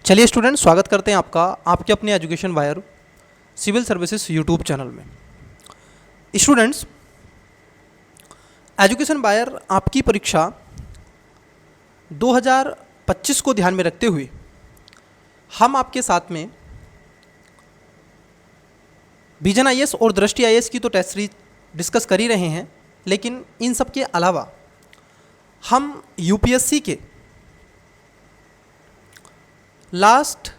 चलिए स्टूडेंट, स्वागत करते हैं आपका आपके अपने Education Wire civil services YouTube channel में। स्टूडेंट्स, एजुकेशन वायर आपकी परीक्षा 2025 को ध्यान में रखते हुए हम आपके साथ में विजन आईएएस और दृष्टि आईएएस की तो टेस्ट सीरीज डिस्कस कर ही रहे हैं, लेकिन इन सब के अलावा हम यूपीएससी के लास्ट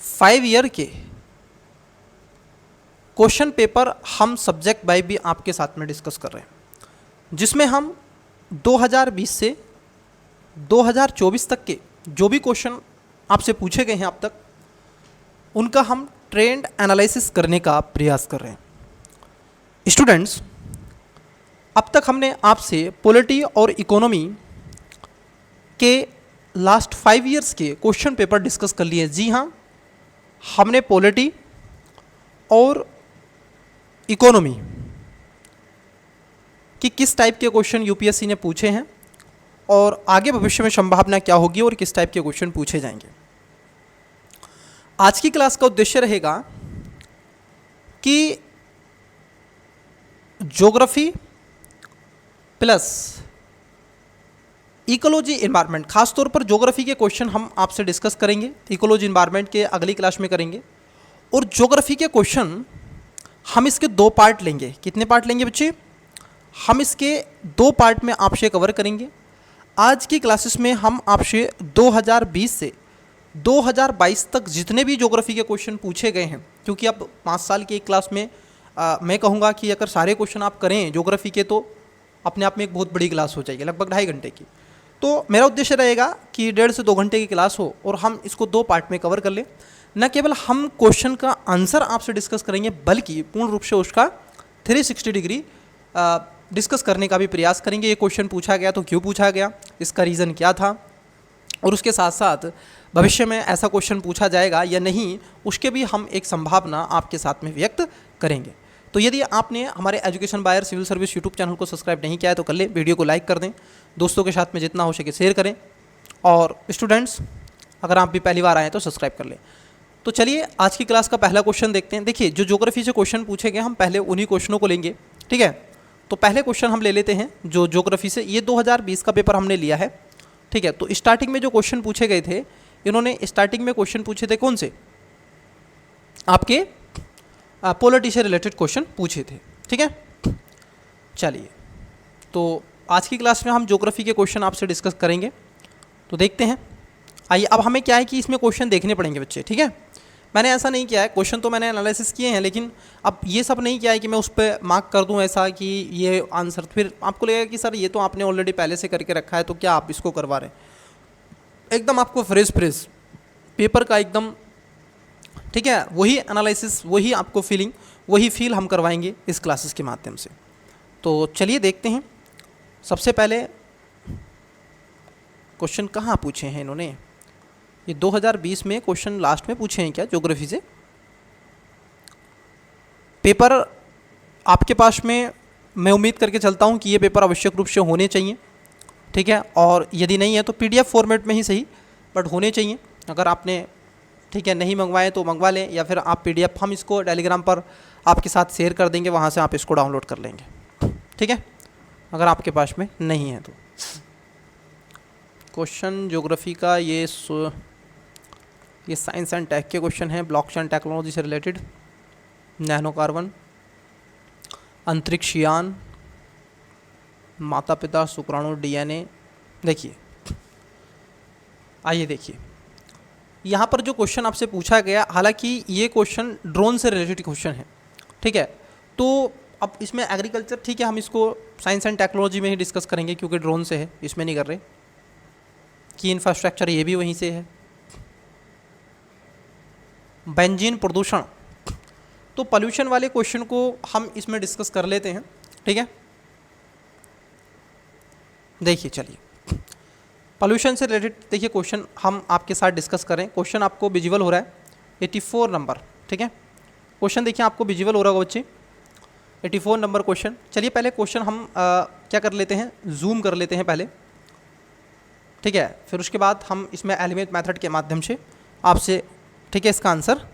5 ईयर के क्वेश्चन पेपर हम सब्जेक्ट बाय भी आपके साथ में डिस्कस कर रहे हैं, जिसमें हम 2020 से 2024 तक के जो भी क्वेश्चन आपसे पूछे गए हैं अब तक, उनका हम ट्रेंड एनालिसिस करने का प्रयास कर रहे हैं। स्टूडेंट्स, अब तक हमने आपसे पॉलिटी और इकोनॉमी के लास्ट 5 ईयर्स के क्वेश्चन पेपर डिस्कस कर लिए। जी हाँ, हमने पॉलिटी और इकोनॉमी कि किस टाइप के क्वेश्चन यूपीएससी ने पूछे हैं और आगे भविष्य में संभावना क्या होगी और किस टाइप के क्वेश्चन पूछे जाएंगे। आज की क्लास का उद्देश्य रहेगा कि ज्योग्राफी प्लस इकोलॉजी एनवायरनमेंट, खासतौर पर ज्योग्राफी के क्वेश्चन हम आपसे डिस्कस करेंगे, इकोलॉजी एनवायरनमेंट के अगली क्लास में करेंगे। और ज्योग्राफी के क्वेश्चन हम इसके 2 पार्ट लेंगे। कितने पार्ट लेंगे बच्चे? हम इसके 2 पार्ट में आपसे कवर करेंगे। आज की क्लासेस में हम आपसे 2020 से 2022 तक जितने भी ज्योग्राफी के क्वेश्चन पूछे गए हैं, क्योंकि अब 5 साल की एक क्लास में मैं कहूँगा कि अगर सारे क्वेश्चन आप करें ज्योग्राफी के तो अपने आप में एक बहुत बड़ी क्लास हो जाएगी, लगभग 2.5 घंटे की। तो मेरा उद्देश्य रहेगा कि 1.5 से 2 घंटे की क्लास हो और हम इसको 2 पार्ट में कवर कर लें। न केवल हम क्वेश्चन का आंसर आपसे डिस्कस करेंगे, बल्कि पूर्ण रूप से उसका 360 डिग्री डिस्कस करने का भी प्रयास करेंगे। ये क्वेश्चन पूछा गया तो क्यों पूछा गया, इसका रीज़न क्या था, और उसके साथ साथ भविष्य में ऐसा क्वेश्चन पूछा जाएगा या नहीं, उसके भी हम एक संभावना आपके साथ में व्यक्त करेंगे। तो यदि आपने हमारे Education Wire civil service YouTube channel को सब्सक्राइब नहीं किया है तो कर ले, वीडियो को लाइक कर दें, दोस्तों के साथ में जितना हो सके शेयर करें, और स्टूडेंट्स अगर आप भी पहली बार आए तो सब्सक्राइब कर लें। तो चलिए आज की क्लास का पहला क्वेश्चन देखते हैं। देखिए, जो ज्योग्राफी से क्वेश्चन पूछे गए हम पहले उन्हीं क्वेश्चनों को लेंगे, ठीक है। तो पहले क्वेश्चन हम ले लेते हैं जो ज्योग्राफी से, ये 2020 का पेपर हमने लिया है, ठीक है। तो स्टार्टिंग में जो क्वेश्चन पूछे गए थे, इन्होंने स्टार्टिंग में क्वेश्चन पूछे थे कौन से, आपके पॉलिटी से रिलेटेड क्वेश्चन पूछे थे, ठीक है। चलिए, तो आज की क्लास में हम ज्योग्राफी के क्वेश्चन आपसे डिस्कस करेंगे। तो देखते हैं। आइए, अब हमें क्या है कि इसमें क्वेश्चन देखने पड़ेंगे बच्चे, ठीक है। मैंने ऐसा नहीं किया है, क्वेश्चन तो मैंने एनालिसिस किए हैं, लेकिन अब ये सब नहीं किया है कि मैं उस पर मार्क कर दूं ऐसा कि ये आंसर, फिर आपको लगेगा कि सर ये तो आपने ऑलरेडी पहले से करके रखा है, तो क्या आप इसको करवा रहे हैं। एकदम आपको फ्रेश पेपर का एकदम, ठीक है, वही एनालिसिस, वही आपको फीलिंग, वही फील हम करवाएंगे इस क्लासेस के माध्यम से। तो चलिए देखते हैं। सबसे पहले क्वेश्चन कहाँ पूछे हैं इन्होंने, ये 2020 में क्वेश्चन लास्ट में पूछे हैं क्या ज्योग्राफी से। पेपर आपके पास में, मैं उम्मीद करके चलता हूँ कि ये पेपर आवश्यक रूप से होने चाहिए, ठीक है। और यदि नहीं है तो पीडीएफ फॉर्मेट में ही सही, बट होने चाहिए। अगर आपने, ठीक है, नहीं मंगवाए तो मंगवा लें, या फिर आप पीडीएफ, हम इसको टेलीग्राम पर आपके साथ शेयर कर देंगे, वहाँ से आप इसको डाउनलोड कर लेंगे, ठीक है, अगर आपके पास में नहीं है तो। क्वेश्चन ज्योग्राफी का ये साइंस एंड टेक के क्वेश्चन हैं, ब्लॉकचेन टेक्नोलॉजी से रिलेटेड, नैनो कार्बन, अंतरिक्ष यान, माता पिता, शुक्राणु, डीएनए। देखिए, आइए देखिए, यहाँ पर जो क्वेश्चन आपसे पूछा गया, हालांकि ये क्वेश्चन ड्रोन से रिलेटेड क्वेश्चन है, ठीक है। तो अब इसमें एग्रीकल्चर, ठीक है, हम इसको साइंस एंड टेक्नोलॉजी में ही डिस्कस करेंगे क्योंकि ड्रोन से है, इसमें नहीं कर रहे। की इंफ्रास्ट्रक्चर ये भी वहीं से है। बेंजीन प्रदूषण, तो पॉल्यूशन वाले क्वेश्चन को हम इसमें डिस्कस कर लेते हैं, ठीक है। देखिए, चलिए पॉल्यूशन से रिलेटेड देखिए क्वेश्चन हम आपके साथ डिस्कस करें। क्वेश्चन आपको विजुअल हो रहा है 84 नंबर, ठीक है। क्वेश्चन देखिए आपको विजुअल हो रहा होगा बच्चे, 84 नंबर क्वेश्चन। चलिए पहले क्वेश्चन हम क्या कर लेते हैं, जूम कर लेते हैं पहले, ठीक है। फिर उसके बाद हम इसमें एलिमेंट मेथड के माध्यम से आपसे, ठीक है, इसका आंसर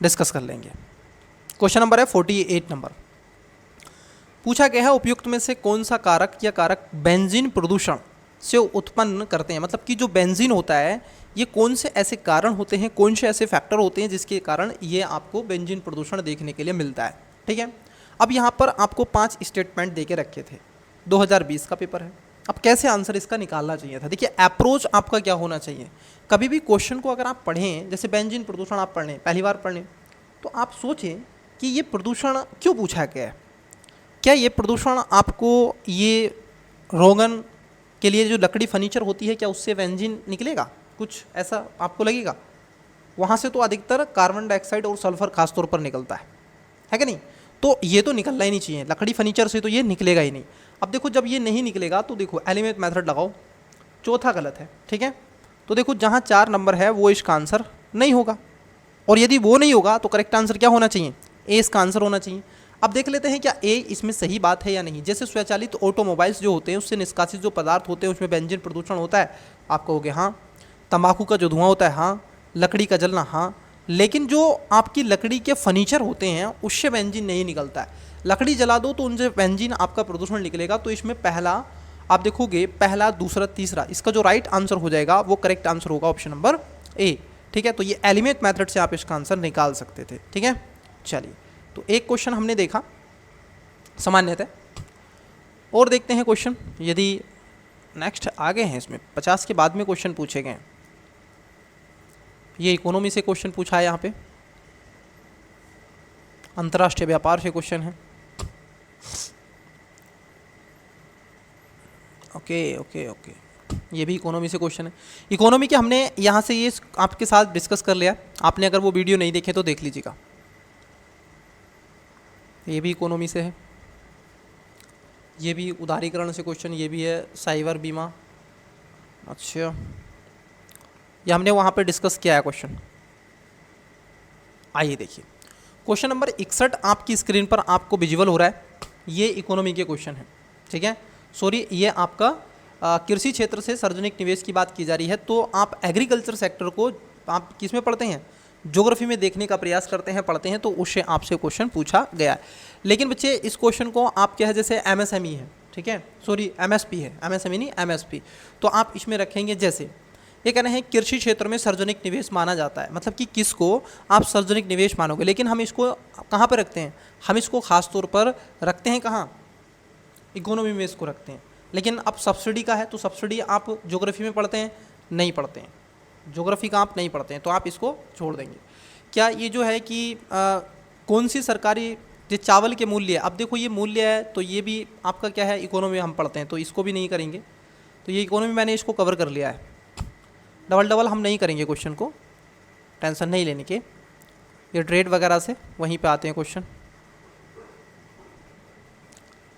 डिस्कस कर लेंगे। क्वेश्चन नंबर है 48 नंबर। पूछा गया है उपयुक्त में से कौन सा कारक या कारक बेंजीन प्रदूषण से उत्पन्न करते हैं, मतलब कि जो बेंजीन होता है ये कौन से ऐसे कारण होते हैं, कौन से ऐसे फैक्टर होते हैं जिसके कारण ये आपको बेंजीन प्रदूषण देखने के लिए मिलता है। ठीक है, अब यहाँ पर आपको 5 स्टेटमेंट दे के रखे थे, 2020 का पेपर है। अब कैसे आंसर इसका निकालना चाहिए था, देखिए अप्रोच आपका क्या होना चाहिए। कभी भी क्वेश्चन को अगर आप पढ़ें, जैसे बेंजीन प्रदूषण आप पढ़ें, पहली बार पढ़ें, तो आप सोचें कि ये प्रदूषण क्यों पूछा गया है। क्या ये प्रदूषण आपको ये रोगन के लिए जो लकड़ी फर्नीचर होती है, क्या उससे बेंजीन निकलेगा, कुछ ऐसा आपको लगेगा? वहाँ से तो अधिकतर कार्बन डाइऑक्साइड और सल्फर खासतौर पर निकलता है कि नहीं? तो ये तो निकलना ही नहीं चाहिए, लकड़ी फर्नीचर से तो ये निकलेगा ही नहीं। अब देखो जब ये नहीं निकलेगा तो देखो एलिमेंट मेथड लगाओ, चौथा गलत है। ठीक है, तो देखो जहाँ 4 नंबर है वो इसका आंसर नहीं होगा, और यदि वो नहीं होगा तो करेक्ट आंसर क्या होना चाहिए, ए इसका आंसर होना चाहिए। अब देख लेते हैं क्या ए इसमें सही बात है या नहीं। जैसे स्वचालित ऑटोमोबाइल्स जो होते हैं उससे निष्कासित जो पदार्थ होते हैं उसमें बेंजीन प्रदूषण होता है, आप कहोगे हाँ। तंबाकू का जो धुआं होता है हाँ, लकड़ी का जलना हाँ, लेकिन जो आपकी लकड़ी के फर्नीचर होते हैं उससे बेंजीन नहीं निकलता है। लकड़ी जला दो तो उनसे बेंजीन आपका प्रदूषण निकलेगा। तो इसमें पहला आप देखोगे, पहला, दूसरा, तीसरा, इसका जो राइट आंसर हो जाएगा वो करेक्ट आंसर होगा ऑप्शन नंबर ए। ठीक है, तो ये एलिमेंट मेथड से आप इसका आंसर निकाल सकते थे। ठीक है, चलिए, तो एक क्वेश्चन हमने देखा सामान्यतः, और देखते हैं क्वेश्चन। यदि नेक्स्ट आगे हैं, इसमें 50 के बाद में क्वेश्चन पूछे गए हैं। ये इकोनॉमी से क्वेश्चन पूछा है, यहाँ पे अंतर्राष्ट्रीय व्यापार से क्वेश्चन है। ओके ओके ओके, ये भी इकोनॉमी से क्वेश्चन है। इकोनॉमी के हमने यहाँ से ये आपके साथ डिस्कस कर लिया, आपने अगर वो वीडियो नहीं देखे तो देख लीजिएगा। ये भी इकोनॉमी से है, ये भी उदारीकरण से क्वेश्चन, ये भी है साइबर बीमा। अच्छा, ये हमने वहाँ पे डिस्कस किया है क्वेश्चन। आइए देखिए, क्वेश्चन नंबर 61 आपकी स्क्रीन पर आपको विजुअल हो रहा है। ये इकोनॉमी के क्वेश्चन है। ठीक है, सॉरी, ये आपका कृषि क्षेत्र से सार्वजनिक निवेश की बात की जा रही है। तो आप एग्रीकल्चर सेक्टर को आप किस में पढ़ते हैं, ज्योग्राफी में देखने का प्रयास करते हैं, पढ़ते हैं, तो उससे आपसे क्वेश्चन पूछा गया है। लेकिन बच्चे इस क्वेश्चन को आप क्या है, जैसे एमएसएमई है, ठीक है, सॉरी एमएसपी है, एमएसएमई नहीं एमएसपी, तो आप इसमें रखेंगे। जैसे ये कह रहे हैं कृषि क्षेत्र में सार्वजनिक निवेश माना जाता है, मतलब कि किसको आप सार्वजनिक निवेश मानोगे। लेकिन हम इसको कहाँ पर रखते हैं, हम इसको खास तौर पर रखते हैं कहाँ, इकोनॉमी में इसको रखते हैं। लेकिन अब सब्सिडी का है तो सब्सिडी आप ज्योग्राफी में पढ़ते हैं, नहीं पढ़ते हैं, ज्योग्राफी का आप नहीं पढ़ते हैं, तो आप इसको छोड़ देंगे। क्या ये जो है कि कौन सी सरकारी, जो चावल के मूल्य, अब देखो ये मूल्य है तो ये भी आपका क्या है, इकोनॉमी में हम पढ़ते हैं, तो इसको भी नहीं करेंगे। तो ये इकोनॉमी मैंने इसको कवर कर लिया है, डबल हम नहीं करेंगे क्वेश्चन को, टेंशन नहीं लेने के। ये ट्रेड वगैरह से वहीं पे आते हैं क्वेश्चन।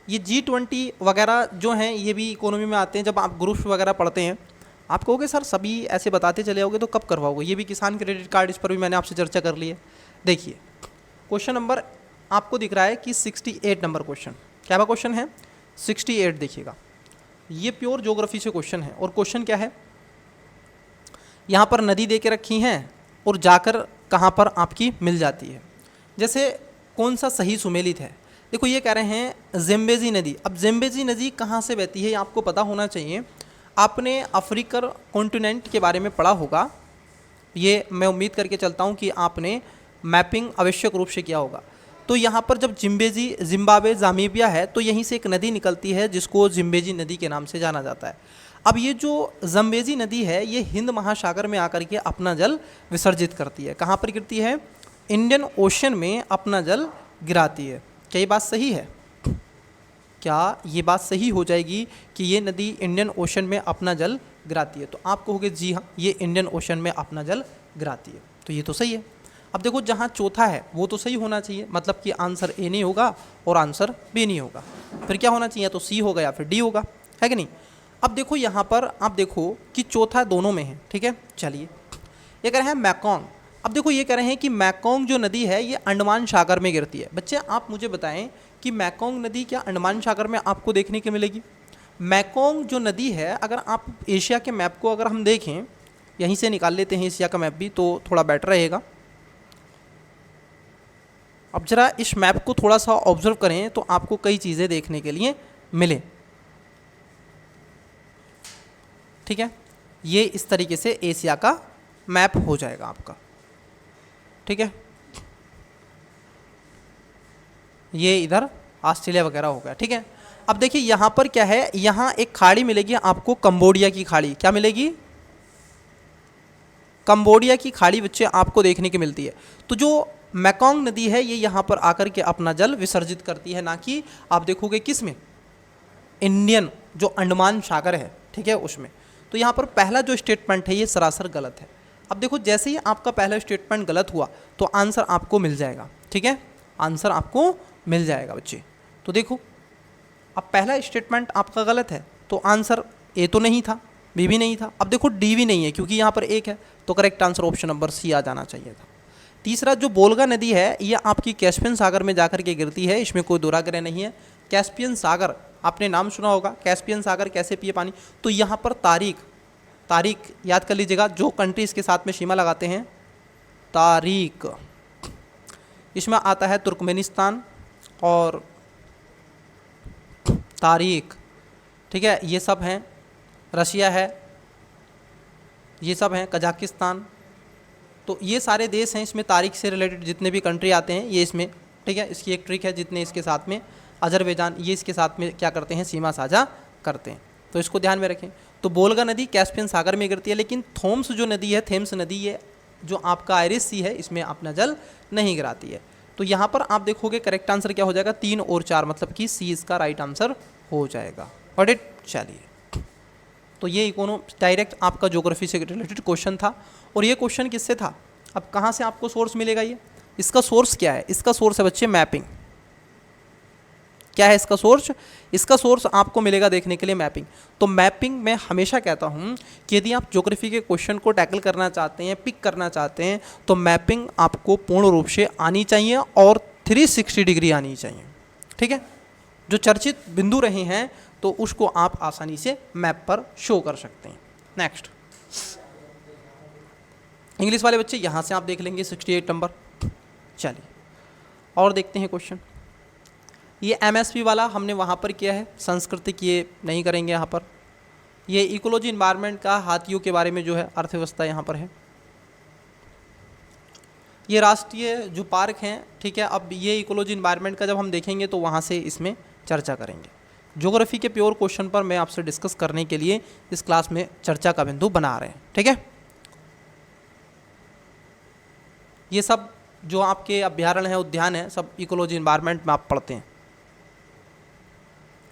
ये G20 वगैरह जो हैं ये भी इकोनॉमी में आते हैं। जब आप ग्रुप्स वगैरह पढ़ते हैं आप कहोगे सर सभी ऐसे बताते चले आओगे तो कब करवाओगे। ये भी किसान क्रेडिट कार्ड, इस पर भी मैंने आपसे चर्चा कर ली है। देखिए क्वेश्चन नंबर आपको दिख रहा है कि 68 नंबर क्वेश्चन, क्या बा क्वेश्चन है 68, देखिएगा ये प्योर ज्योग्राफी से क्वेश्चन है। और क्वेश्चन क्या है, यहाँ पर नदी दे के रखी हैं और जाकर कहाँ पर आपकी मिल जाती है। जैसे कौन सा सही सुमेलित है, देखो ये कह रहे हैं ज़ेम्बेजी नदी। अब ज़ेम्बेजी नदी कहाँ से बहती है ये आपको पता होना चाहिए। आपने अफ्रीकन कॉन्टिनेंट के बारे में पढ़ा होगा, ये मैं उम्मीद करके चलता हूँ कि आपने मैपिंग आवश्यक रूप से किया होगा। तो यहाँ पर जब जिम्बाब्वे जामीबिया है तो यहीं से एक नदी निकलती है जिसको ज़ेम्बेजी नदी के नाम से जाना जाता है। अब ये जो ज़ेम्बेजी नदी है ये हिंद महासागर में आकर के अपना जल विसर्जित करती है। कहाँ पर गिरती है, इंडियन ओशन में अपना जल गिराती है। क्या ये बात सही है, क्या ये बात सही हो जाएगी कि ये नदी इंडियन ओशन में अपना जल गिराती है? तो आप कहोगे जी हाँ ये इंडियन ओशन में अपना जल गिराती है, तो ये तो सही है। अब देखो जहाँ चौथा है वो तो सही होना चाहिए, मतलब कि आंसर ए नहीं होगा और आंसर बी नहीं होगा, फिर क्या होना चाहिए, तो सी होगा या फिर डी होगा, है कि नहीं। अब देखो यहाँ पर आप देखो कि चौथा दोनों में है, ठीक है। चलिए ये कह रहे हैं मैकोंग। अब देखो ये कह रहे हैं कि मैकोंग जो नदी है ये अंडमान सागर में गिरती है। बच्चे आप मुझे बताएं कि मैकोंग नदी क्या अंडमान सागर में आपको देखने को मिलेगी? मैकोंग जो नदी है, अगर आप एशिया के मैप को अगर हम देखें, यहीं से निकाल लेते हैं एशिया का मैप भी, तो थोड़ा बेटर रहेगा। अब जरा इस मैप को थोड़ा सा ऑब्जर्व करें तो आपको कई चीज़ें देखने के लिए मिले। ठीक है, ये इस तरीके से एशिया का मैप हो जाएगा आपका। ठीक है, ये इधर ऑस्ट्रेलिया वगैरह हो गया। ठीक है, अब देखिए यहाँ पर क्या है, यहाँ एक खाड़ी मिलेगी आपको, कंबोडिया की खाड़ी। क्या मिलेगी? कंबोडिया की खाड़ी बच्चे आपको देखने की मिलती है। तो जो मैकोंग नदी है ये यहाँ पर आकर के अपना जल विसर्जित करती है, ना कि आप देखोगे किस में, इंडियन जो अंडमान सागर है, ठीक है, उसमें। तो यहाँ पर पहला जो स्टेटमेंट है ये सरासर गलत है। अब देखो जैसे ही आपका पहला स्टेटमेंट गलत हुआ तो आंसर आपको मिल जाएगा। ठीक है, आंसर आपको मिल जाएगा बच्चे। तो देखो अब पहला स्टेटमेंट आपका गलत है तो आंसर ए तो नहीं था, बी भी नहीं था, अब देखो डी भी नहीं है क्योंकि यहाँ पर एक है, तो correct answer option number C आ जाना चाहिए था। तीसरा जो बोल्गा नदी है ये आपकी कैस्पियन सागर में जाकर के गिरती है, इसमें कोई दुराग्रह नहीं है। कैस्पियन सागर आपने नाम सुना होगा, कैस्पियन सागर कैसे पिए पानी, तो यहाँ पर तारीख याद कर लीजिएगा, जो कंट्री इसके साथ में सीमा लगाते हैं, तारीख, इसमें आता है तुर्कमेनिस्तान और तारीख। ठीक है, ये सब हैं, रशिया है, ये सब हैं, कजाकिस्तान। तो ये सारे देश हैं, इसमें तारीख से रिलेटेड जितने भी कंट्री आते हैं ये इसमें। ठीक है, इसकी एक ट्रिक है, जितने इसके साथ में अजरबैजान, ये इसके साथ में क्या करते हैं, सीमा साझा करते हैं, तो इसको ध्यान में रखें। तो बोल्गा नदी कैस्पियन सागर में गिरती है, लेकिन थोम्स जो नदी है, थेम्स नदी, ये जो आपका आयरिश सी है, इसमें अपना जल नहीं गिराती है। तो यहाँ पर आप देखोगे करेक्ट आंसर क्या हो जाएगा, 3 और 4, मतलब कि सी इसका राइट आंसर हो जाएगा। और इट चलिए, तो ये इकोनो डायरेक्ट आपका ज्योग्राफी से रिलेटेड क्वेश्चन था। और ये क्वेश्चन किससे था, अब कहाँ से आपको सोर्स मिलेगा, ये इसका सोर्स क्या है, इसका सोर्स है बच्चे मैपिंग। क्या है इसका सोर्स, इसका सोर्स आपको मिलेगा देखने के लिए मैपिंग। तो मैपिंग मैं हमेशा कहता हूँ कि यदि आप ज्योग्राफी के क्वेश्चन को टैकल करना चाहते हैं, पिक करना चाहते हैं, तो मैपिंग आपको पूर्ण रूप से आनी चाहिए और 360 डिग्री आनी चाहिए। ठीक है, जो चर्चित बिंदु रहे हैं तो उसको आप आसानी से मैप पर शो कर सकते हैं। नेक्स्ट, इंग्लिश वाले बच्चे यहाँ से आप देख लेंगे 68 नंबर। चलिए और देखते हैं क्वेश्चन। ये एमएसपी वाला हमने वहाँ पर किया है, सांस्कृतिक ये नहीं करेंगे यहाँ पर। ये इकोलॉजी इन्वायरमेंट का हाथियों के बारे में जो है अर्थव्यवस्था यहाँ पर है। ये राष्ट्रीय जो पार्क हैं, ठीक है, अब ये इकोलॉजी इन्वायरमेंट का जब हम देखेंगे तो वहाँ से इसमें चर्चा करेंगे। ज्योग्राफी के प्योर क्वेश्चन पर मैं आपसे डिस्कस करने के लिए इस क्लास में चर्चा का बिंदु बना रहे हैं। ठीक है, ये सब जो आपके अभ्यारण्य है, उद्यान है, सब इकोलॉजी इन्वायरमेंट में आप पढ़ते हैं,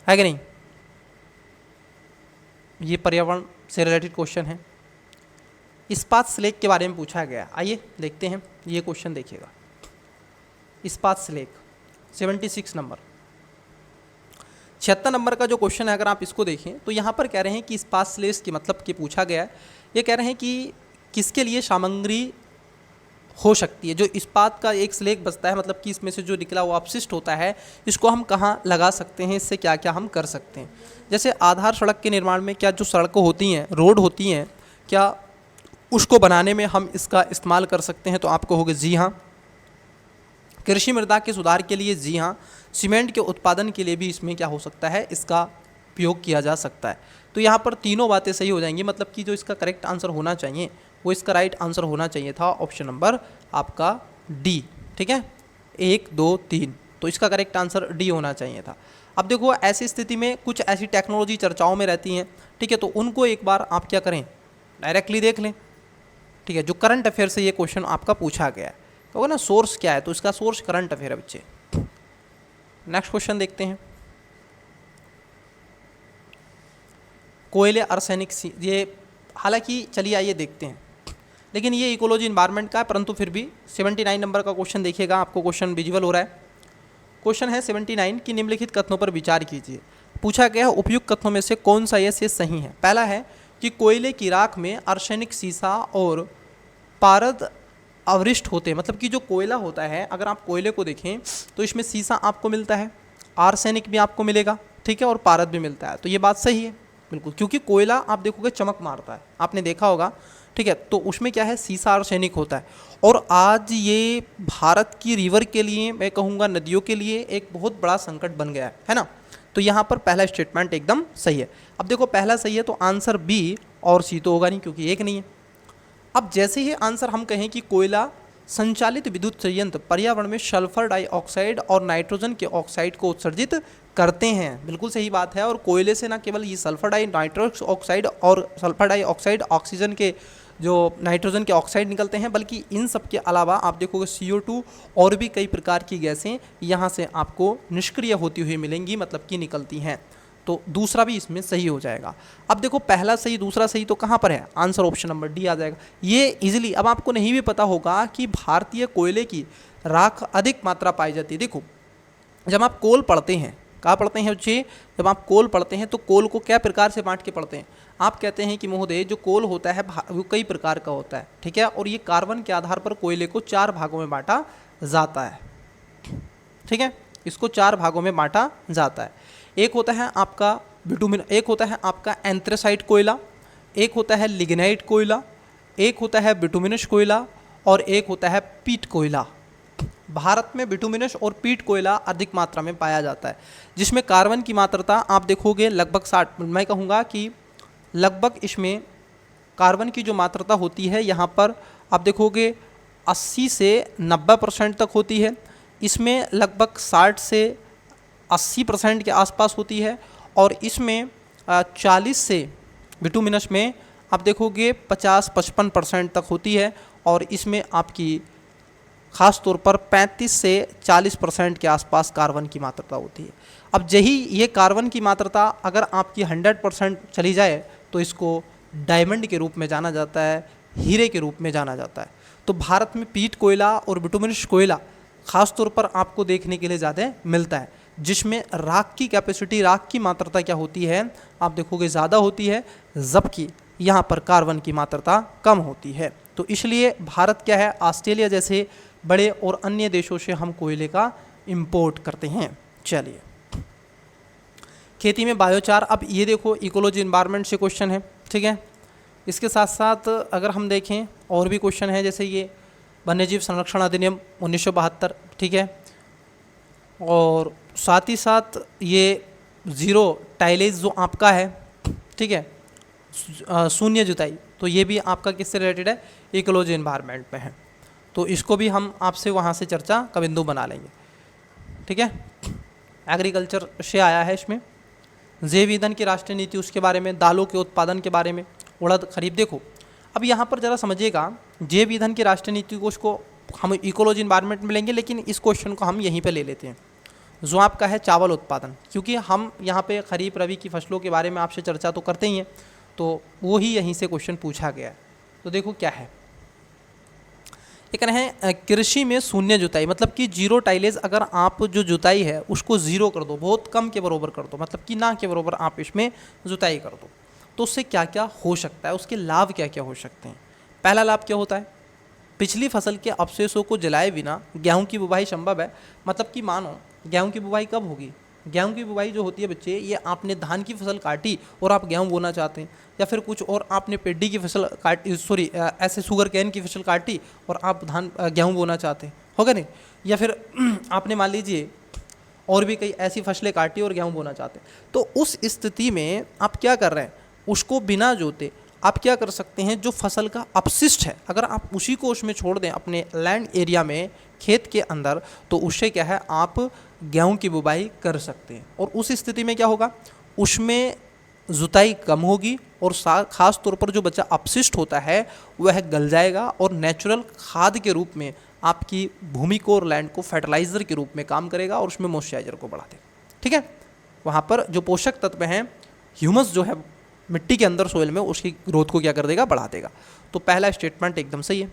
है कि नहीं। ये पर्यावरण से रिलेटेड क्वेश्चन है। इस्पात स्लेग के बारे में पूछा गया, आइए देखते हैं। ये क्वेश्चन देखिएगा, इस्पात स्लेग 76 नंबर, 76 नंबर का जो क्वेश्चन है, अगर आप इसको देखें तो यहाँ पर कह रहे हैं कि इस्पात स्लेग की मतलब कि पूछा गया है, ये कह रहे हैं कि किसके लिए सामग्री हो सकती है। जो इस्पात का एक स्लेग बचता है, मतलब कि इसमें से जो निकला हुआ अपशिष्ट होता है, इसको हम कहाँ लगा सकते हैं, इससे क्या क्या हम कर सकते हैं। जैसे आधार सड़क के निर्माण में क्या जो सड़कें होती हैं, रोड होती हैं, क्या उसको बनाने में हम इसका इस्तेमाल कर सकते हैं, तो आप कहोगे जी हाँ। कृषि मृदा के सुधार के लिए जी हाँ। सीमेंट के उत्पादन के लिए भी इसमें क्या हो सकता है, इसका उपयोग किया जा सकता है। तो यहाँ पर तीनों बातें सही हो जाएंगी, मतलब कि जो इसका करेक्ट आंसर होना चाहिए वो इसका राइट आंसर होना चाहिए था ऑप्शन नंबर आपका डी। ठीक है, 1 2 3, तो इसका करेक्ट आंसर डी होना चाहिए था। अब देखो ऐसी स्थिति में कुछ ऐसी टेक्नोलॉजी चर्चाओं में रहती हैं, ठीक है, तो उनको एक बार आप क्या करें, डायरेक्टली देख लें। ठीक है, जो करंट अफेयर से ये क्वेश्चन आपका पूछा गया है, तो ना सोर्स क्या है, तो इसका सोर्स करंट अफेयर है बच्चे। नेक्स्ट क्वेश्चन देखते हैं। कोयले आर्सेनिक, ये हालांकि चलिए आइए देखते हैं, लेकिन ये इकोलॉजी इन्वायरमेंट का है, परंतु फिर भी 79 नंबर का क्वेश्चन देखिएगा, आपको क्वेश्चन विजुअल हो रहा है। क्वेश्चन है 79 कि निम्नलिखित कथनों पर विचार कीजिए। पूछा गया है उपयुक्त कथनों में से कौन सा ये सही है। पहला है कि कोयले की राख में आर्सेनिक, सीसा और पारद अवरिष्ट होते हैं, मतलब कि जो कोयला होता है, अगर आप कोयले को देखें तो इसमें सीसा आपको मिलता है, आर्सेनिक भी आपको मिलेगा, ठीक है, और पारद भी मिलता है। तो ये बात सही है बिल्कुल, क्योंकि कोयला आप देखोगे चमक मारता है, आपने देखा होगा, ठीक है। तो उसमें क्या है, सीसा आर्सेनिक होता है। और आज ये भारत की रिवर के लिए, मैं कहूँगा नदियों के लिए एक बहुत बड़ा संकट बन गया है ना। तो यहाँ पर पहला स्टेटमेंट एकदम सही है। अब देखो पहला सही है तो आंसर बी और सी तो होगा नहीं, क्योंकि एक नहीं है। अब जैसे ही आंसर हम कहें कि कोयला संचालित विद्युत संयंत्र पर्यावरण में सल्फर डाइऑक्साइड और नाइट्रोजन के ऑक्साइड को उत्सर्जित करते हैं, बिल्कुल सही बात है। और कोयले से ना केवल ये सल्फर नाइट्रस ऑक्साइड और सल्फर डाइऑक्साइड, ऑक्सीजन के जो नाइट्रोजन के ऑक्साइड निकलते हैं, बल्कि इन सब के अलावा आप देखोगे CO2 और भी कई प्रकार की गैसें यहाँ से आपको निष्क्रिय होती हुई मिलेंगी, मतलब कि निकलती हैं। तो दूसरा भी इसमें सही हो जाएगा। अब देखो पहला सही दूसरा सही तो कहाँ पर है, आंसर ऑप्शन नंबर डी आ जाएगा। ये इजीली, अब आपको नहीं भी पता होगा कि भारतीय कोयले की राख अधिक मात्रा पाई जाती है। देखो जब आप कोल पढ़ते हैं, कहाँ पढ़ते हैं बच्चे, जब आप कोल पढ़ते हैं तो कोल को क्या प्रकार से बांट के पढ़ते हैं। आप कहते हैं कि महोदय जो कोल होता है वो कई प्रकार का होता है, ठीक है, और ये कार्बन के आधार पर कोयले को 4 भागों में बांटा जाता है, ठीक है, इसको 4 भागों में बांटा जाता है। एक होता है आपका बिटुमिन, एक होता है आपका एंथ्रेसाइट कोयला, एक होता है लिग्नाइट कोयला, एक होता है बिटुमिनस कोयला, और एक होता है पीट कोयला। भारत में बिटुमिनस और पीट कोयला अधिक मात्रा में पाया जाता है, जिसमें कार्बन की मात्रा आप देखोगे लगभग 60, मैं कहूँगा कि लगभग इसमें कार्बन की जो मात्रा होती है यहाँ पर आप देखोगे 80 से 90% तक होती है। इसमें लगभग 60 से 80% के आसपास होती है। और इसमें 40 से बिटुमिनस में आप देखोगे 50-55% तक होती है। और इसमें आपकी ख़ास तौर पर 35 से 40% के आसपास कार्बन की मात्रा होती है। अब यही ये कार्बन की मात्रा अगर आपकी 100% चली जाए तो इसको डायमंड के रूप में जाना जाता है, हीरे के रूप में जाना जाता है। तो भारत में पीट कोयला और बिटुमिनस कोयला ख़ास तौर पर आपको देखने के लिए ज़्यादा मिलता है, जिसमें राख की कैपेसिटी, राख की मात्रा क्या होती है आप देखोगे ज़्यादा होती है, जबकि यहाँ पर कार्बन की मात्रा कम होती है। तो इसलिए भारत क्या है, ऑस्ट्रेलिया जैसे बड़े और अन्य देशों से हम कोयले का इंपोर्ट करते हैं। चलिए खेती में बायोचार, अब ये देखो इकोलॉजी एनवायरनमेंट से क्वेश्चन है, ठीक है। इसके साथ साथ अगर हम देखें और भी क्वेश्चन है, जैसे ये वन्यजीव संरक्षण अधिनियम 1972, ठीक है, और साथ ही साथ ये ज़ीरो टाइलेज जो आपका है, ठीक है, शून्य जुताई, तो ये भी आपका किससे रिलेटेड है, इकोलॉजी एनवायरनमेंट में है। तो इसको भी हम आपसे वहाँ से चर्चा का बिंदु बना लेंगे, ठीक है। एग्रीकल्चर से आया है, इसमें जैव ईंधन की राष्ट्रीय नीति उसके बारे में, दालों के उत्पादन के बारे में, उड़द खरीफ। देखो अब यहाँ पर ज़रा समझिएगा, जैव ईंधन की राष्ट्रीय नीति को उसको हम इकोलॉजी एनवायरनमेंट में लेंगे, लेकिन इस क्वेश्चन को हम यहीं पे ले लेते हैं जो आपका है चावल उत्पादन, क्योंकि हम यहाँ पे खरीफ रबी की फसलों के बारे में आपसे चर्चा तो करते ही हैं, तो वो ही यहीं से क्वेश्चन पूछा गया है। तो देखो क्या है, एक है कृषि में शून्य जुताई, मतलब कि जीरो टाइलेज, अगर आप जो जुताई है उसको ज़ीरो कर दो, बहुत कम के बराबर कर दो, मतलब कि ना के बराबर आप इसमें जुताई कर दो, तो उससे क्या क्या हो सकता है, उसके लाभ क्या क्या हो सकते हैं। पहला लाभ क्या होता है, पिछली फसल के अवशेषों को जलाए बिना गेहूं की बुवाई संभव है। मतलब कि मानो गेहूं की बुवाई कब होगी, गेहूं की बुवाई जो होती है बच्चे, ये आपने धान की फसल काटी और आप गेहूं बोना चाहते हैं, या फिर कुछ और आपने पेडी की फसल काटी, सॉरी ऐसे शुगर कैन की फसल काटी और आप गेहूं बोना चाहते हैं, होगा नहीं, या फिर आपने मान लीजिए और भी कई ऐसी फसलें काटी और गेहूं बोना चाहते हैं। तो उस स्थिति में आप क्या कर रहे हैं, उसको बिना जोते आप क्या कर सकते हैं, जो फसल का अपशिष्ट है अगर आप उसी को उसमें छोड़ दें अपने लैंड एरिया में, खेत के अंदर, तो उससे क्या है आप गेहूं की बुवाई कर सकते हैं। और उस स्थिति में क्या होगा, उसमें जुताई कम होगी और ख़ास तौर पर जो बचा अपशिष्ट होता है वह गल जाएगा और नेचुरल खाद के रूप में आपकी भूमि को और लैंड को फर्टिलाइज़र के रूप में काम करेगा और उसमें मॉइस्चराइजर को बढ़ा देगा, ठीक है। वहाँ पर जो पोषक तत्व हैं, ह्यूमस जो है मिट्टी के अंदर सोइल में, उसकी ग्रोथ को क्या कर देगा, बढ़ा देगा। तो पहला स्टेटमेंट एकदम सही है।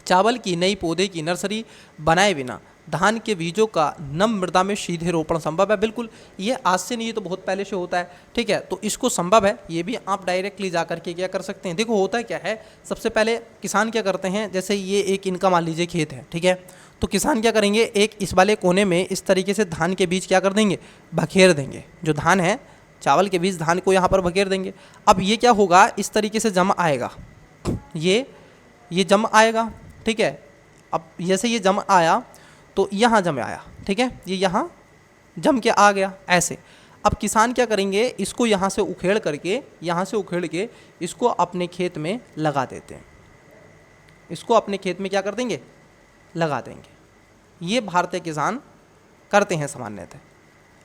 चावल की नई पौधे की नर्सरी बनाए बिना धान के बीजों का नम मृदा में सीधे रोपण संभव है? बिल्कुल, ये आज से नहीं, ये तो बहुत पहले से होता है, ठीक है। तो इसको संभव है, ये भी आप डायरेक्टली जा करके क्या कर सकते हैं। देखो होता क्या है, सबसे पहले किसान क्या करते हैं, जैसे ये एक इनका मान लीजिए खेत है, ठीक है। तो किसान क्या करेंगे, एक इस वाले कोने में इस तरीके से धान के बीज क्या कर देंगे, बखेर देंगे। जो धान है, चावल के बीज धान को यहाँ पर बखेर देंगे। अब ये क्या होगा, इस तरीके से जम आएगा, ये जम आएगा, ठीक है। अब जैसे ये जम आया तो यहाँ जम आया, ठीक है, ये यहाँ जम के आ गया ऐसे। अब किसान क्या करेंगे, इसको यहाँ से उखेड़ करके, यहाँ से उखेड़ के इसको अपने खेत में लगा देते हैं। इसको अपने खेत में क्या कर देंगे, लगा देंगे। ये भारतीय किसान करते हैं सामान्यतः।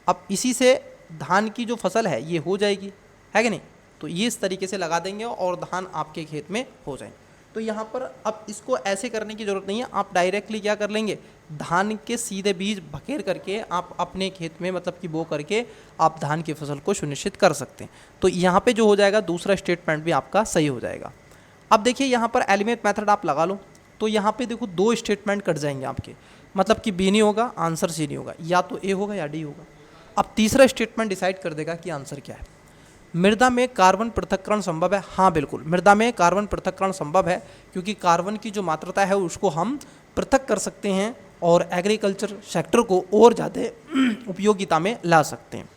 अब इसी से धान की जो फसल है ये हो जाएगी, है कि नहीं। तो ये इस तरीके से लगा देंगे और धान आपके खेत में हो जाएंगे। तो यहाँ पर अब इसको ऐसे करने की ज़रूरत नहीं है, आप डायरेक्टली क्या कर लेंगे, धान के सीधे बीज बखेर करके आप अपने खेत में मतलब कि बो करके आप धान की फसल को सुनिश्चित कर सकते हैं। तो यहाँ पे जो हो जाएगा, दूसरा स्टेटमेंट भी आपका सही हो जाएगा। अब देखिए यहाँ पर एलिमेंट मेथड आप लगा लो, तो यहाँ पे देखो 2 स्टेटमेंट कट जाएंगे आपके, मतलब कि बी नहीं होगा, आंसर सी नहीं होगा, या तो ए होगा या डी होगा। अब तीसरा स्टेटमेंट डिसाइड कर देगा कि आंसर क्या है। मृदा में कार्बन पृथक्करण संभव है? हाँ बिल्कुल, मृदा में कार्बन पृथक्करण संभव है, क्योंकि कार्बन की जो मात्रा है उसको हम पृथक कर सकते हैं और एग्रीकल्चर सेक्टर को और ज़्यादा उपयोगिता में ला सकते हैं।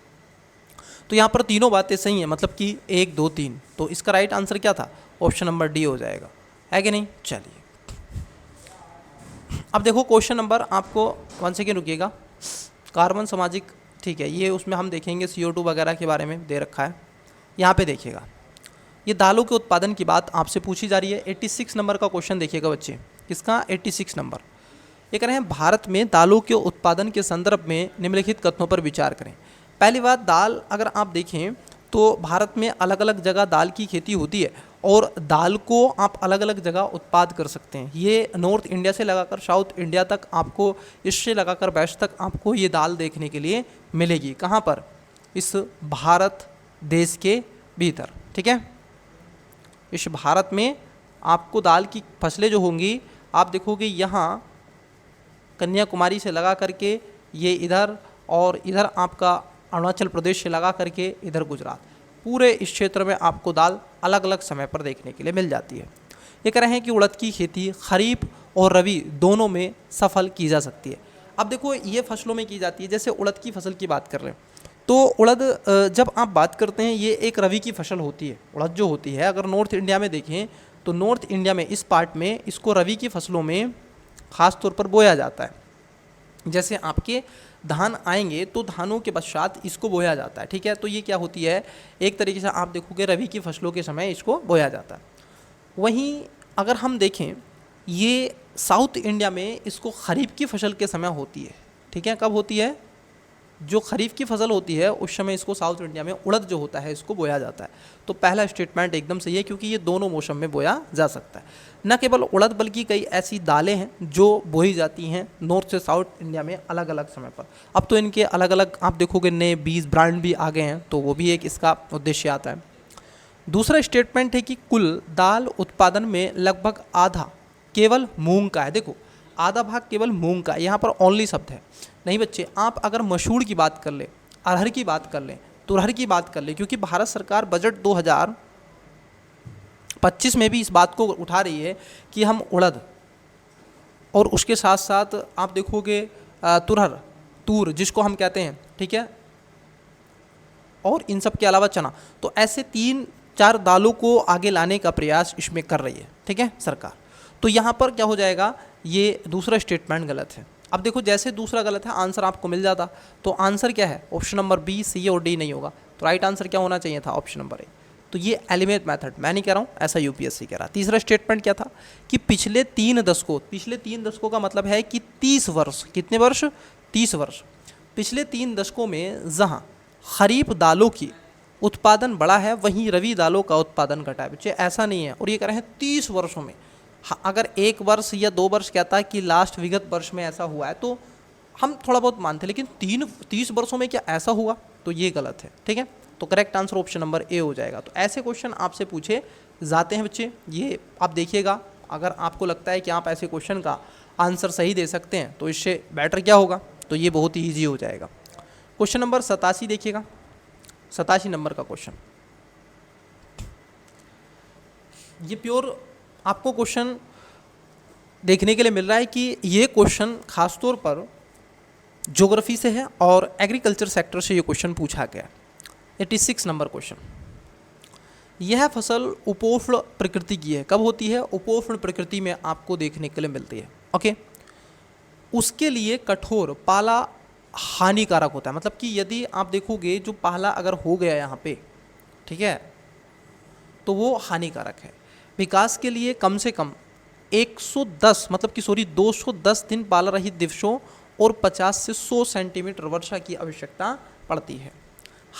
तो यहाँ पर तीनों बातें सही हैं, मतलब कि 1 2 3। तो इसका राइट आंसर क्या था, ऑप्शन नंबर डी हो जाएगा, है कि नहीं। चलिए अब देखो क्वेश्चन नंबर, आपको 1 सेकेंड रुकिएगा। कार्बन सामाजिक, ठीक है, ये उसमें हम देखेंगे CO2 वगैरह के बारे में दे रखा है। यहाँ पे देखिएगा, ये दालों के उत्पादन की बात आपसे पूछी जा रही है। 86 नंबर का क्वेश्चन देखिएगा बच्चे, किसका, 86 नंबर। ये कह रहे हैं भारत में दालों के उत्पादन के संदर्भ में निम्नलिखित कथनों पर विचार करें। पहली बात, दाल अगर आप देखें तो भारत में अलग अलग जगह दाल की खेती होती है और दाल को आप अलग अलग जगह उत्पाद कर सकते हैं। ये नॉर्थ इंडिया से लगाकर साउथ इंडिया तक आपको, इससे लगाकर वेस्ट तक आपको ये दाल देखने के लिए मिलेगी। कहाँ पर, इस भारत देश के भीतर, ठीक है। इस भारत में आपको दाल की फसलें जो होंगी, आप देखोगे यहाँ कन्याकुमारी से लगा करके ये इधर, और इधर आपका अरुणाचल प्रदेश से लगा करके इधर गुजरात, पूरे इस क्षेत्र में आपको दाल अलग अलग समय पर देखने के लिए मिल जाती है। ये कह रहे हैं कि उड़द की खेती खरीफ और रबी दोनों में सफल की जा सकती है। अब देखो ये फसलों में की जाती है, जैसे उड़द की फसल की बात कर रहे हैं तो उड़द जब आप बात करते हैं ये एक रबी की फसल होती है। उड़द जो होती है, अगर नॉर्थ इंडिया में देखें तो नॉर्थ इंडिया में इस पार्ट में इसको रबी की फसलों में ख़ास तौर पर बोया जाता है। जैसे आपके धान आएंगे तो धानों के पश्चात इसको बोया जाता है, ठीक है। तो ये क्या होती है, एक तरीके से आप देखोगे रबी की फसलों के समय इसको बोया जाता है। वहीं अगर हम देखें, ये साउथ इंडिया में इसको खरीफ की फसल के समय होती है, ठीक है। कब होती है, जो खरीफ की फसल होती है उस समय इसको साउथ इंडिया में उड़द जो होता है इसको बोया जाता है। तो पहला स्टेटमेंट एकदम सही है, क्योंकि ये दोनों मौसम में बोया जा सकता है। न केवल उड़द बल्कि कई ऐसी दालें हैं जो बोई जाती हैं नॉर्थ से साउथ इंडिया में अलग अलग समय पर। अब तो इनके अलग अलग आप देखोगे नए बीज ब्रांड भी आ गए हैं, तो वो भी एक इसका उद्देश्य आता है। दूसरा स्टेटमेंट है कि कुल दाल उत्पादन में लगभग आधा केवल मूंग का है। देखो आधा भाग केवल मूंग का, यहाँ पर ओनली शब्द है। नहीं बच्चे, आप अगर मसूर की बात कर लें, अरहर की बात कर लें, तुरहर की बात कर लें, क्योंकि भारत सरकार बजट 2025 में भी इस बात को उठा रही है कि हम उड़द और उसके साथ साथ आप देखोगे तुरहर, तूर जिसको हम कहते हैं, ठीक है, और इन सब के अलावा चना, तो ऐसे 3-4 दालों को आगे लाने का प्रयास इसमें कर रही है, ठीक है, सरकार। तो यहाँ पर क्या हो जाएगा, ये दूसरा स्टेटमेंट गलत है। अब देखो जैसे दूसरा गलत है, आंसर आपको मिल जाता, तो आंसर क्या है, ऑप्शन नंबर बी, सी और डी नहीं होगा। तो राइट आंसर क्या होना चाहिए था, ऑप्शन नंबर ए। तो ये एलिमेंट मेथड मैं नहीं कह रहा हूँ, ऐसा यूपीएससी कह रहा। तीसरा स्टेटमेंट क्या था कि पिछले 3 दशकों का मतलब है कि 30 वर्ष, कितने वर्ष, 30 वर्ष, पिछले 3 दशकों में जहाँ खरीफ दालों की उत्पादन बढ़ा है वहीं रबी दालों का उत्पादन घटा है। बच्चे ऐसा नहीं है, और ये कह रहे हैं 30 वर्षों में। अगर 1 वर्ष या 2 वर्ष कहता है कि लास्ट विगत वर्ष में ऐसा हुआ है तो हम थोड़ा बहुत मानते हैं, लेकिन 30 वर्षों में क्या ऐसा हुआ, तो ये गलत है, ठीक है। तो correct answer option number A हो जाएगा। तो ऐसे क्वेश्चन आपसे पूछे जाते हैं बच्चे, ये आप देखिएगा। अगर आपको लगता है कि आप ऐसे क्वेश्चन का आंसर सही दे सकते हैं तो इससे बेटर क्या होगा, तो ये बहुत ही ईजी हो जाएगा। क्वेश्चन नंबर 87 देखिएगा, 87 नंबर का क्वेश्चन। ये प्योर आपको क्वेश्चन देखने के लिए मिल रहा है कि ये क्वेश्चन खासतौर पर ज्योग्राफी से है और एग्रीकल्चर सेक्टर से ये क्वेश्चन पूछा गया है। 86 नंबर क्वेश्चन। यह फसल उपोष्ण प्रकृति की है। कब होती है? उपोष्ण प्रकृति में आपको देखने के लिए मिलती है। ओके, उसके लिए कठोर पाला हानिकारक होता है। मतलब कि यदि आप देखोगे जो पाला अगर हो गया यहाँ पे, ठीक है, तो वो हानिकारक है। विकास के लिए कम से कम 110 मतलब कि 210 दिन पाला रहित दिवसों और 50 से 100 सेंटीमीटर वर्षा की आवश्यकता पड़ती है।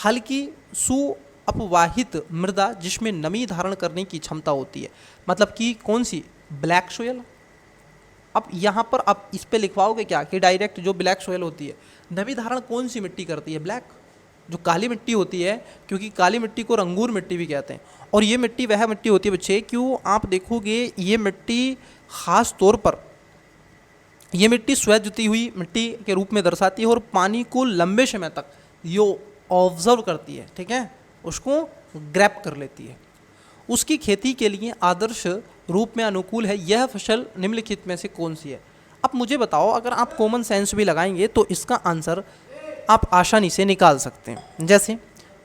हल्की सुअपवाहित मृदा जिसमें नमी धारण करने की क्षमता होती है। मतलब कि कौन सी? Black soil. अब यहाँ पर आप इस पे लिखवाओगे क्या कि डायरेक्ट जो ब्लैक सोयल होती है, नमी धारण कौन सी मिट्टी करती है? ब्लैक। जो काली मिट्टी होती है, क्योंकि काली मिट्टी को रंगूर मिट्टी भी कहते हैं, और ये मिट्टी वह मिट्टी होती है बच्चे, क्यों आप देखोगे ये मिट्टी खास तौर पर ये मिट्टी स्वेद जुती हुई मिट्टी के रूप में दर्शाती है और पानी को लंबे समय तक यो ऑब्जर्व करती है, ठीक है, उसको ग्रैब कर लेती है। उसकी खेती के लिए आदर्श रूप में अनुकूल है। यह फसल निम्नलिखित में से कौन सी है? अब मुझे बताओ, अगर आप कॉमन सेंस भी लगाएंगे तो इसका आंसर आप आसानी से निकाल सकते हैं। जैसे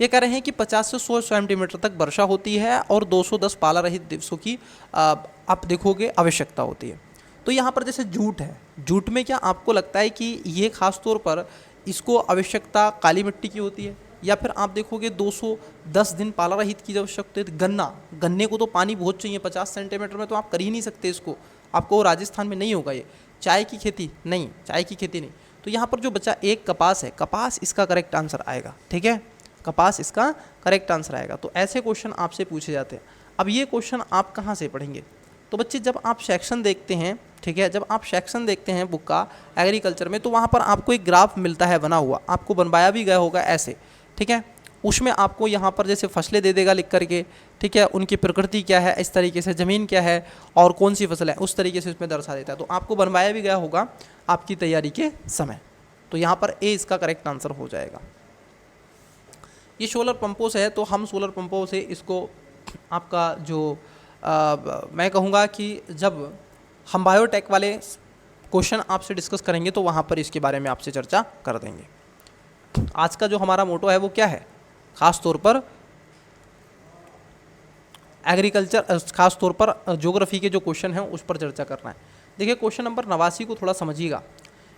ये कह रहे हैं कि 50 से 100 सेंटीमीटर तक वर्षा होती है और 210 पाला रहित दिवसों की आप देखोगे आवश्यकता होती है। तो यहाँ पर जैसे जूट है, जूट में क्या आपको लगता है कि ये खास तौर पर इसको आवश्यकता काली मिट्टी की होती है? या फिर आप देखोगे 210 दिन पाला रहित की आवश्यकता है। गन्ना, गन्ने को तो पानी बहुत चाहिए, 50 सेंटीमीटर में तो आप कर ही नहीं सकते इसको, आपको राजस्थान में नहीं होगा ये। चाय की खेती नहीं, चाय की खेती नहीं। तो यहाँ पर जो बचा एक कपास है, कपास इसका करेक्ट आंसर आएगा, ठीक है, कपास इसका करेक्ट आंसर आएगा। तो ऐसे क्वेश्चन आपसे पूछे जाते हैं। अब ये क्वेश्चन आप कहाँ से पढ़ेंगे? तो बच्चे जब आप सेक्शन देखते हैं, ठीक है, जब आप सेक्शन देखते हैं बुक का एग्रीकल्चर में, तो वहाँ पर आपको एक ग्राफ मिलता है बना हुआ, आपको बनवाया भी गया होगा ऐसे, ठीक है। उसमें आपको यहाँ पर जैसे फसलें दे देगा लिख करके, ठीक है, उनकी प्रकृति क्या है, इस तरीके से ज़मीन क्या है और कौन सी फसल है, उस तरीके से इसमें दर्शा देता है। तो आपको बनवाया भी गया होगा आपकी तैयारी के समय। तो यहाँ पर ए इसका करेक्ट आंसर हो जाएगा। ये सोलर पंपों से है, तो हम सोलर पंपों से इसको आपका जो मैं कहूँगा कि जब हम बायोटेक वाले क्वेश्चन आपसे डिस्कस करेंगे तो वहाँ पर इसके बारे में आपसे चर्चा कर देंगे। आज का जो हमारा मोटो है वो क्या है? खास तौर पर एग्रीकल्चर, खास तौर पर ज्योग्राफी के जो क्वेश्चन हैं उस पर चर्चा करना है। देखिए क्वेश्चन नंबर 89 को थोड़ा समझिएगा।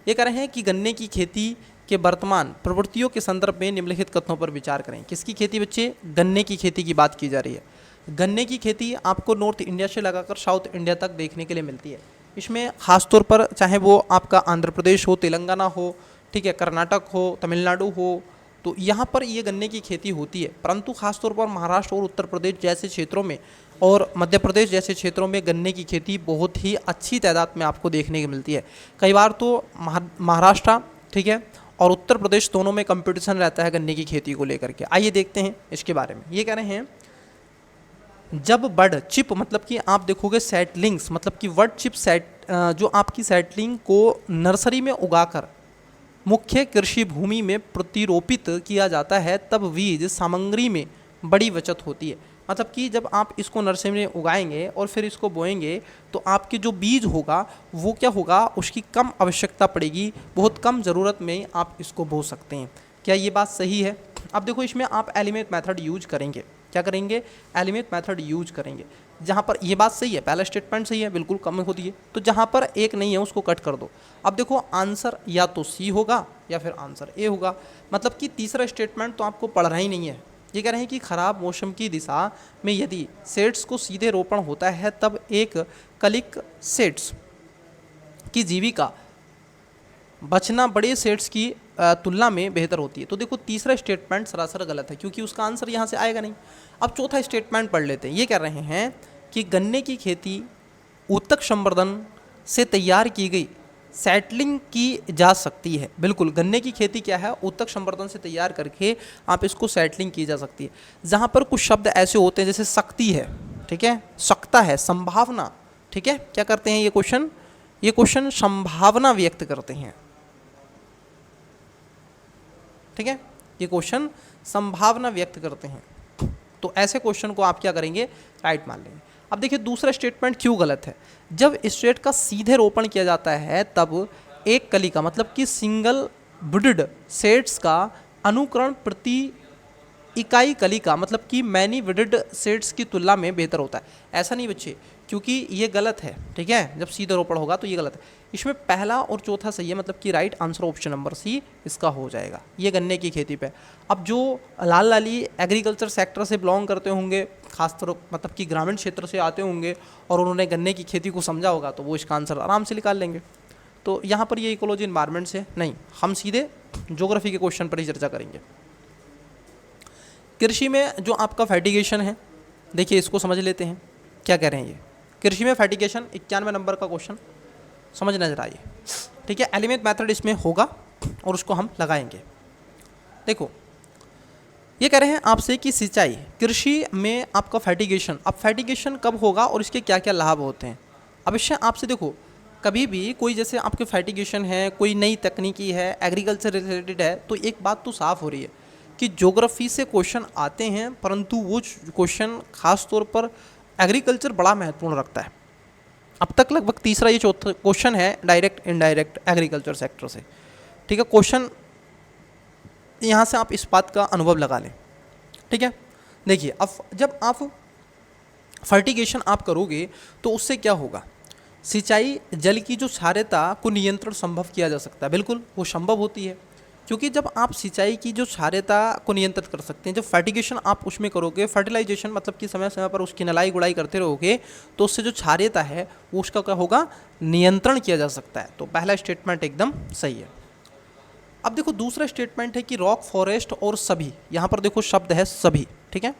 ये कह रहे हैं कि गन्ने की खेती के वर्तमान प्रवृत्तियों के संदर्भ में निम्नलिखित कथनों पर विचार करें। किसकी खेती बच्चे? गन्ने की खेती की बात की जा रही है। गन्ने की खेती आपको नॉर्थ इंडिया से लगाकर साउथ इंडिया तक देखने के लिए मिलती है। इसमें खासतौर पर चाहे वो आपका आंध्र प्रदेश हो, तेलंगाना हो, ठीक है, कर्नाटक हो, तमिलनाडु हो, तो यहाँ पर ये गन्ने की खेती होती है। परंतु खासतौर पर महाराष्ट्र और उत्तर प्रदेश जैसे क्षेत्रों में और मध्य प्रदेश जैसे क्षेत्रों में गन्ने की खेती बहुत ही अच्छी तादाद में आपको देखने को मिलती है। कई बार तो महाराष्ट्र, ठीक है, और उत्तर प्रदेश दोनों में कंपटीशन रहता है गन्ने की खेती को लेकर के। आइए देखते हैं इसके बारे में। ये कह रहे हैं जब बर्ड चिप, मतलब कि आप देखोगे सेटलिंग्स, मतलब कि वर्ड चिप जो आपकी सेटलिंग को नर्सरी में उगाकर मुख्य कृषि भूमि में प्रतिरोपित किया जाता है, तब बीज सामग्री में बड़ी बचत होती है। मतलब कि जब आप इसको नर्सरी में उगाएंगे और फिर इसको बोएंगे तो आपके जो बीज होगा वो क्या होगा, उसकी कम आवश्यकता पड़ेगी, बहुत कम ज़रूरत में आप इसको बो सकते हैं। क्या ये बात सही है? अब देखो इसमें आप एलिमेंट मेथड यूज करेंगे। क्या करेंगे? एलिमेंट मेथड यूज करेंगे। जहाँ पर ये बात सही है, पहला स्टेटमेंट सही है, बिल्कुल कम होती है, तो जहाँ पर एक नहीं है उसको कट कर दो। अब देखो आंसर या तो सी होगा या फिर आंसर ए होगा। मतलब कि तीसरा स्टेटमेंट तो आपको पढ़ना ही नहीं है। ये कह रहे हैं कि खराब मौसम की दिशा में यदि सेट्स को सीधे रोपण होता है तब एक कलिक सेट्स की जीविका बचना बड़े सेट्स की तुलना में बेहतर होती है। तो देखो तीसरा स्टेटमेंट सरासर गलत है, क्योंकि उसका आंसर यहाँ से आएगा नहीं। अब चौथा स्टेटमेंट पढ़ लेते हैं। ये कह रहे हैं कि गन्ने की खेती ऊतक संवर्धन से तैयार की गई सेटलिंग की जा सकती है। बिल्कुल, गन्ने की खेती क्या है, ऊतक संवर्धन से तैयार करके आप इसको सेटलिंग की जा सकती है। जहाँ पर कुछ शब्द ऐसे होते हैं जैसे शक्ति है, ठीक है, सकता है, संभावना, ठीक है, क्या करते हैं ये क्वेश्चन ये क्वेश्चन संभावना व्यक्त करते हैं, ठीक है, ये क्वेश्चन संभावना व्यक्त करते हैं। तो ऐसे क्वेश्चन को आप क्या करेंगे, राइट मान लेंगे। अब देखिए दूसरा स्टेटमेंट क्यों गलत है। जब स्टेट का सीधे रोपण किया जाता है तब एक कली का मतलब कि सिंगल बुडेड सेट्स का अनुकरण प्रति इकाई कली का मतलब कि मैनी विडेड सेट्स की तुलना में बेहतर होता है। ऐसा नहीं बच्चे, क्योंकि ये गलत है, ठीक है, जब सीधे रोपण होगा तो ये गलत है। इसमें पहला और चौथा सही है, मतलब कि right answer option number C इसका हो जाएगा। ये गन्ने की खेती पे। अब जो लाल लाली एग्रीकल्चर सेक्टर से बिलोंग करते होंगे, खासतौर मतलब कि ग्रामीण क्षेत्र से आते होंगे और उन्होंने गन्ने की खेती को समझा होगा, तो वो इसका आंसर आराम से निकाल लेंगे। तो यहाँ पर ये इकोलॉजी एनवायरनमेंट से नहीं, हम सीधे ज्योग्राफी के क्वेश्चन पर ही चर्चा करेंगे। कृषि में जो आपका फर्टिगेशन है, देखिए इसको समझ लेते हैं क्या कह रहे हैं ये। कृषि में फर्टिगेशन 91 नंबर का क्वेश्चन समझ नजर आइए, ठीक है। एलिमेंट मेथड इसमें होगा और उसको हम लगाएंगे। देखो ये कह रहे हैं आपसे कि सिंचाई कृषि में आपका फर्टिगेशन, अब फर्टिगेशन कब होगा और इसके क्या क्या लाभ होते हैं। अब इससे आपसे देखो कभी भी कोई जैसे आपके फर्टिगेशन है, कोई नई तकनीकी है, एग्रीकल्चर रिलेटेड है, तो एक बात तो साफ हो रही है कि ज्योग्राफी से क्वेश्चन आते हैं, परंतु वो क्वेश्चन खास तौर पर एग्रीकल्चर बड़ा महत्वपूर्ण रखता है। अब तक लगभग तीसरा ये चौथा क्वेश्चन है डायरेक्ट इनडायरेक्ट एग्रीकल्चर सेक्टर से, ठीक है। क्वेश्चन यहाँ से आप इस बात का अनुभव लगा लें, ठीक है। देखिए अब जब आप फर्टिगेशन आप करोगे तो उससे क्या होगा, सिंचाई जल की जो क्षारीयता को नियंत्रण संभव किया जा सकता है, बिल्कुल वो संभव होती है, क्योंकि जब आप सिंचाई की जो क्षारीयता को नियंत्रित कर सकते हैं, जब फर्टिगेशन आप उसमें करोगे, फर्टिलाइजेशन मतलब कि समय समय पर उसकी नलाई गुड़ाई करते रहोगे, तो उससे जो क्षारीयता है वो उसका क्या होगा, नियंत्रण किया जा सकता है। तो पहला स्टेटमेंट एकदम सही है। अब देखो दूसरा स्टेटमेंट है कि रॉक फॉरेस्ट और सभी, यहाँ पर देखो शब्द है सभी, ठीक है,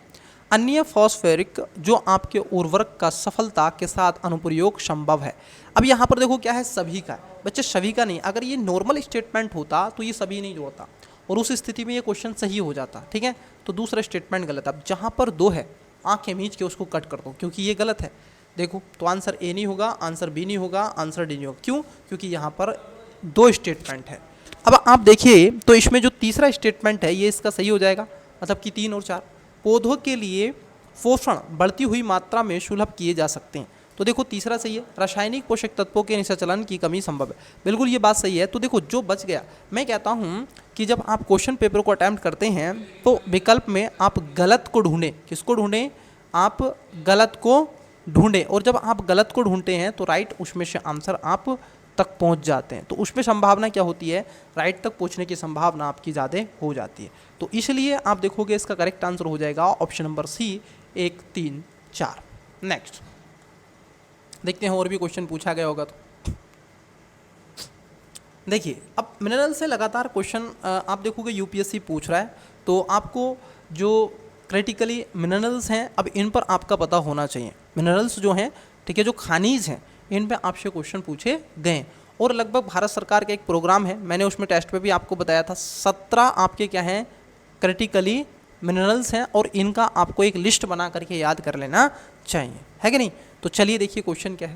अन्य फॉस्फेरिक जो आपके उर्वरक का सफलता के साथ अनुप्रयोग संभव है। अब यहाँ पर देखो क्या है, सभी का है बच्चे, सभी का नहीं। अगर ये नॉर्मल स्टेटमेंट होता तो ये सभी नहीं जोड़ता और उस स्थिति में ये क्वेश्चन सही हो जाता, ठीक है। तो दूसरा स्टेटमेंट गलत। अब जहाँ पर दो है आंखें मींच के उसको कट कर दो, क्योंकि ये गलत है। देखो तो आंसर ए नहीं होगा, आंसर बी नहीं होगा, आंसर डी नहीं होगा। क्यों, क्योंकि यहाँ पर दो स्टेटमेंट है। अब आप देखिए तो इसमें जो तीसरा स्टेटमेंट है ये इसका सही हो जाएगा, मतलब कि 3 और 4 पौधों के लिए पोषण बढ़ती हुई मात्रा में सुलभ किए जा सकते हैं। तो देखो तीसरा सही है, रासायनिक पोषक तत्वों के निशाचलन की कमी संभव है, बिल्कुल ये बात सही है। तो देखो जो बच गया, मैं कहता हूँ कि जब आप क्वेश्चन पेपर को अटैम्प्ट करते हैं तो विकल्प में आप गलत को ढूंढें। किसको ढूंढें, आप गलत को ढूंढें, और जब आप गलत को ढूंढते हैं तो राइट उसमें से आंसर आप तक पहुंच जाते हैं। तो उसमें संभावना क्या होती है, राइट तक पहुंचने की संभावना आपकी ज़्यादा हो जाती है। तो इसलिए आप देखोगे इसका करेक्ट आंसर हो जाएगा ऑप्शन नंबर सी 1, 3, 4। नेक्स्ट देखते हैं और भी क्वेश्चन पूछा गया होगा तो देखिए। अब मिनरल से लगातार क्वेश्चन आप देखोगे यूपीएससी पूछ रहा है, तो आपको जो क्रिटिकली मिनरल्स हैं अब इन पर आपका पता होना चाहिए। मिनरल्स जो हैं, ठीक है, जो खनिज हैं, इन पे आपसे क्वेश्चन पूछे गए। और लगभग भारत सरकार का एक प्रोग्राम है, मैंने उसमें टेस्ट पे भी आपको बताया था, 17 आपके क्या हैं क्रिटिकली मिनरल्स हैं, और इनका आपको एक लिस्ट बना करके याद कर लेना चाहिए, है कि नहीं। तो चलिए देखिए क्वेश्चन क्या है।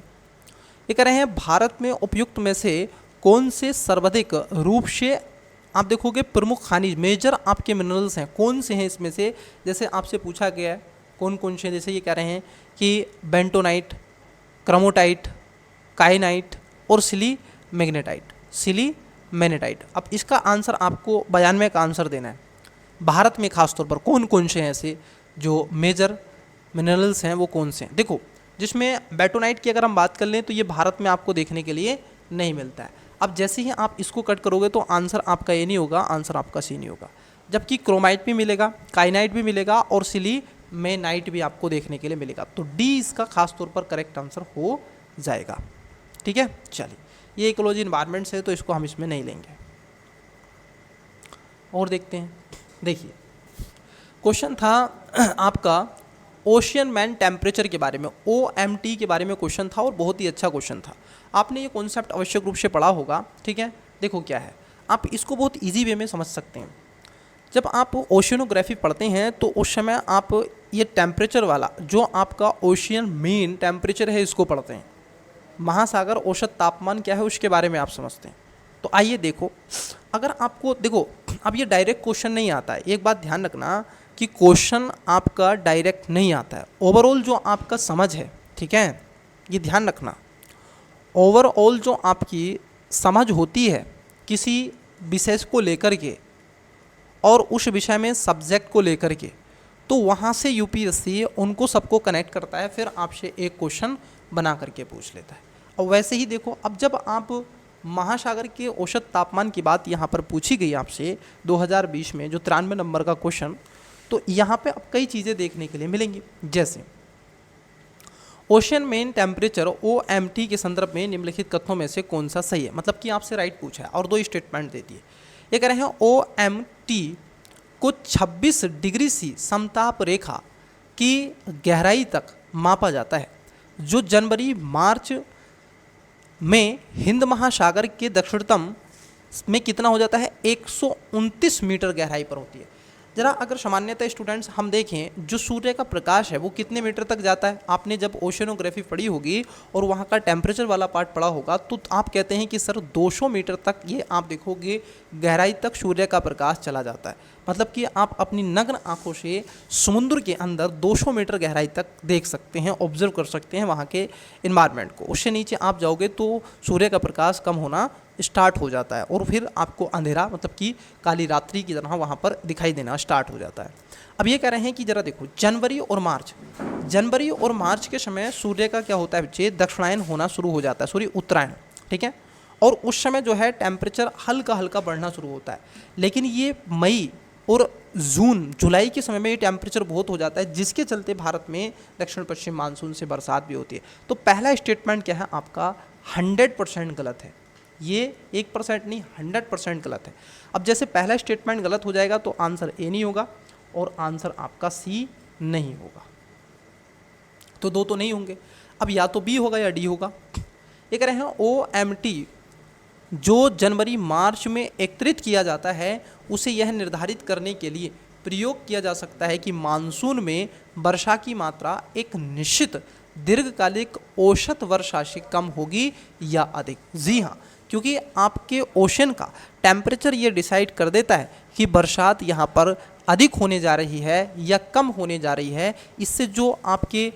ये कह रहे हैं भारत में उपयुक्त में से कौन से सर्वाधिक रूप से आप देखोगे प्रमुख खनिज मेजर आपके मिनरल्स हैं, कौन से हैं इसमें से। जैसे आपसे पूछा गया है कौन कौन से, जैसे ये कह रहे हैं कि बेंटोनाइट, क्रोमोटाइट, काइनाइट और सिलीमेग्नेटाइट। अब इसका आंसर आपको 92 का आंसर देना है। भारत में खासतौर पर कौन कौन से हैं ऐसे जो मेजर मिनरल्स हैं, वो कौन से हैं। देखो जिसमें बेंटोनाइट की अगर हम बात कर लें तो ये भारत में आपको देखने के लिए नहीं मिलता है। अब जैसे ही आप इसको कट करोगे तो आंसर आपका ए नहीं होगा, आंसर आपका सी नहीं होगा। जबकि क्रोमाइट भी मिलेगा, काइनाइट भी मिलेगा और सिलीमेनाइट भी आपको देखने के लिए मिलेगा। तो डी इसका खास तौर पर करेक्ट आंसर हो जाएगा, ठीक है। चलिए ये इकोलॉजी एनवायरनमेंट से, तो इसको हम इसमें नहीं लेंगे। और देखते हैं, देखिए क्वेश्चन था आपका ओशियन मैन टेम्परेचर के बारे में, OMT के बारे में क्वेश्चन था और बहुत ही अच्छा क्वेश्चन था। आपने ये कॉन्सेप्ट आवश्यक रूप से पढ़ा होगा, ठीक है। देखो क्या है, आप इसको बहुत इजी वे में समझ सकते हैं। जब आप ओशियनोग्राफी पढ़ते हैं तो उस समय आप ये टेम्परेचर वाला जो आपका ओशियन मीन टेम्परेचर है इसको पढ़ते हैं, महासागर औसत तापमान क्या है उसके बारे में आप समझते हैं। तो आइए देखो, अगर आपको देखो, अब ये डायरेक्ट क्वेश्चन नहीं आता है, एक बात ध्यान रखना कि क्वेश्चन आपका डायरेक्ट नहीं आता है, ओवरऑल जो आपका समझ है, ठीक है, ये ध्यान रखना, ओवरऑल जो आपकी समझ होती है किसी विषय को लेकर के और उस विषय में सब्जेक्ट को लेकर के, तो वहाँ से यूपीएससी उनको सबको कनेक्ट करता है, फिर आपसे एक क्वेश्चन बना करके पूछ लेता है। और वैसे ही देखो, अब जब आप महासागर के औसत तापमान की बात यहाँ पर पूछी गई आपसे 2020 में, जो 93 नंबर का क्वेश्चन, तो यहाँ पे अब कई चीज़ें देखने के लिए मिलेंगी, जैसे ओशन मेन टेम्परेचर OMT के संदर्भ में निम्नलिखित कथनों में से कौन सा सही है, मतलब कि आपसे राइट पूछा है और दो स्टेटमेंट दे दिए। ये कह रहे हैं OMT को 26 डिग्री सी समताप रेखा की गहराई तक मापा जाता है, जो जनवरी मार्च में हिंद महासागर के दक्षिणतम में कितना हो जाता है, 129 मीटर गहराई पर होती है। जरा अगर सामान्यतः स्टूडेंट्स हम देखें, जो सूर्य का प्रकाश है वो कितने मीटर तक जाता है, आपने जब ओशनोग्राफी पढ़ी होगी और वहाँ का टेम्परेचर वाला पार्ट पढ़ा होगा, तो आप कहते हैं कि सर 200 मीटर तक ये आप देखोगे गहराई तक सूर्य का प्रकाश चला जाता है, मतलब कि आप अपनी नग्न आंखों से समुद्र के अंदर 200 मीटर गहराई तक देख सकते हैं, ऑब्जर्व कर सकते हैं वहाँ के इन्वायरमेंट को। उससे नीचे आप जाओगे तो सूर्य का प्रकाश कम होना स्टार्ट हो जाता है और फिर आपको अंधेरा, मतलब कि काली रात्रि की तरह वहाँ पर दिखाई देना स्टार्ट हो जाता है। अब ये कह रहे हैं कि जरा देखो, जनवरी और मार्च के समय सूर्य का क्या होता है बच्चे, दक्षिणायन होना शुरू हो जाता है, सॉरी उत्तरायण, ठीक है, और उस समय जो है टेम्परेचर हल्का हल्का बढ़ना शुरू होता है। लेकिन ये मई और जुलाई के समय में ये टेम्परेचर बहुत हो जाता है, जिसके चलते भारत में दक्षिण पश्चिम मानसून से बरसात भी होती है। तो पहला स्टेटमेंट क्या है आपका, 100% गलत है, ये 1% नहीं 100% गलत है। अब जैसे पहला स्टेटमेंट गलत हो जाएगा तो आंसर ए नहीं होगा और आंसर आपका सी नहीं होगा, तो दो तो नहीं होंगे। अब या तो बी होगा या डी होगा। ये कह रहे हैं OMT जो जनवरी मार्च में एकत्रित किया जाता है, उसे यह निर्धारित करने के लिए प्रयोग किया जा सकता है कि मानसून में वर्षा की मात्रा एक निश्चित दीर्घकालिक औसत वर्षा से कम होगी या अधिक। जी हाँ, क्योंकि आपके ओशन का टेम्परेचर ये डिसाइड कर देता है कि बरसात यहाँ पर अधिक होने जा रही है या कम होने जा रही है। इससे जो आपके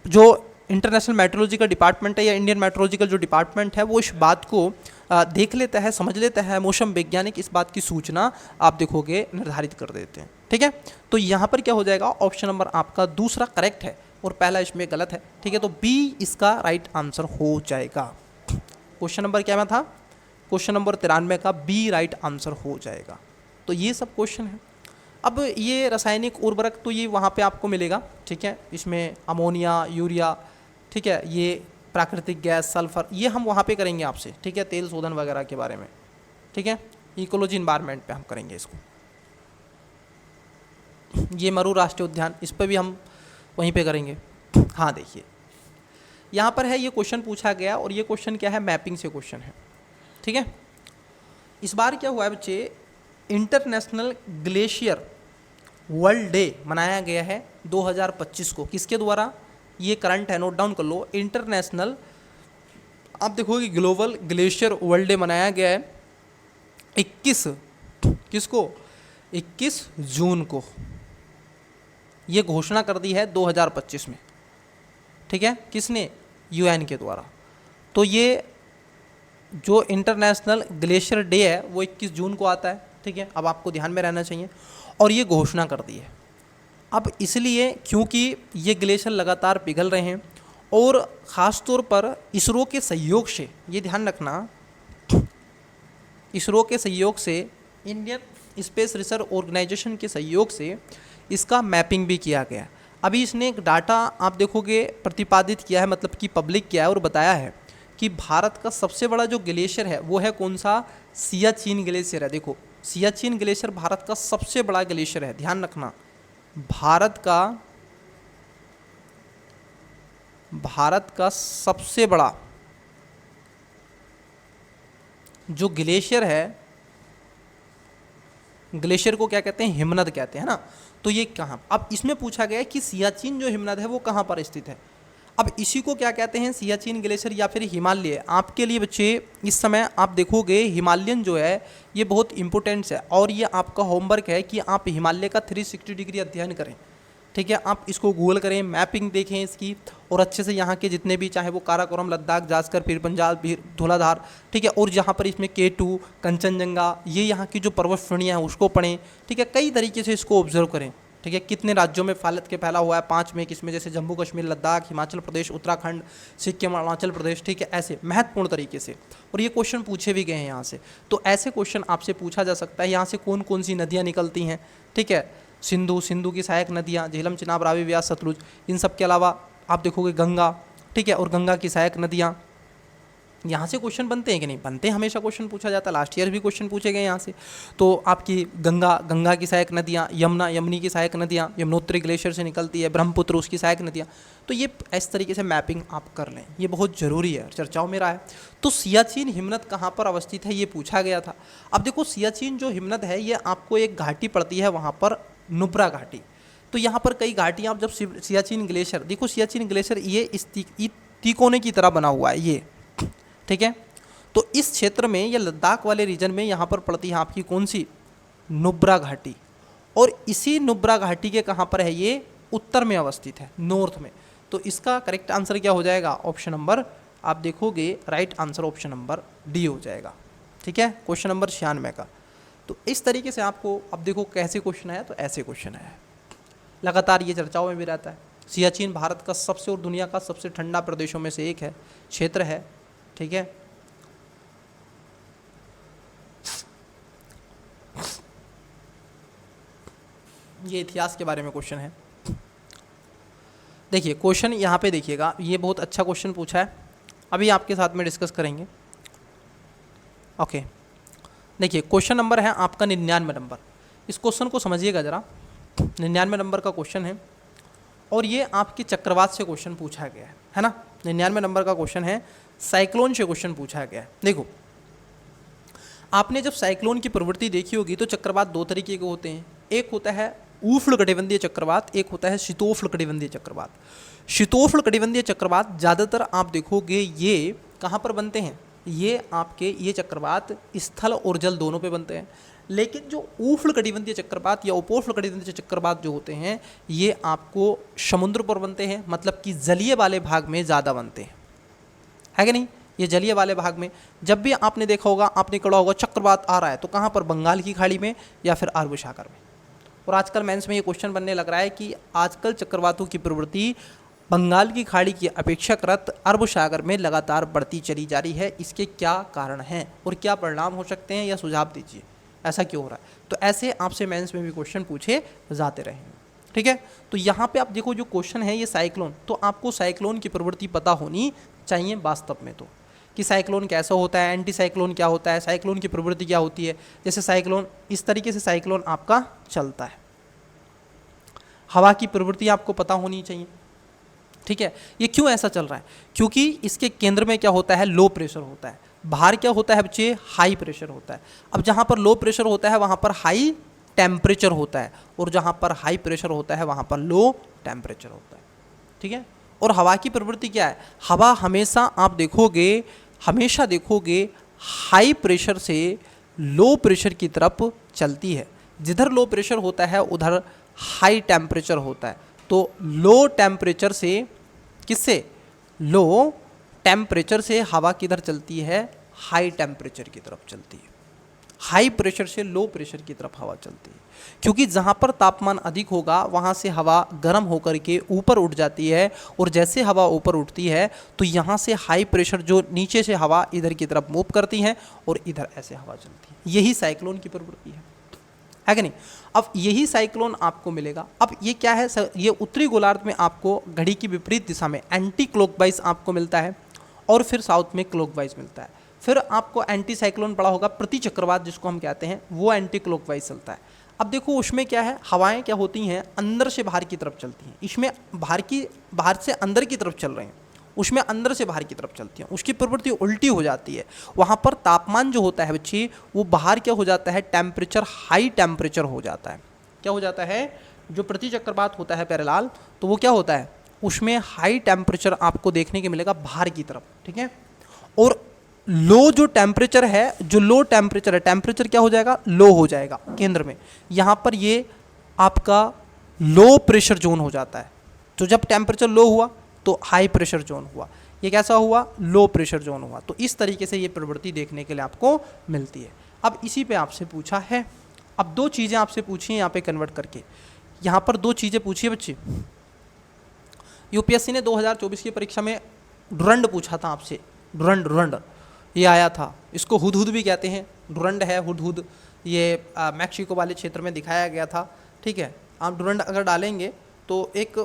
जो इंटरनेशनल मेट्रोलॉजिकल डिपार्टमेंट है या इंडियन मेट्रोलॉजिकल जो डिपार्टमेंट है, वो इस बात को देख लेता है, समझ लेता है, मौसम वैज्ञानिक इस बात की सूचना आप देखोगे निर्धारित कर देते हैं, ठीक है। तो यहाँ पर क्या हो जाएगा, ऑप्शन नंबर आपका दूसरा करेक्ट है और पहला इसमें गलत है, ठीक है। तो बी इसका राइट आंसर हो जाएगा। क्वेश्चन नंबर क्या में था, क्वेश्चन नंबर 93 का बी राइट आंसर हो जाएगा। तो ये सब क्वेश्चन है। अब ये रासायनिक उर्वरक तो ये वहाँ पे आपको मिलेगा, ठीक है, इसमें अमोनिया, यूरिया, ठीक है, ये प्राकृतिक गैस, सल्फर, ये हम वहाँ पे करेंगे आपसे, ठीक है, तेल शोधन वगैरह के बारे में, ठीक है, इकोलॉजी इन्वायरमेंट पे हम करेंगे इसको। ये मरु राष्ट्रीय उद्यान, इस पर भी हम वहीं पे करेंगे। हाँ देखिए, यहाँ पर है, ये क्वेश्चन पूछा गया और ये क्वेश्चन क्या है, मैपिंग से क्वेश्चन है, ठीक है। इस बार क्या हुआ है बच्चे, इंटरनेशनल ग्लेशियर वर्ल्ड डे मनाया गया है 2025 को, किसके द्वारा, ये करंट है, नोट डाउन कर लो। इंटरनेशनल, आप देखोगे ग्लोबल ग्लेशियर वर्ल्ड डे मनाया गया है 21 जून को, ये घोषणा कर दी है 2025 में, ठीक है, किसने, UN के द्वारा। तो ये जो इंटरनेशनल ग्लेशियर डे है वो 21 जून को आता है, ठीक है, अब आपको ध्यान में रहना चाहिए। और ये घोषणा कर दी है अब इसलिए क्योंकि ये ग्लेशियर लगातार पिघल रहे हैं और ख़ास तौर पर इसरो के सहयोग से, ये ध्यान रखना, इसरो के सहयोग से, इंडियन स्पेस रिसर्च ऑर्गेनाइजेशन के सहयोग से इसका मैपिंग भी किया गया। अभी इसने एक डाटा आप देखोगे प्रतिपादित किया है, मतलब कि पब्लिक किया है और बताया है कि भारत का सबसे बड़ा जो ग्लेशियर है वो है कौन सा, सियाचिन ग्लेशियर है। देखो, सियाचिन ग्लेशियर भारत का सबसे बड़ा ग्लेशियर है, ध्यान रखना, भारत का सबसे बड़ा जो ग्लेशियर है, ग्लेशियर को क्या कहते हैं, हिमनद कहते हैं ना। तो ये कहाँ, अब इसमें पूछा गया है कि सियाचिन जो हिमनद है वो कहाँ पर स्थित है। अब इसी को क्या कहते हैं, सियाचिन ग्लेशियर या फिर हिमालय। आपके लिए बच्चे इस समय आप देखोगे हिमालयन जो है ये बहुत इंपॉर्टेंट है, और ये आपका होमवर्क है कि आप हिमालय का 360 डिग्री अध्ययन करें। ठीक है, आप इसको गूगल करें, मैपिंग देखें इसकी, और अच्छे से यहाँ के जितने भी, चाहे वो काराकोरम, लद्दाख, जास्कर, पीर पंजाल, धौलाधार, ठीक है, और जहाँ पर इसमें K2, कंचनजंगा, ये यहाँ की जो पर्वत श्रेणियाँ हैं उसको पढ़ें। ठीक है, कई तरीके से इसको ऑब्जर्व करें। ठीक है, कितने राज्यों में फैला हुआ है, 5 में, किसमें, जैसे जम्मू कश्मीर, लद्दाख, हिमाचल प्रदेश, उत्तराखंड, सिक्किम, अरुणाचल प्रदेश। ठीक है, ऐसे महत्वपूर्ण तरीके से, और ये क्वेश्चन पूछे भी गए हैं यहाँ से। तो ऐसे क्वेश्चन आपसे पूछा जा सकता है, यहाँ से कौन कौन सी नदियाँ निकलती हैं। ठीक है, सिंधु की सहायक नदियाँ, झेलम, चिनाब, रावी, व्यास, सतलुज, इन सब के अलावा आप देखोगे गंगा। ठीक है, और गंगा की सहायक नदियाँ, यहाँ से क्वेश्चन बनते हैं कि नहीं बनते, हमेशा क्वेश्चन पूछा जाता है, लास्ट ईयर भी क्वेश्चन पूछे गए यहाँ से। तो आपकी गंगा की सहायक नदियाँ, यमुनी की सहायक नदियाँ, यमुनोत्री ग्लेशियर से निकलती है, ब्रह्मपुत्र उसकी सहायक नदियाँ। तो ये इस तरीके से मैपिंग आप कर लें, ये बहुत ज़रूरी है, चर्चाओं में रहा है। तो सियाचिन हिमनद कहाँ पर अवस्थित है, ये पूछा गया था। अब देखो, सियाचिन जो हिमनद है ये आपको एक घाटी पड़ती है, वहाँ पर नुब्रा घाटी। तो यहाँ पर कई घाटियाँ, आप जब सियाचिन ग्लेशियर देखो, सियाचिन ग्लेशियर ये इस तिकोने की तरह बना हुआ है ये। ठीक है, तो इस क्षेत्र में या लद्दाख वाले रीजन में यहाँ पर पड़ती है आपकी कौन सी, नुब्रा घाटी। और इसी नुब्रा घाटी के कहाँ पर है, ये उत्तर में अवस्थित है, नॉर्थ में। तो इसका करेक्ट आंसर क्या हो जाएगा, ऑप्शन नंबर, आप देखोगे right answer option number D हो जाएगा। ठीक है, क्वेश्चन नंबर 96 का। तो इस तरीके से आपको, अब देखो कैसे क्वेश्चन आया, तो ऐसे क्वेश्चन आया, लगातार ये चर्चाओं में भी रहता है। सियाचिन भारत का सबसे और दुनिया का सबसे ठंडा प्रदेशों में से एक है, क्षेत्र है। ठीक है, ये इतिहास के बारे में क्वेश्चन है। देखिए क्वेश्चन यहाँ पे देखिएगा, ये बहुत अच्छा क्वेश्चन पूछा है, अभी आपके साथ में डिस्कस करेंगे। ओके, देखिए क्वेश्चन नंबर है आपका 99 नंबर। इस क्वेश्चन को समझिएगा ज़रा, 99 नंबर का क्वेश्चन है, और ये आपके चक्रवात से क्वेश्चन पूछा गया है ना। 99 नंबर का क्वेश्चन है, साइक्लोन से क्वेश्चन पूछा गया है। देखो, आपने जब साइक्लोन की प्रवृत्ति देखी होगी तो चक्रवात दो तरीके के होते हैं, एक होता है उष्णकटिबंधीय चक्रवात, एक होता है शीतोष्णकटिबंधीय चक्रवात। शीतोष्णकटिबंधीय चक्रवात ज़्यादातर आप देखोगे ये कहाँ पर बनते हैं, ये आपके ये चक्रवात स्थल और जल दोनों पे बनते हैं। लेकिन जो उष्णकटिबंधीय चक्रवात या उपोष्णकटिबंधीय चक्रवात जो होते हैं ये आपको समुद्र पर बनते हैं, मतलब कि जलीय वाले भाग में ज़्यादा बनते हैं, है कि नहीं। ये जलीय वाले भाग में, जब भी आपने देखा होगा, आपने पढ़ा होगा चक्रवात आ रहा है तो कहाँ पर, बंगाल की खाड़ी में या फिर अरब सागर में। और आजकल मेंस में ये क्वेश्चन बनने लग रहा है कि आजकल चक्रवातों की प्रवृत्ति बंगाल की खाड़ी की अपेक्षाकृत अरब सागर में लगातार बढ़ती चली जा रही है। इसके क्या कारण हैं और क्या परिणाम हो सकते हैं, या सुझाव दीजिए, ऐसा क्यों हो रहा है। तो ऐसे आपसे मेंस में भी क्वेश्चन पूछे जाते रहे। ठीक है, तो यहाँ पे आप देखो जो क्वेश्चन है ये साइक्लोन, तो आपको साइक्लोन की प्रवृत्ति पता होनी चाहिए वास्तव में, तो कि साइक्लोन कैसा होता है, एंटी साइक्लोन क्या होता है, साइक्लोन की प्रवृत्ति क्या होती है। जैसे साइक्लोन, इस तरीके से साइक्लोन आपका चलता है, हवा की प्रवृत्ति आपको पता होनी चाहिए। ठीक है, ये क्यों ऐसा चल रहा है, क्योंकि इसके केंद्र में क्या होता है, लो प्रेशर होता है, बाहर क्या होता है बच्चे, हाई प्रेशर होता है। अब जहाँ पर लो प्रेशर होता है वहाँ पर हाई टेम्परेचर होता है, और जहाँ पर हाई प्रेशर होता है वहाँ पर लो टेम्परेचर होता है। ठीक है, और हवा की प्रवृत्ति क्या है, हवा हमेशा आप देखोगे, हमेशा देखोगे हाई प्रेशर से लो प्रेशर की तरफ चलती है। जिधर लो प्रेशर होता है उधर हाई टेम्परेचर होता है। तो लो टेम्परेचर से, किससे, लो टेम्परेचर से हवा किधर चलती है, हाई टेम्परेचर की तरफ चलती है। हाई प्रेशर से लो प्रेशर की तरफ हवा चलती है, क्योंकि जहाँ पर तापमान अधिक होगा वहाँ से हवा गर्म होकर के ऊपर उठ जाती है, और जैसे हवा ऊपर उठती है तो यहाँ से हाई प्रेशर जो नीचे से हवा इधर की तरफ मूव करती है, और इधर ऐसे हवा चलती है। यही साइक्लोन की प्रवृत्ति है कि नहीं। अब यही साइक्लोन आपको मिलेगा। अब ये क्या है, ये उत्तरी गोलार्ध में आपको घड़ी की विपरीत दिशा में एंटी क्लॉकवाइज आपको मिलता है, और फिर साउथ में क्लॉकवाइज मिलता है। फिर आपको एंटी साइक्लोन पड़ा होगा, प्रति चक्रवात जिसको हम कहते हैं, वो एंटी क्लॉकवाइज चलता है। अब देखो उसमें क्या है, हवाएं क्या होती हैं, अंदर से बाहर की तरफ चलती हैं। इसमें बाहर से अंदर की तरफ चल रहे हैं, उसमें अंदर से बाहर की तरफ चलती हैं, उसकी प्रवृत्ति उल्टी हो जाती है। वहाँ पर तापमान जो होता है बच्चे, वो बाहर क्या हो जाता है, टेम्परेचर हाई टेम्परेचर हो जाता है। क्या हो जाता है, जो प्रति चक्रवात होता है प्यारेलाल, तो वो क्या होता है, उसमें हाई टेम्परेचर आपको देखने के मिलेगा बाहर की तरफ, ठीक है। और लो जो टेम्परेचर है, जो लो टेम्परेचर है, टेम्परेचर क्या हो जाएगा, लो हो जाएगा केंद्र में। यहाँ पर ये आपका लो प्रेशर जोन हो जाता है। तो जब टेम्परेचर लो हुआ तो हाई प्रेशर जोन हुआ, ये कैसा हुआ, लो प्रेशर जोन हुआ। तो इस तरीके से ये प्रवृत्ति देखने के लिए आपको मिलती है। अब इसी पे आपसे पूछा है, अब दो चीज़ें आपसे पूछी हैं यहाँ पे कन्वर्ट करके। यहाँ पर दो चीज़ें पूछी है बच्चे। यूपीएससी ने 2024 की परीक्षा में डुरंड पूछा था आपसे, डुरंड ये आया था, इसको हुदहुद भी कहते हैं, डुरंड है हुदहुद, ये मैक्सिको वाले क्षेत्र में दिखाया गया था, ठीक है। आप डुरंड अगर डालेंगे तो एक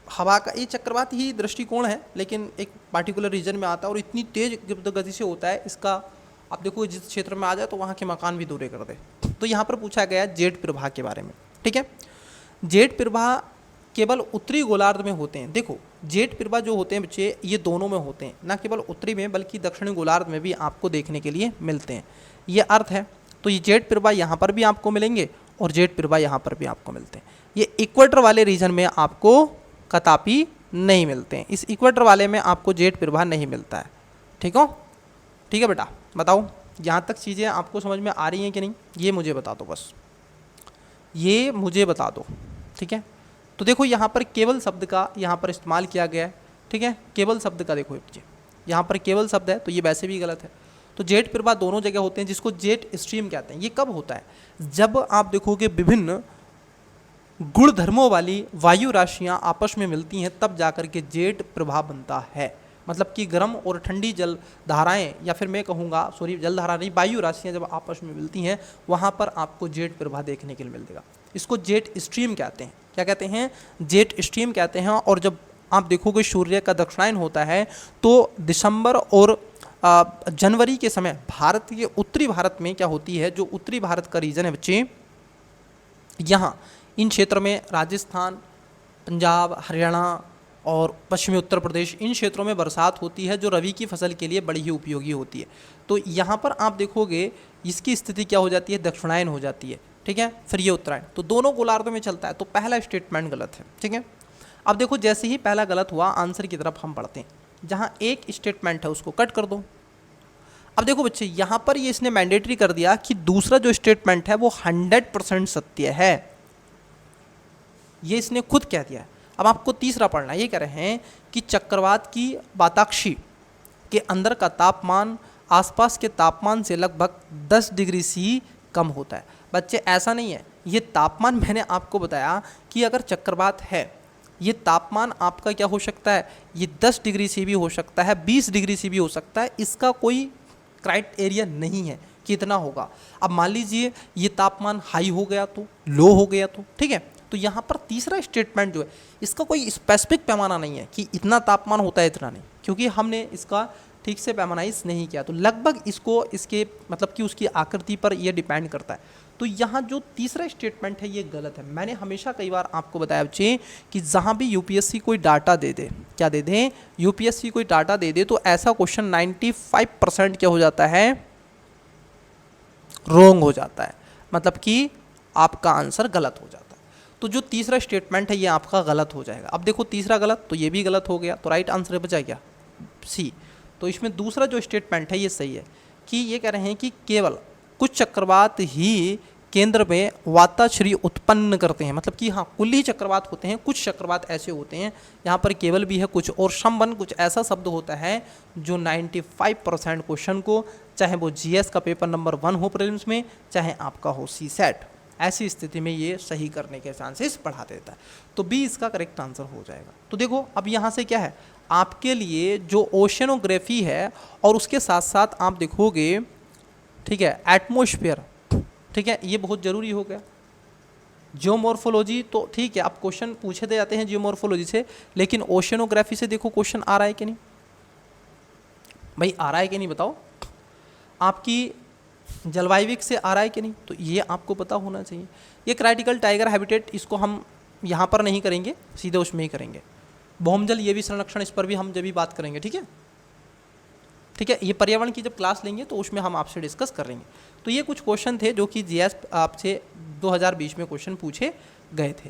हवा का, ये चक्रवात ही दृष्टिकोण है, लेकिन एक पार्टिकुलर रीजन में आता है और इतनी तेज गति से होता है इसका, आप देखो जिस क्षेत्र में आ जाए तो वहाँ के मकान भी दूरे कर दे। तो यहाँ पर पूछा गया जेट प्रवाह के बारे में, ठीक है। जेट प्रवाह केवल उत्तरी गोलार्ध में होते हैं। देखो जेट प्रवाह जो होते हैं बच्चे, ये दोनों में होते हैं, ना केवल उत्तरी में बल्कि दक्षिणी गोलार्ध में भी आपको देखने के लिए मिलते हैं, ये अर्थ है। तो ये जेट प्रवाह यहाँ पर भी आपको मिलेंगे और जेट प्रवाह यहाँ पर भी आपको मिलते हैं। ये इक्वेटर वाले रीजन में आपको कदापि नहीं मिलते हैं, इस इक्वेटर वाले में आपको जेट प्रवाह नहीं मिलता है, ठीक हो, ठीक है बेटा। बताओ यहाँ तक चीज़ें आपको समझ में आ रही हैं कि नहीं, ये मुझे बता दो, बस ये मुझे बता दो, ठीक है। तो देखो यहाँ पर केवल शब्द का यहाँ पर इस्तेमाल किया गया है, ठीक है। केवल शब्द का देखो बच्चे, यहाँ पर केवल शब्द है तो ये वैसे भी गलत है। तो जेट प्रवाह दोनों जगह होते हैं, जिसको जेट स्ट्रीम कहते हैं। ये कब होता है, जब आप देखोगे विभिन्न गुण धर्मों वाली वायु राशियाँ आपस में मिलती हैं, तब जाकर के जेट प्रवाह बनता है। मतलब कि गर्म और ठंडी जल धाराएँ, या फिर मैं कहूँगा सॉरी जल धारा नहीं, वायु राशियाँ जब आपस में मिलती हैं वहाँ पर आपको जेट प्रवाह देखने के लिए मिलेगा। इसको जेट स्ट्रीम कहते हैं। क्या कहते हैं, जेट स्ट्रीम कहते हैं। और जब आप देखोगे सूर्य का दक्षिणायन होता है तो दिसंबर और जनवरी के समय भारत के उत्तरी भारत में क्या होती है, जो उत्तरी भारत का रीजन है बच्चे, यहाँ इन क्षेत्र में राजस्थान, पंजाब, हरियाणा और पश्चिमी उत्तर प्रदेश, इन क्षेत्रों में बरसात होती है जो रबी की फसल के लिए बड़ी ही उपयोगी होती है। तो यहाँ पर आप देखोगे इसकी स्थिति क्या हो जाती है, दक्षिणायन हो जाती है, ठीक है। फिर ये उत्तरायण, तो दोनों गोलार्धों में चलता है। तो पहला स्टेटमेंट गलत है, ठीक है। अब देखो जैसे ही पहला गलत हुआ, आंसर की तरफ हम बढ़ते हैं। जहाँ एक स्टेटमेंट है उसको कट कर दो। अब देखो बच्चे यहाँ पर ये इसने मैंडेटरी कर दिया कि दूसरा जो स्टेटमेंट है वो 100% सत्य है, ये इसने खुद कह दिया है। अब आपको तीसरा पढ़ना है, ये कह रहे हैं कि चक्रवात की वाताक्षी के अंदर का तापमान आसपास के तापमान से लगभग 10 डिग्री सी कम होता है। बच्चे ऐसा नहीं है, ये तापमान मैंने आपको बताया कि अगर चक्रवात है, ये तापमान आपका क्या हो सकता है, ये 10 डिग्री से भी हो सकता है, 20 डिग्री से भी हो सकता है, इसका कोई क्राइटेरिया नहीं है कि इतना होगा। अब मान लीजिए ये तापमान हाई हो गया तो, लो हो गया तो, ठीक है। तो यहाँ पर तीसरा स्टेटमेंट जो है इसका कोई स्पेसिफिक पैमाना नहीं है कि इतना तापमान होता है, इतना नहीं, क्योंकि हमने इसका ठीक से पैमानाइज नहीं किया। तो लगभग इसको इसके मतलब कि उसकी आकृति पर यह डिपेंड करता है। तो यहाँ जो तीसरा स्टेटमेंट है ये गलत है। मैंने हमेशा कई बार आपको बताया बच्चे कि जहाँ भी यूपीएससी कोई डाटा दे दे, क्या दे दे, यूपीएससी कोई डाटा दे दे, तो ऐसा क्वेश्चन 95% क्या हो जाता है, रॉन्ग हो जाता है, मतलब कि आपका आंसर गलत हो जाता है। तो जो तीसरा स्टेटमेंट है ये आपका गलत हो जाएगा। अब देखो तीसरा गलत तो ये भी गलत हो गया, तो राइट आंसर बचा क्या, सी। तो इसमें दूसरा जो स्टेटमेंट है ये सही है कि ये कह रहे हैं कि केवल कुछ चक्रवात ही केंद्र में वाताश्री उत्पन्न करते हैं। मतलब कि हाँ, कुल ही चक्रवात होते हैं, कुछ चक्रवात ऐसे होते हैं, यहाँ पर केवल भी है कुछ, और संबंध कुछ ऐसा शब्द होता है जो 95% क्वेश्चन को, चाहे वो जीएस का पेपर नंबर 1 हो प्रीलिम्स में, चाहे आपका हो सी सेट, ऐसी स्थिति में ये सही करने के चांसेस बढ़ा देता है। तो बी इसका करेक्ट आंसर हो जाएगा। तो देखो अब यहाँ से क्या है, आपके लिए जो ओशनोग्राफी है और उसके साथ साथ आप देखोगे, ठीक है, एटमॉस्फेयर, ठीक है, ये बहुत ज़रूरी हो गया। जियोमॉर्फोलॉजी तो ठीक है, आप क्वेश्चन पूछे दे जाते हैं जियोमॉर्फोलॉजी से, लेकिन ओशनोग्राफी से देखो क्वेश्चन आ रहा है कि नहीं भाई, आ रहा है कि नहीं बताओ, आपकी जलवायविक से आ रहा है कि नहीं, तो ये आपको पता होना चाहिए। ये क्राइटिकल टाइगर हैबिटेट, इसको हम यहाँ पर नहीं करेंगे, सीधे उसमें ही करेंगे। भौमजल ये भी संरक्षण, इस पर भी हम जब भी बात करेंगे, ठीक है, ठीक है। ये पर्यावरण की जब क्लास लेंगे तो उसमें हम आपसे डिस्कस करेंगे। तो ये कुछ क्वेश्चन थे जो कि जीएस आपसे 2020 में क्वेश्चन पूछे गए थे।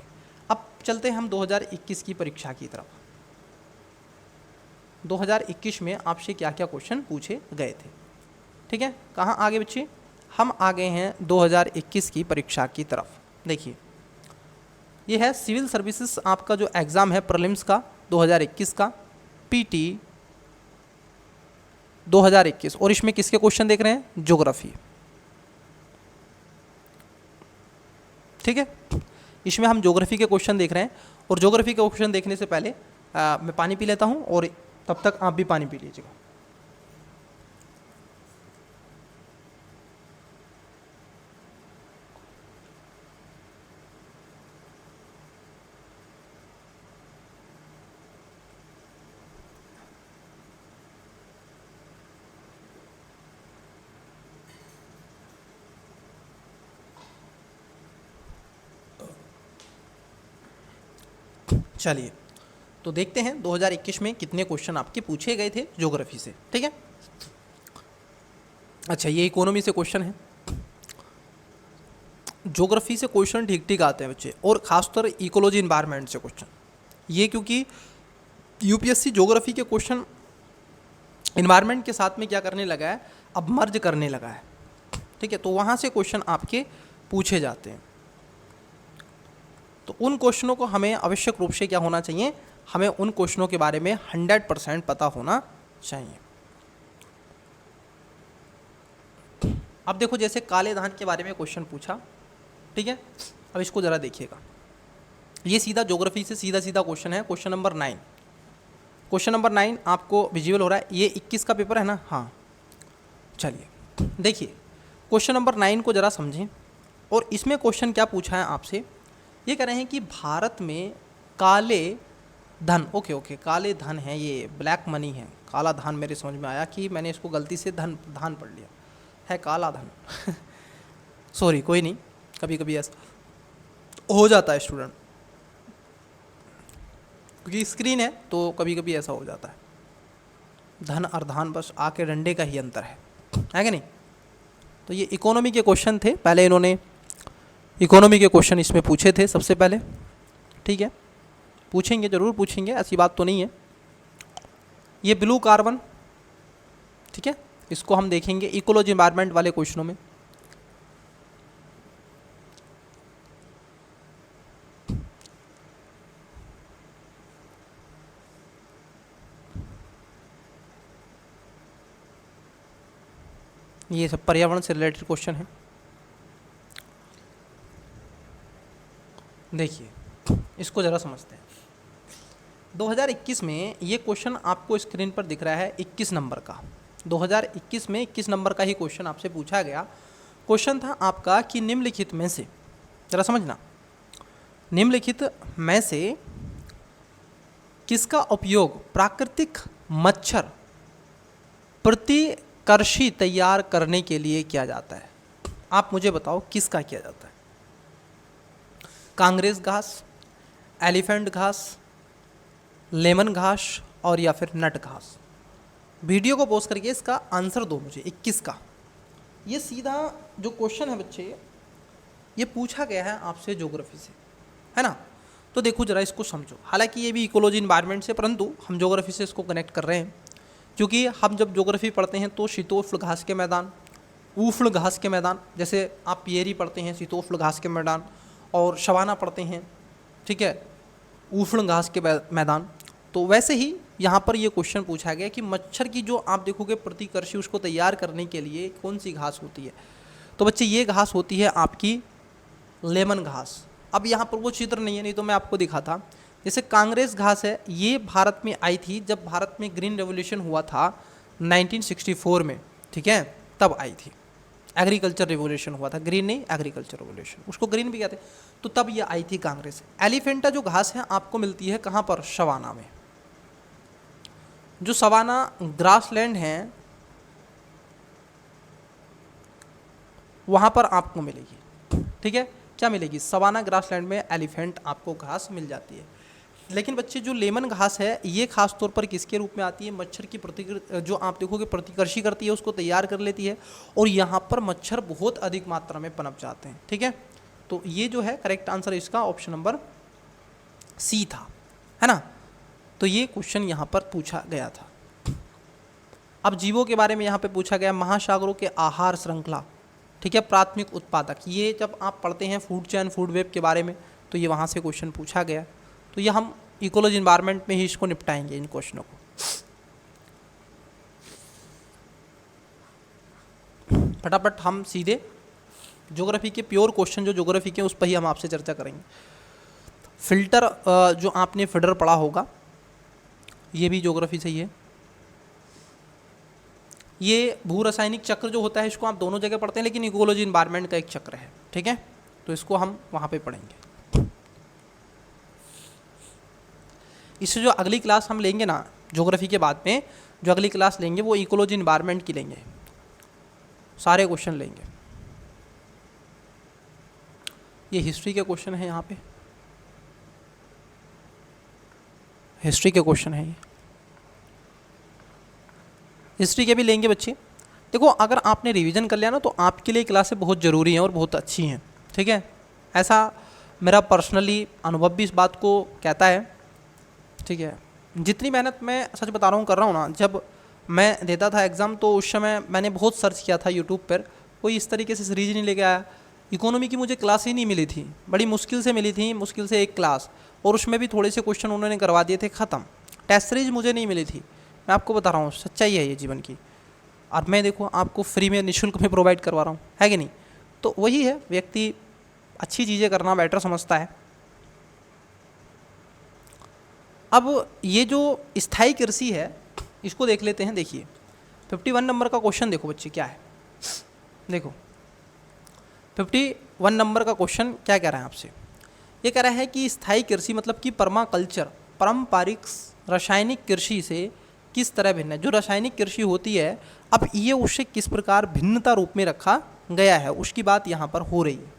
अब चलते हैं हम 2021 की परीक्षा की तरफ। 2021 में आपसे क्या क्या क्वेश्चन पूछे गए थे। ठीक है, कहाँ आगे बच्चे, हम आ गए हैं 2021 की परीक्षा की तरफ। देखिए ये है सिविल सर्विसेज आपका जो एग्ज़ाम है प्रीलिम्स का 2021 का, पीटी 2021, और इसमें किसके क्वेश्चन देख रहे हैं, ज्योग्राफी। ठीक है, इसमें हम ज्योग्राफी के क्वेश्चन देख रहे हैं, और ज्योग्राफी के क्वेश्चन देखने से पहले मैं पानी पी लेता हूँ, और तब तक आप भी पानी पी लीजिएगा। चलिए तो देखते हैं 2021 में कितने क्वेश्चन आपके पूछे गए थे ज्योग्राफी से। ठीक है, अच्छा ये इकोनॉमी से क्वेश्चन है। ज्योग्राफी से क्वेश्चन ठीक ठीक आते हैं बच्चे, और खासतौर इकोलॉजी इन्वायरमेंट से क्वेश्चन, ये क्योंकि यूपीएससी ज्योग्राफी के क्वेश्चन इन्वायरमेंट के साथ में क्या करने लगा है, अब मर्ज करने लगा है। ठीक है, तो वहाँ से क्वेश्चन आपके पूछे जाते हैं। तो उन क्वेश्चनों को हमें आवश्यक रूप से क्या होना चाहिए, हमें उन क्वेश्चनों के बारे में 100% पता होना चाहिए। अब देखो जैसे काले धान के बारे में क्वेश्चन पूछा, ठीक है, अब इसको ज़रा देखिएगा, ये सीधा ज्योग्राफी से सीधा सीधा क्वेश्चन है, क्वेश्चन नंबर 9। क्वेश्चन नंबर 9 आपको विजुअल हो रहा है, ये 21 का पेपर है ना, हाँ। चलिए देखिए क्वेश्चन नंबर 9 को ज़रा समझें, और इसमें क्वेश्चन क्या पूछा है आपसे, ये कह रहे हैं कि भारत में काले धन, ओके काले धन है, ये ब्लैक मनी है, काला धन मेरे समझ में आया कि मैंने इसको गलती से धान पढ़ लिया है, काला धन सॉरी, कोई नहीं, कभी कभी ऐसा हो जाता है स्टूडेंट, क्योंकि स्क्रीन है तो कभी कभी ऐसा हो जाता है। धन और धान बस आके डंडे का ही अंतर है कि नहीं। तो ये इकोनॉमी के क्वेश्चन थे, पहले इन्होंने इकोनॉमी के क्वेश्चन इसमें पूछे थे सबसे पहले। ठीक है, पूछेंगे, ज़रूर पूछेंगे, ऐसी बात तो नहीं है। ये ब्लू कार्बन, ठीक है, इसको हम देखेंगे इकोलॉजी एनवायरनमेंट वाले क्वेश्चनों में। ये सब पर्यावरण से रिलेटेड क्वेश्चन है। देखिए इसको ज़रा समझते हैं। 2021 में ये क्वेश्चन आपको स्क्रीन पर दिख रहा है 21 नंबर का। 2021 में 21 नंबर का ही क्वेश्चन आपसे पूछा गया। क्वेश्चन था आपका कि निम्नलिखित में से, ज़रा समझना, निम्नलिखित में से किसका उपयोग प्राकृतिक मच्छर प्रतिकर्षी तैयार करने के लिए किया जाता है। आप मुझे बताओ किसका किया जाता है। कांग्रेस घास, एलिफेंट घास, लेमन घास और या फिर नट घास। वीडियो को पॉज करके इसका आंसर दो मुझे 21 का। ये सीधा जो क्वेश्चन है बच्चे, ये पूछा गया है आपसे ज्योग्राफी से, है ना। तो देखो जरा इसको समझो। हालांकि ये भी इकोलॉजी इन्वायरमेंट से, परंतु हम ज्योग्राफी से इसको कनेक्ट कर रहे हैं, क्योंकि हम जब ज्योग्राफी पढ़ते हैं तो शीतोष्ण घास के मैदान, उष्ण घास के मैदान, जैसे आप पियरी पढ़ते हैं शीतोष्ण घास के मैदान, और शवाना पढ़ते हैं, ठीक है, उष्ण घास के मैदान। तो वैसे ही यहाँ पर ये क्वेश्चन पूछा गया कि मच्छर की जो आप देखोगे प्रतिकर्षी, उसको तैयार करने के लिए कौन सी घास होती है। तो बच्चे ये घास होती है आपकी लेमन घास। अब यहाँ पर वो चित्र नहीं है, नहीं तो मैं आपको दिखाता। जैसे कांग्रेस घास है, ये भारत में आई थी जब भारत में ग्रीन रेवोल्यूशन हुआ था 1964 में, ठीक है, तब आई थी। एग्रीकल्चर रिवोल्यूशन हुआ था, ग्रीन नहीं, एग्रीकल्चर रिवोल्यूशन, उसको ग्रीन भी कहते हैं। तो तब ये आई थी कांग्रेस। एलिफेंटा जो घास है आपको मिलती है कहाँ पर, सवाना में। जो सवाना ग्रासलैंड है वहाँ पर आपको मिलेगी, ठीक है। क्या मिलेगी, सवाना ग्रासलैंड में एलिफेंट आपको घास मिल जाती है। लेकिन बच्चे जो लेमन घास है, ये खास तौर पर किसके रूप में आती है, मच्छर की जो आप देखोगे प्रतिकर्षी करती है, उसको तैयार कर लेती है, और यहाँ पर मच्छर बहुत अधिक मात्रा में पनप जाते हैं, ठीक है। तो ये जो है करेक्ट आंसर इसका ऑप्शन नंबर सी था, है ना। तो ये क्वेश्चन यहाँ पर पूछा गया था। अब जीवों के बारे में यहाँ पे पूछा गया, महासागरों के आहार श्रृंखला, ठीक है, प्राथमिक उत्पादक, ये जब आप पढ़ते हैं फूड चैन फूड वेब के बारे में तो ये वहाँ से क्वेश्चन पूछा गया। तो ये हम इकोलॉजी इन्वायरमेंट में ही इसको निपटाएंगे इन क्वेश्चनों को। फटाफट हम सीधे ज्योग्राफी के प्योर क्वेश्चन जो ज्योग्राफी के उस पर ही हम आपसे चर्चा करेंगे। फिल्टर जो आपने फिडर पढ़ा होगा, ये भी ज्योग्राफी से ही है। ये भू रासायनिक चक्र जो होता है इसको आप दोनों जगह पढ़ते हैं, लेकिन इकोलॉजी इन्वायरमेंट का एक चक्र है, ठीक है, तो इसको हम वहाँ पे पढ़ेंगे। इससे जो अगली क्लास हम लेंगे ना ज्योग्राफी के बाद में, जो अगली क्लास लेंगे वो इकोलॉजी इन्वायरमेंट की लेंगे, सारे क्वेश्चन लेंगे। ये हिस्ट्री के क्वेश्चन है, यहाँ पे हिस्ट्री के क्वेश्चन है, ये हिस्ट्री के भी लेंगे बच्चे। देखो अगर आपने रिवीजन कर लिया ना तो आपके लिए क्लासें बहुत ज़रूरी हैं और बहुत अच्छी हैं, ठीक है, ऐसा मेरा पर्सनली अनुभव भी इस बात को कहता है, ठीक है। जितनी मेहनत मैं सच बता रहा हूँ कर रहा हूँ ना, जब मैं देता था एग्ज़ाम तो उस समय मैंने बहुत सर्च किया था यूट्यूब पर, कोई इस तरीके से सीरीज नहीं लेके आया। इकोनॉमी की मुझे क्लास ही नहीं मिली थी, बड़ी मुश्किल से मिली थी, मुश्किल से एक क्लास, और उसमें भी थोड़े से क्वेश्चन उन्होंने करवा दिए थे ख़त्म। टेस्ट सीरीज मुझे नहीं मिली थी, मैं आपको बता रहा हूँ, सच्चाई है ये जीवन की। और मैं देखो आपको फ्री में निःशुल्क में प्रोवाइड करवा रहा हूँ, है कि नहीं। तो वही है, व्यक्ति अच्छी चीज़ें करना बेटर समझता है। अब ये जो स्थायी कृषि है इसको देख लेते हैं। देखिए 51 नंबर का क्वेश्चन देखो बच्चे क्या है, देखो 51 नंबर का क्वेश्चन क्या कह रहा है आपसे। ये कह रहा है कि स्थायी कृषि मतलब कि परमाकल्चर पारंपरिक रासायनिक कृषि से किस तरह भिन्न है। जो रासायनिक कृषि होती है अब ये उससे किस प्रकार भिन्नता रूप में रखा गया है, उसकी बात यहाँ पर हो रही है।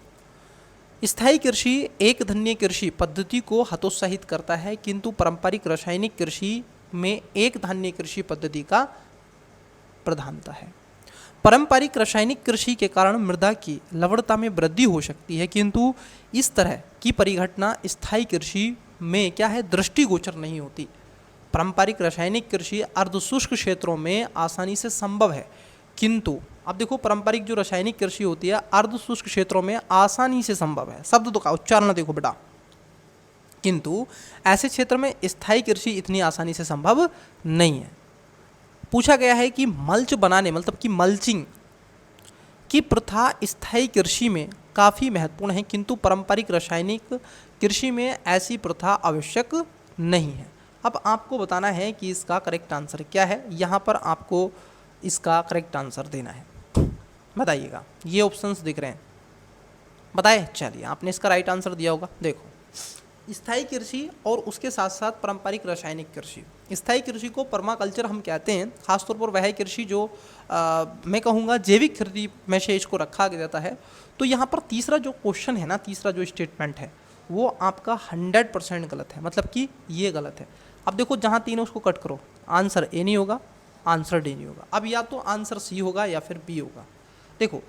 स्थायी कृषि एक धन्य कृषि पद्धति को हतोत्साहित करता है, किंतु पारंपरिक रासायनिक कृषि में एक धान्य कृषि पद्धति का प्रधानता है। पारंपरिक रासायनिक कृषि के कारण मृदा की लवणता में वृद्धि हो सकती है, किंतु इस तरह की परिघटना स्थायी कृषि में क्या है, दृष्टिगोचर नहीं होती। पारंपरिक रासायनिक कृषि अर्धशुष्क क्षेत्रों में आसानी से संभव है, किंतु अब देखो पारंपरिक जो रासायनिक कृषि होती है अर्धशुष्क क्षेत्रों में आसानी से संभव है, शब्द तो का उच्चारण देखो बेटा, किंतु ऐसे क्षेत्र में स्थायी कृषि इतनी आसानी से संभव नहीं है। पूछा गया है कि मल्च बनाने मतलब कि मल्चिंग की प्रथा स्थायी कृषि में काफ़ी महत्वपूर्ण है, किंतु पारंपरिक रासायनिक कृषि में ऐसी प्रथा आवश्यक नहीं है। अब आपको बताना है कि इसका करेक्ट आंसर क्या है, यहाँ पर आपको इसका करेक्ट आंसर देना है। बताइएगा, ये ऑप्शंस दिख रहे हैं, बताए। चलिए आपने इसका राइट आंसर दिया होगा। देखो स्थायी कृषि और उसके साथ साथ पारंपरिक रासायनिक कृषि। स्थायी कृषि को परमाकल्चर हम कहते हैं, खासतौर पर वह कृषि जो मैं कहूँगा जैविक खेती में से इसको रखा जाता है। तो यहाँ पर तीसरा जो क्वेश्चन है ना, तीसरा जो स्टेटमेंट है वो आपका 100% गलत है, मतलब कि ये गलत है। अब देखो जहाँ तीन है उसको कट करो, आंसर ए नहीं होगा, आंसर डी नहीं होगा, अब या तो आंसर सी होगा या फिर बी होगा। देखो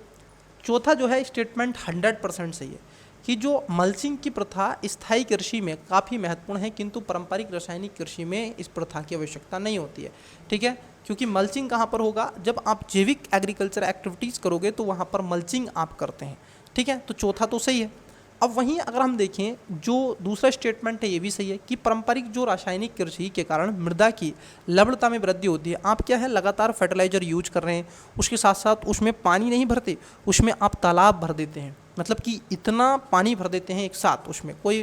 चौथा जो है स्टेटमेंट 100% सही है कि जो मल्चिंग की प्रथा स्थायी कृषि में काफ़ी महत्वपूर्ण है, किंतु पारंपरिक रासायनिक कृषि में इस प्रथा की आवश्यकता नहीं होती है, ठीक है। क्योंकि मल्चिंग कहाँ पर होगा, जब आप जैविक एग्रीकल्चर एक्टिविटीज़ करोगे तो वहाँ पर मल्चिंग आप करते हैं, ठीक है। तो चौथा तो सही है। अब वहीं अगर हम देखें जो दूसरा स्टेटमेंट है ये भी सही है कि पारंपरिक जो रासायनिक कृषि के कारण मृदा की लवणता में वृद्धि होती है। आप क्या है लगातार फर्टिलाइजर यूज कर रहे हैं, उसके साथ साथ उसमें पानी नहीं भरते, उसमें आप तालाब भर देते हैं, मतलब कि इतना पानी भर देते हैं एक साथ, उसमें कोई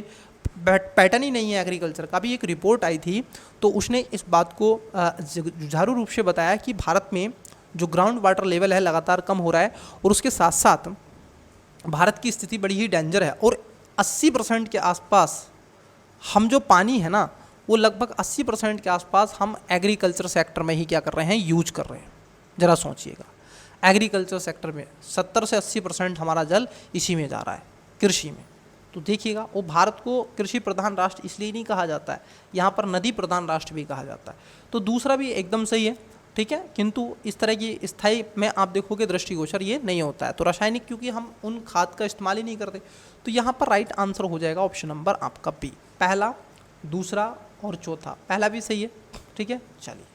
पैटर्न ही नहीं है एग्रीकल्चर का। भी एक रिपोर्ट आई थी तो उसने इस बात को जुझारू रूप से बताया कि भारत में जो ग्राउंड वाटर लेवल है लगातार कम हो रहा है, और उसके साथ साथ भारत की स्थिति बड़ी ही डेंजर है, और 80% के आसपास हम जो पानी है ना वो लगभग 80% के आसपास हम एग्रीकल्चर सेक्टर में ही क्या कर रहे हैं, यूज कर रहे हैं। ज़रा सोचिएगा, एग्रीकल्चर सेक्टर में 70 से 80% हमारा जल इसी में जा रहा है, कृषि में। तो देखिएगा, वो भारत को कृषि प्रधान राष्ट्र इसलिए नहीं कहा जाता है, यहाँ पर नदी प्रधान राष्ट्र भी कहा जाता है। तो दूसरा भी एकदम सही है, ठीक है, किंतु इस तरह की स्थायी में आप देखोगे दृष्टिगोचर ये नहीं होता है। तो रासायनिक क्योंकि हम उन खाद का इस्तेमाल ही नहीं करते, तो यहाँ पर राइट आंसर हो जाएगा ऑप्शन नंबर आपका बी, पहला, दूसरा और चौथा। पहला भी सही है, ठीक है। चलिए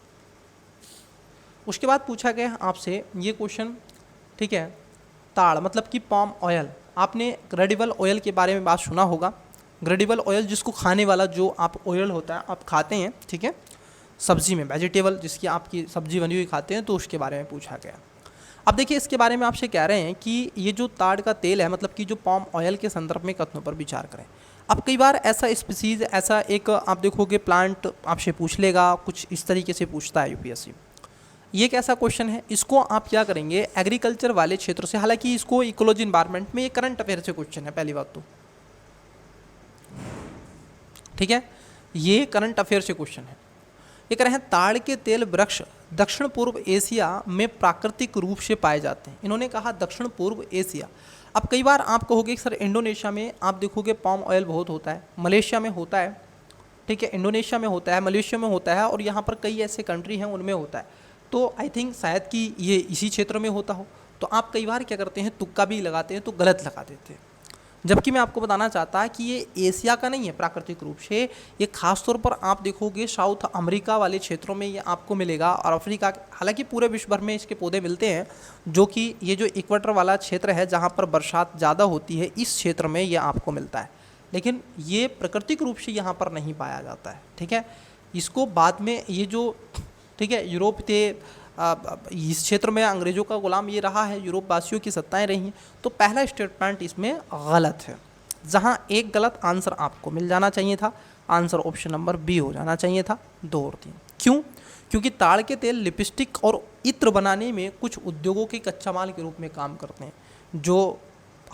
उसके बाद पूछा गया आपसे ये क्वेश्चन, ठीक है, ताड़ मतलब कि पाम ऑयल। आपने ग्रेडिबल ऑयल के बारे में बात सुना होगा। ग्रेडिबल ऑयल जिसको खाने वाला जो आप ऑयल होता है आप खाते हैं, ठीक है, सब्जी में वेजिटेबल जिसकी आपकी सब्जी बनी हुई खाते हैं, तो उसके बारे में पूछा गया। अब देखिए इसके बारे में आपसे कह रहे हैं कि ये जो ताड़ का तेल है मतलब कि जो पाम ऑयल के संदर्भ में कथनों पर विचार करें। अब कई बार ऐसा स्पीसीज, ऐसा एक आप देखोगे प्लांट आपसे पूछ लेगा, कुछ इस तरीके से पूछता है यूपीएससी। ये एक ऐसा क्वेश्चन है, इसको आप क्या करेंगे एग्रीकल्चर वाले क्षेत्र से, हालांकि इसको इकोलॉजी एनवायरनमेंट में ये करंट अफेयर से क्वेश्चन है पहली बात तो, ठीक है, ये करंट अफेयर से क्वेश्चन है। ये कह रहे हैं ताड़ के तेल वृक्ष दक्षिण पूर्व एशिया में प्राकृतिक रूप से पाए जाते हैं। इन्होंने कहा दक्षिण पूर्व एशिया। अब कई बार आप कहोगे सर इंडोनेशिया में आप देखोगे पाम ऑयल बहुत होता है, मलेशिया में होता है, ठीक है, इंडोनेशिया में होता है, मलेशिया में होता है, और यहाँ पर कई ऐसे कंट्री हैं उनमें होता है। तो आई थिंक शायद कि ये इसी क्षेत्र में होता हो। तो आप कई बार क्या करते हैं तुक्का भी लगाते हैं, तो गलत लगा देते हैं। जबकि मैं आपको बताना चाहता है कि ये एशिया का नहीं है प्राकृतिक रूप से, ये खासतौर पर आप देखोगे साउथ अमेरिका वाले क्षेत्रों में ये आपको मिलेगा, और अफ्रीका, हालांकि पूरे विश्व भर में इसके पौधे मिलते हैं, जो कि ये जो इक्वेटर वाला क्षेत्र है जहाँ पर बरसात ज़्यादा होती है, इस क्षेत्र में ये आपको मिलता है, लेकिन ये प्राकृतिक रूप से यहाँ पर नहीं पाया जाता है, ठीक है। इसको बाद में ये जो, ठीक है, यूरोप थे, इस क्षेत्र में अंग्रेज़ों का गुलाम ये रहा है, यूरोप वासियों की सत्ताएं रही हैं। तो पहला स्टेटमेंट इसमें गलत है, जहां एक गलत आंसर आपको मिल जाना चाहिए था, आंसर ऑप्शन नंबर बी हो जाना चाहिए था 2 और 3। क्यों? क्योंकि ताड़ के तेल लिपस्टिक और इत्र बनाने में कुछ उद्योगों के कच्चा माल के रूप में काम करते हैं, जो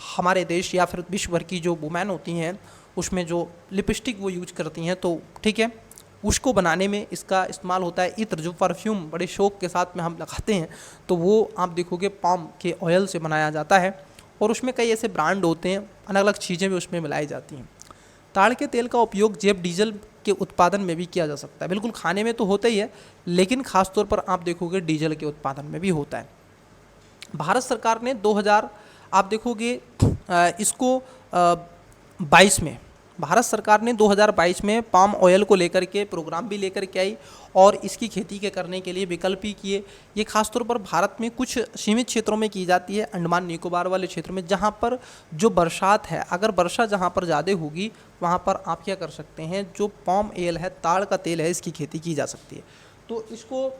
हमारे देश या फिर विश्व भर की जो वुमेन होती हैं उसमें जो लिपस्टिक वो यूज करती हैं, तो ठीक है, उसको बनाने में इसका इस्तेमाल होता है। इत्र जो परफ्यूम बड़े शौक के साथ में हम लगाते हैं, तो वो आप देखोगे पाम के ऑयल से बनाया जाता है, और उसमें कई ऐसे ब्रांड होते हैं, अलग अलग चीज़ें भी उसमें मिलाई जाती हैं। ताड़ के तेल का उपयोग जैव डीजल के उत्पादन में भी किया जा सकता है। बिल्कुल खाने में तो होता ही है, लेकिन खासतौर पर आप देखोगे डीजल के उत्पादन में भी होता है। भारत सरकार ने 2000 आप देखोगे इसको 22 में भारत सरकार ने 2022 में पाम ऑयल को लेकर के प्रोग्राम भी लेकर के आई, और इसकी खेती के करने के लिए विकल्प भी किए। ये खासतौर पर भारत में कुछ सीमित क्षेत्रों में की जाती है, अंडमान निकोबार वाले क्षेत्र में, जहाँ पर जो बरसात है, अगर वर्षा जहाँ पर ज़्यादा होगी वहाँ पर आप क्या कर सकते हैं, जो पाम ऑयल है, ताड़ का तेल है, इसकी खेती की जा सकती है। तो इसको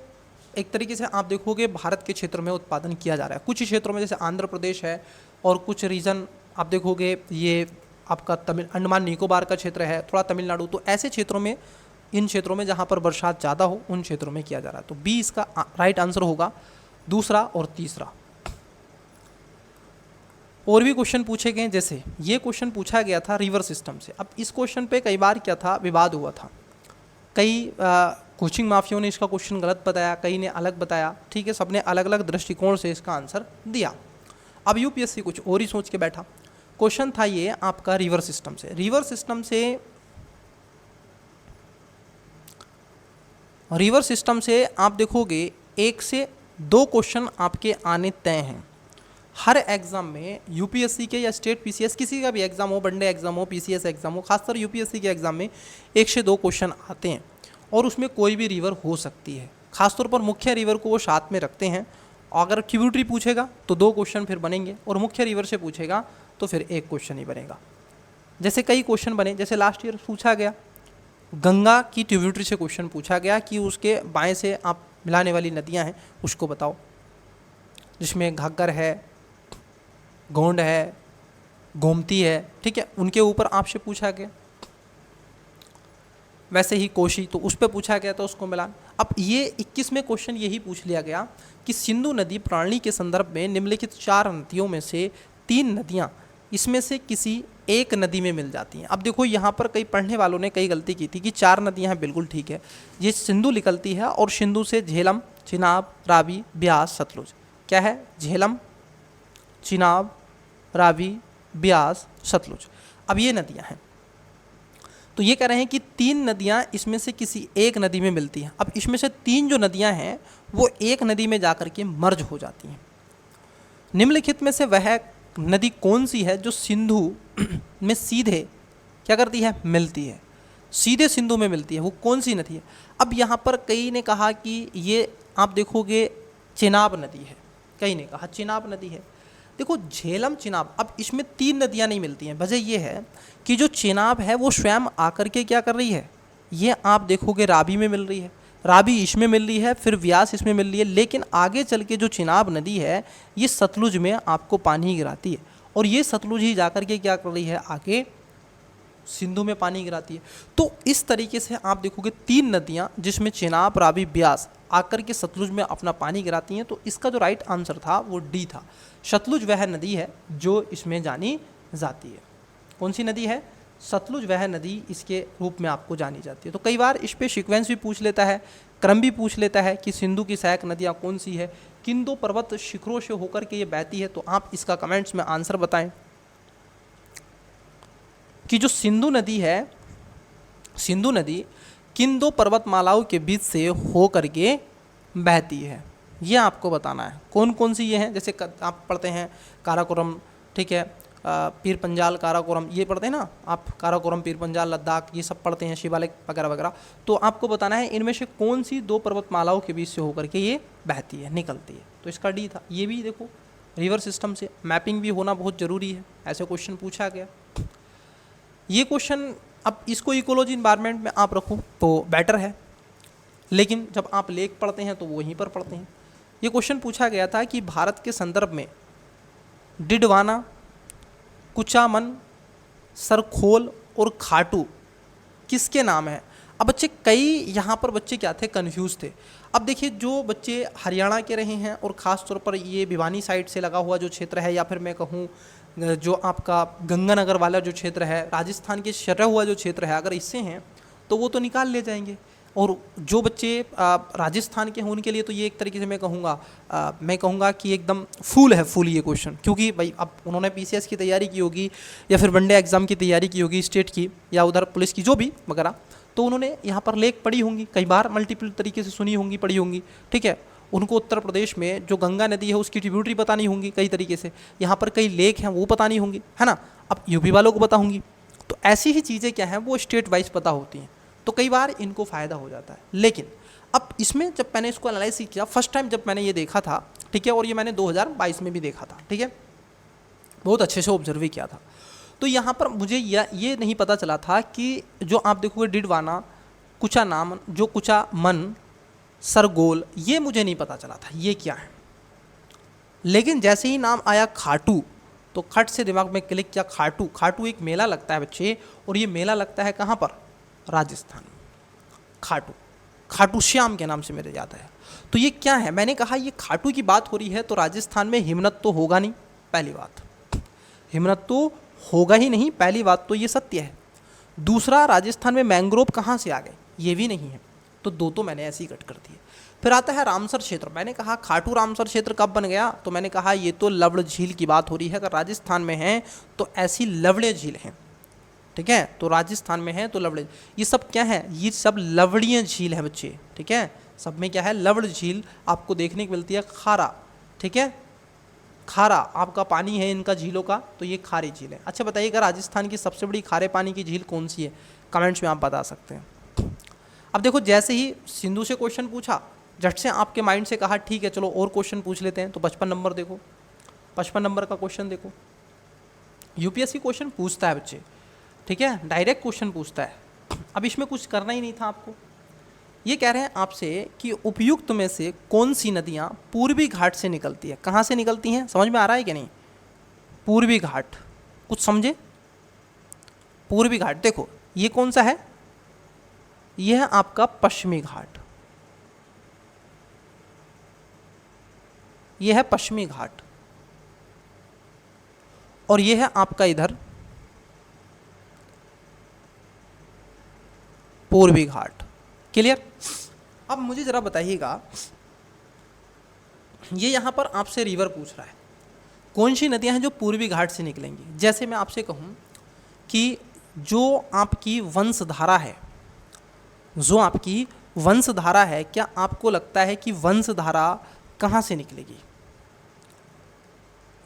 एक तरीके से आप देखोगे भारत के क्षेत्र में उत्पादन किया जा रहा है। कुछ क्षेत्रों में जैसे आंध्र प्रदेश है, और कुछ रीजन आप देखोगे ये आपका अंडमान निकोबार का क्षेत्र है, थोड़ा तमिलनाडु, तो ऐसे क्षेत्रों में, इन क्षेत्रों में जहाँ पर बरसात ज़्यादा हो उन क्षेत्रों में किया जा रहा है। तो बी इसका राइट आंसर होगा, दूसरा और तीसरा। और भी क्वेश्चन पूछे गए, जैसे ये क्वेश्चन पूछा गया था रिवर सिस्टम से। अब इस क्वेश्चन पे कई बार क्या था, विवाद हुआ था, कई कोचिंग माफियों ने इसका क्वेश्चन गलत बताया, कई ने अलग बताया, ठीक है, सबने अलग अलग दृष्टिकोण से इसका आंसर दिया। अब यूपीएससी कुछ और ही सोच के बैठा। क्वेश्चन था ये आपका रिवर सिस्टम से। रिवर सिस्टम से आप देखोगे 1 से 2 क्वेश्चन आपके आने तय हैं हर एग्जाम में, यूपीएससी के या स्टेट पीसीएस किसी का भी एग्जाम हो, वनडे एग्जाम हो, पीसीएस एग्जाम हो, खासकर यूपीएससी के एग्जाम में 1 से 2 क्वेश्चन आते हैं, और उसमें कोई भी रिवर हो सकती है। खासतौर पर मुख्य रिवर को वो साथ में रखते हैं। अगर ट्रिब्यूटरी पूछेगा तो 2 क्वेश्चन फिर बनेंगे, और मुख्य रिवर से पूछेगा तो फिर 1 क्वेश्चन ही बनेगा। जैसे कई क्वेश्चन बने, जैसे लास्ट ईयर पूछा गया गंगा की ट्रिब्यूटरी से क्वेश्चन पूछा गया कि उसके बाएं से आप मिलाने वाली नदियां हैं उसको बताओ, जिसमें घग्गर है, गोंड है, गोमती है, ठीक है, उनके ऊपर आपसे पूछा गया। वैसे ही कोशी, तो उस पर पूछा गया था उसको मिलान। अब ये 21वें क्वेश्चन यही पूछ लिया गया कि सिंधु नदी प्रणाली के संदर्भ में निम्नलिखित 4 नदियों में से 3 नदियां इसमें से किसी एक नदी में मिल जाती हैं। अब देखो यहाँ पर कई पढ़ने वालों ने कई गलती की थी कि 4 नदियां हैं, बिल्कुल ठीक है, ये सिंधु निकलती है, और सिंधु से झेलम, चिनाब, रावी, ब्यास, सतलुज। क्या है? झेलम, चिनाब, रावी, ब्यास, सतलुज। अब ये नदियाँ हैं, तो ये कह रहे हैं कि 3 नदियाँ इसमें से किसी एक नदी में मिलती हैं। अब इसमें से 3 जो नदियाँ हैं वो एक नदी में जाकर के मर्ज हो जाती हैं। निम्नलिखित में से वह नदी कौन सी है जो सिंधु में सीधे क्या करती है? मिलती है, सीधे सिंधु में मिलती है, वो कौन सी नदी है? अब यहाँ पर कई ने कहा कि ये आप देखोगे चेनाब नदी है, कहीं ने कहा चेनाब नदी है। देखो झेलम चेनाब, अब इसमें 3 नदियाँ नहीं मिलती हैं। वजह ये है कि जो चेनाब है वो स्वयं आकर के क्या कर रही है, ये आप देखोगे रावी में मिल रही है, रावी इसमें मिल रही है, फिर व्यास इसमें मिल रही है, लेकिन आगे चल के जो चेनाब नदी है ये सतलुज में आपको पानी गिराती है, और ये सतलुज ही जाकर के क्या कर रही है, आगे सिंधु में पानी गिराती है। तो इस तरीके से आप देखोगे 3 नदियाँ जिसमें चेनाब, रावी, ब्यास आकर के सतलुज में अपना पानी गिराती हैं। तो इसका जो राइट आंसर था वो डी था। सतलुज वह नदी है जो इसमें जानी जाती है। कौन सी नदी है? सतलुज वह नदी इसके रूप में आपको जानी जाती है। तो कई बार इस पर सीक्वेंस भी पूछ लेता है, क्रम भी पूछ लेता है कि सिंधु की सहायक नदियाँ कौन सी है, किन 2 पर्वत शिखरों से होकर के ये बहती है। तो आप इसका कमेंट्स में आंसर बताएं कि जो सिंधु नदी है, सिंधु नदी किन 2 पर्वतमालाओं के बीच से हो करके बहती है, ये आपको बताना है। कौन कौन सी ये हैं? जैसे आप पढ़ते हैं काराकोरम, ठीक है, पीर पंजाल काराकोरम, ये पढ़ते हैं ना आप, काराकोरम, पीर पंजाल, लद्दाख, ये सब पढ़ते हैं, शिवालिक वगैरह वगैरह। तो आपको बताना है इनमें से कौन सी 2 पर्वतमालाओं के बीच से होकर के ये बहती है, निकलती है। तो इसका डी था। ये भी देखो रिवर सिस्टम से मैपिंग भी होना बहुत ज़रूरी है, ऐसे क्वेश्चन पूछा गया। ये क्वेश्चन अब इसको इकोलॉजी इन्वायरमेंट में आप रखो तो बेटर है, लेकिन जब आप लेख पढ़ते हैं तो वो वहीं पर पढ़ते हैं। ये क्वेश्चन पूछा गया था कि भारत के संदर्भ में डिडवाना, कुचामन, सरखोल और खाटू किसके नाम हैं? अब बच्चे कई यहाँ पर बच्चे क्या थे, कंफ्यूज थे। अब देखिए जो बच्चे हरियाणा के रहे हैं और ख़ास तौर पर ये भिवानी साइड से लगा हुआ जो क्षेत्र है, या फिर मैं कहूँ जो आपका गंगानगर वाला जो क्षेत्र है, राजस्थान के सटा हुआ जो क्षेत्र है, अगर इससे हैं तो वो तो निकाल ले जाएंगे। और जो बच्चे राजस्थान के हैं उनके लिए तो ये एक तरीके से मैं कहूँगा कि एकदम फूल है, फूल ये क्वेश्चन, क्योंकि भाई अब उन्होंने पीसीएस की तैयारी की होगी या फिर वनडे एग्ज़ाम की तैयारी की होगी, स्टेट की या उधर पुलिस की, जो भी वगैरह, तो उन्होंने यहाँ पर लेख पढ़ी होंगी, कई बार मल्टीपल तरीके से सुनी होंगी, पढ़ी होंगी, ठीक है। उनको उत्तर प्रदेश में जो गंगा नदी है उसकी ट्रिब्यूटरी पता नहीं होंगी कई तरीके से, यहाँ पर कई लेक हैं वो पता नहीं होंगी, है ना। अब यूपी वालों को पता होंगी। तो ऐसी ही चीज़ें क्या हैं वो स्टेट वाइज पता होती हैं, तो कई बार इनको फ़ायदा हो जाता है। लेकिन अब इसमें जब मैंने इसको एनालाइज किया फर्स्ट टाइम जब मैंने ये देखा था, ठीक है, और ये मैंने 2022 में भी देखा था, ठीक है, बहुत अच्छे से ऑब्जर्व किया था। तो यहाँ पर मुझे ये नहीं पता चला था कि जो आप देखोगे डिडवाना, कुचा नाम, जो कुचा मन, सरगोल, ये मुझे नहीं पता चला था ये क्या है। लेकिन जैसे ही नाम आया खाटू तो खट से दिमाग में क्लिक किया, खाटू। खाटू एक मेला लगता है बच्चे, और ये मेला लगता है कहाँ पर? राजस्थान। खाटू, खाटू श्याम के नाम से मेरे याद है। तो ये क्या है? मैंने कहा ये खाटू की बात हो रही है तो राजस्थान में हिमनद तो होगा नहीं, पहली बात, हिमनद तो होगा ही नहीं, पहली बात तो ये सत्य है। दूसरा, राजस्थान में मैंग्रोव कहाँ से आ गए, ये भी नहीं है। तो 2 तो मैंने ऐसे ही कट कर दिए। फिर आता है रामसर क्षेत्र। मैंने कहा खाटू रामसर क्षेत्र कब बन गया, तो मैंने कहा ये तो लवण झील की बात हो रही है, अगर राजस्थान में है तो ऐसी लवणीय झील हैं, ठीक है, तो राजस्थान में है तो लवण, ये सब क्या है, ये सब लवणीय झील है बच्चे, ठीक है, सब में क्या है, लवण झील आपको देखने को मिलती है। खारा, ठीक है, खारा आपका पानी है इनका झीलों का, तो ये खारी झील है। अच्छा बताइएगा राजस्थान की सबसे बड़ी खारे पानी की झील कौन सी है, कमेंट्स में आप बता सकते हैं। अब देखो जैसे ही सिंधु से क्वेश्चन पूछा, झट से आपके माइंड से कहा ठीक है चलो और क्वेश्चन पूछ लेते हैं। तो 55 नंबर देखो, 55 नंबर का क्वेश्चन देखो, यूपीएससी क्वेश्चन पूछता है बच्चे, ठीक है, डायरेक्ट क्वेश्चन पूछता है। अब इसमें कुछ करना ही नहीं था आपको। ये कह रहे हैं आपसे कि उपयुक्त में से कौन सी नदियाँ पूर्वी घाट से निकलती है। कहाँ से निकलती हैं, समझ में आ रहा है कि नहीं? पूर्वी घाट, कुछ समझे? पूर्वी घाट देखो ये कौन सा है, यह है आपका पश्चिमी घाट, यह है पश्चिमी घाट, और यह है आपका इधर पूर्वी घाट। क्लियर? अब मुझे जरा बताइएगा, ये यहां पर आपसे रिवर पूछ रहा है, कौन सी नदियां हैं जो पूर्वी घाट से निकलेंगी। जैसे मैं आपसे कहूं कि जो आपकी वंशधारा है, जो आपकी वंशधारा है, क्या आपको लगता है कि वंशधारा कहाँ से निकलेगी?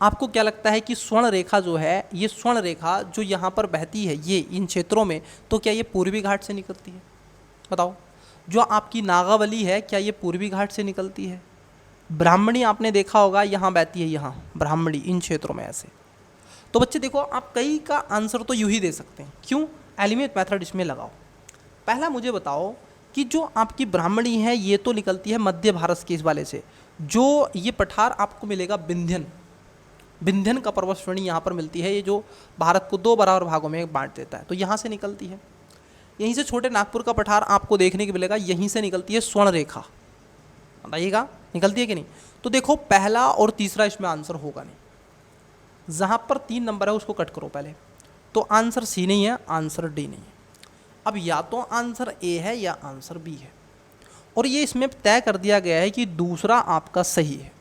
आपको क्या लगता है कि स्वर्ण रेखा जो है, ये स्वर्ण रेखा जो यहाँ पर बहती है ये इन क्षेत्रों में, तो क्या ये पूर्वी घाट से निकलती है? बताओ। जो आपकी नागावली है क्या ये पूर्वी घाट से निकलती है? ब्राह्मणी आपने देखा होगा यहाँ बहती है, यहाँ ब्राह्मणी इन क्षेत्रों में ऐसे। तो बच्चे देखो आप कई का आंसर तो यूं ही दे सकते हैं, क्यों? एलिमिनेट मेथड इसमें लगाओ। पहला मुझे बताओ कि जो आपकी ब्राह्मणी है ये तो निकलती है मध्य भारत के इस वाले से, जो ये पठार आपको मिलेगा विंध्यन, विंध्यन का पर्वत श्रेणी यहाँ पर मिलती है, ये जो भारत को 2 बराबर भागों में बांट देता है, तो यहाँ से निकलती है। यहीं से छोटे नागपुर का पठार आपको देखने को मिलेगा, यहीं से निकलती है स्वर्ण रेखा, बताइएगा निकलती है कि नहीं? तो देखो पहला और तीसरा इसमें आंसर होगा नहीं, जहाँ पर 3 नंबर है उसको कट करो पहले, तो आंसर सी नहीं है, आंसर डी नहीं है। अब या तो आंसर ए है या आंसर बी है, और ये इसमें तय कर दिया गया है कि दूसरा आपका सही है।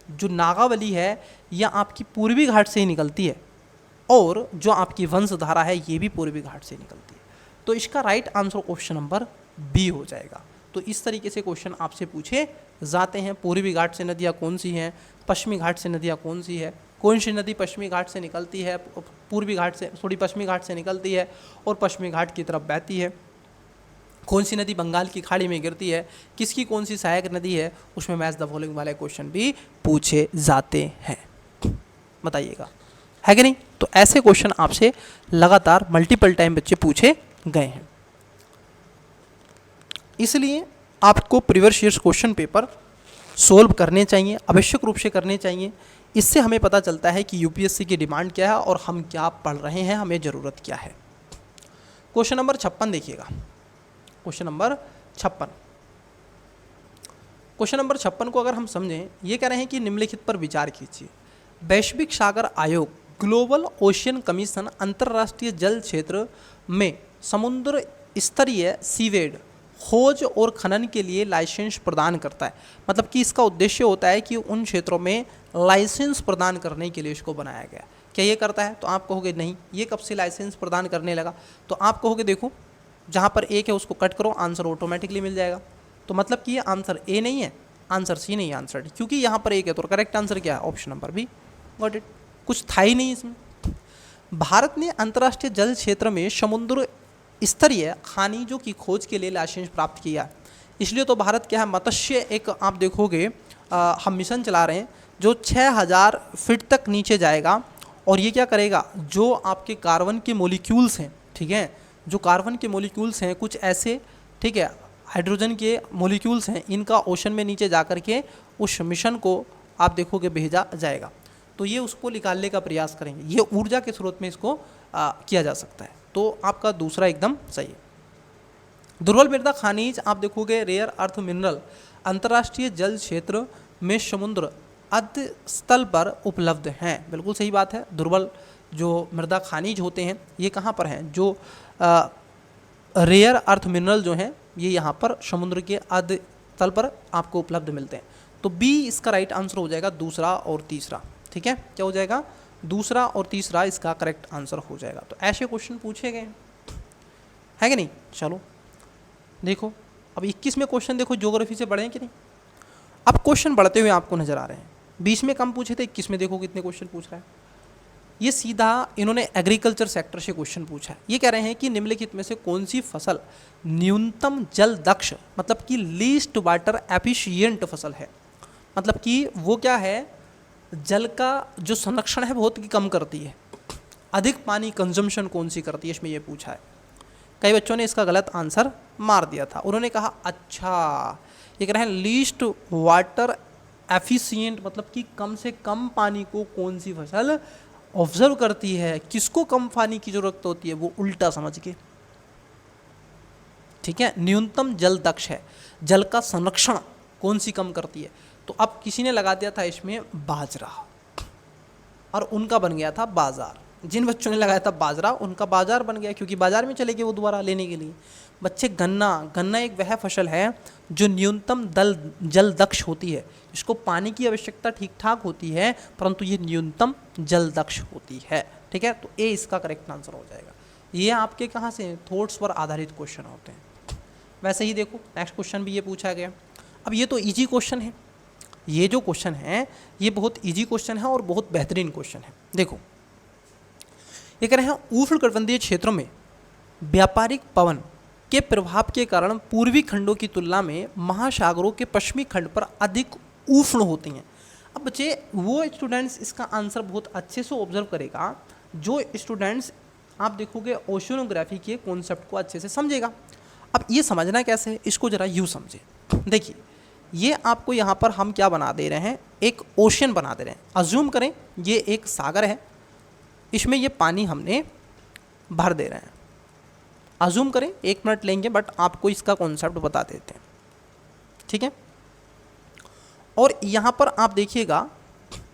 जो नागावली है यह आपकी पूर्वी घाट से ही निकलती है, और जो आपकी वंशधारा है ये भी पूर्वी घाट से निकलती है, तो इसका right answer option number B हो जाएगा। तो इस तरीके से क्वेश्चन आपसे पूछे जाते हैं। पूर्वी घाट से नदियाँ कौन सी हैं, पश्चिमी घाट से नदियाँ कौन सी है, कौन सी नदी पश्चिमी घाट से निकलती है, पूर्वी घाट से पश्चिमी घाट से निकलती है और पश्चिमी घाट की तरफ बहती है, कौन सी नदी बंगाल की खाड़ी में गिरती है, किसकी कौन सी सहायक नदी है, उसमें मैच द फॉलोइंग वाले क्वेश्चन भी पूछे जाते हैं, बताइएगा है कि नहीं? तो ऐसे क्वेश्चन आपसे लगातार मल्टीपल टाइम बच्चे पूछे गए हैं, इसलिए आपको previous years question paper solve करने चाहिए, आवश्यक रूप से करने चाहिए। इससे हमें पता चलता है कि यूपीएससी की डिमांड क्या है और हम क्या पढ़ रहे हैं, हमें ज़रूरत क्या है। क्वेश्चन नंबर 56 देखिएगा, क्वेश्चन नंबर 56। क्वेश्चन नंबर 56 को अगर हम समझें, ये कह रहे हैं कि निम्नलिखित पर विचार कीजिए। वैश्विक सागर आयोग ग्लोबल ओशियन कमीशन अंतर्राष्ट्रीय जल क्षेत्र में समुद्र स्तरीय सीवेड खोज और खनन के लिए लाइसेंस प्रदान करता है। मतलब कि इसका उद्देश्य होता है कि उन क्षेत्रों में लाइसेंस प्रदान करने के लिए इसको बनाया गया। क्या ये करता है? तो आप कहोगे नहीं, ये कब से लाइसेंस प्रदान करने लगा? तो आप कहोगे देखो जहाँ पर एक है उसको कट करो, आंसर ऑटोमेटिकली मिल जाएगा। तो मतलब कि ये आंसर ए नहीं है, आंसर सी नहीं है, आंसर डी, क्योंकि यहाँ पर एक है। तो करेक्ट आंसर क्या है? Option number B. Got it, कुछ था ही नहीं इसमें। भारत ने अंतर्राष्ट्रीय जल क्षेत्र में समुद्र स्तरीय खनिजों की खोज के लिए लाइसेंस प्राप्त किया, इसलिए तो भारत क्या है, मत्स्य एक आप देखोगे हम मिशन चला रहे हैं जो 6000 फीट तक नीचे जाएगा, और ये क्या करेगा, जो आपके कार्बन के मॉलिक्यूल्स हैं, ठीक है, जो कार्बन के मॉलिक्यूल्स हैं कुछ ऐसे, ठीक है, हाइड्रोजन के मॉलिक्यूल्स हैं, इनका ओशन में नीचे जा कर के उस मिशन को आप देखोगे भेजा जाएगा। तो ये उसको निकालने का प्रयास करेंगे, ये ऊर्जा के स्रोत में इसको किया जा सकता है। तो आपका दूसरा एकदम सही है। दुर्बल मृदा खनिज आप देखोगे रेयर अर्थ मिनरल अंतर्राष्ट्रीय जल क्षेत्र में समुद्र अध स्थल पर उपलब्ध हैं। बिल्कुल सही बात है। दुर्बल जो मृदा खनिज होते हैं ये कहाँ पर हैं? जो रेयर अर्थ मिनरल जो हैं ये यहाँ पर समुद्र के अध तल पर आपको उपलब्ध मिलते हैं। तो बी इसका राइट आंसर हो जाएगा, दूसरा और तीसरा। ठीक है, क्या हो जाएगा? दूसरा और तीसरा इसका करेक्ट आंसर हो जाएगा। तो ऐसे क्वेश्चन पूछे गए हैं कि नहीं? चलो देखो अब 21 में क्वेश्चन देखो, ज्योग्राफी से बढ़े हैं कि नहीं? अब क्वेश्चन बढ़ते हुए आपको नजर आ रहे हैं। 20 में कम पूछे थे, 21 में देखो कितने क्वेश्चन पूछ रहा है। ये सीधा इन्होंने एग्रीकल्चर सेक्टर से क्वेश्चन पूछा है। ये कह रहे हैं कि निम्नलिखित में से कौन सी फसल न्यूनतम जल दक्ष, मतलब कि लीस्ट वाटर एफिशिएंट फसल है। मतलब कि वो क्या है, जल का जो संरक्षण है बहुत ही कम करती है। अधिक पानी कंजम्पशन कौन सी करती है, इसमें ये पूछा है। कई बच्चों ने इसका गलत आंसर मार दिया था। उन्होंने कहा अच्छा ये कह रहे हैं लीस्ट वाटर एफिशिएंट, मतलब कि कम से कम पानी को कौन सी फसल ऑब्जर्व करती है, किसको कम पानी की जरूरत होती है, वो उल्टा समझ के। ठीक है, न्यूनतम जल दक्ष है, जल का संरक्षण कौन सी कम करती है। तो अब किसी ने लगा दिया था इसमें बाजरा, और उनका बन गया था बाजार। जिन बच्चों ने लगाया था बाजरा उनका बाजार बन गया, क्योंकि बाजार में चले गए वो दोबारा लेने के लिए। बच्चे गन्ना एक वह फसल है जो न्यूनतम जल दक्ष होती है। इसको पानी की आवश्यकता ठीक ठाक होती है, परंतु ये न्यूनतम जल दक्ष होती है। ठीक है, तो ए इसका करेक्ट आंसर हो जाएगा। ये आपके कहाँ से थॉट्स पर आधारित क्वेश्चन होते हैं। वैसे ही देखो नेक्स्ट क्वेश्चन भी ये पूछा गया। अब ये तो ईजी क्वेश्चन है, ये जो क्वेश्चन है ये बहुत इजी क्वेश्चन है और बहुत बेहतरीन क्वेश्चन है। देखो ये कह रहे हैं उष्णकटिबंधीय क्षेत्रों में व्यापारिक पवन के प्रभाव के कारण पूर्वी खंडों की तुलना में महासागरों के पश्चिमी खंड पर अधिक उष्ण होती हैं। अब बच्चे वो स्टूडेंट्स इसका आंसर बहुत अच्छे से ऑब्जर्व करेगा जो स्टूडेंट्स आप देखोगे ओशियोनोग्राफी के कॉन्सेप्ट को अच्छे से समझेगा। अब ये समझना कैसे है, इसको ज़रा यूँ समझे। देखिए ये आपको यहाँ पर हम क्या बना दे रहे हैं, एक ओशियन बना दे रहे हैं। अज्यूम करें ये एक सागर है, इसमें ये पानी हमने भर दे रहे हैं। अज्यूम करें, 1 मिनट लेंगे बट आपको इसका कॉन्सेप्ट बता देते हैं, ठीक है। और यहाँ पर आप देखिएगा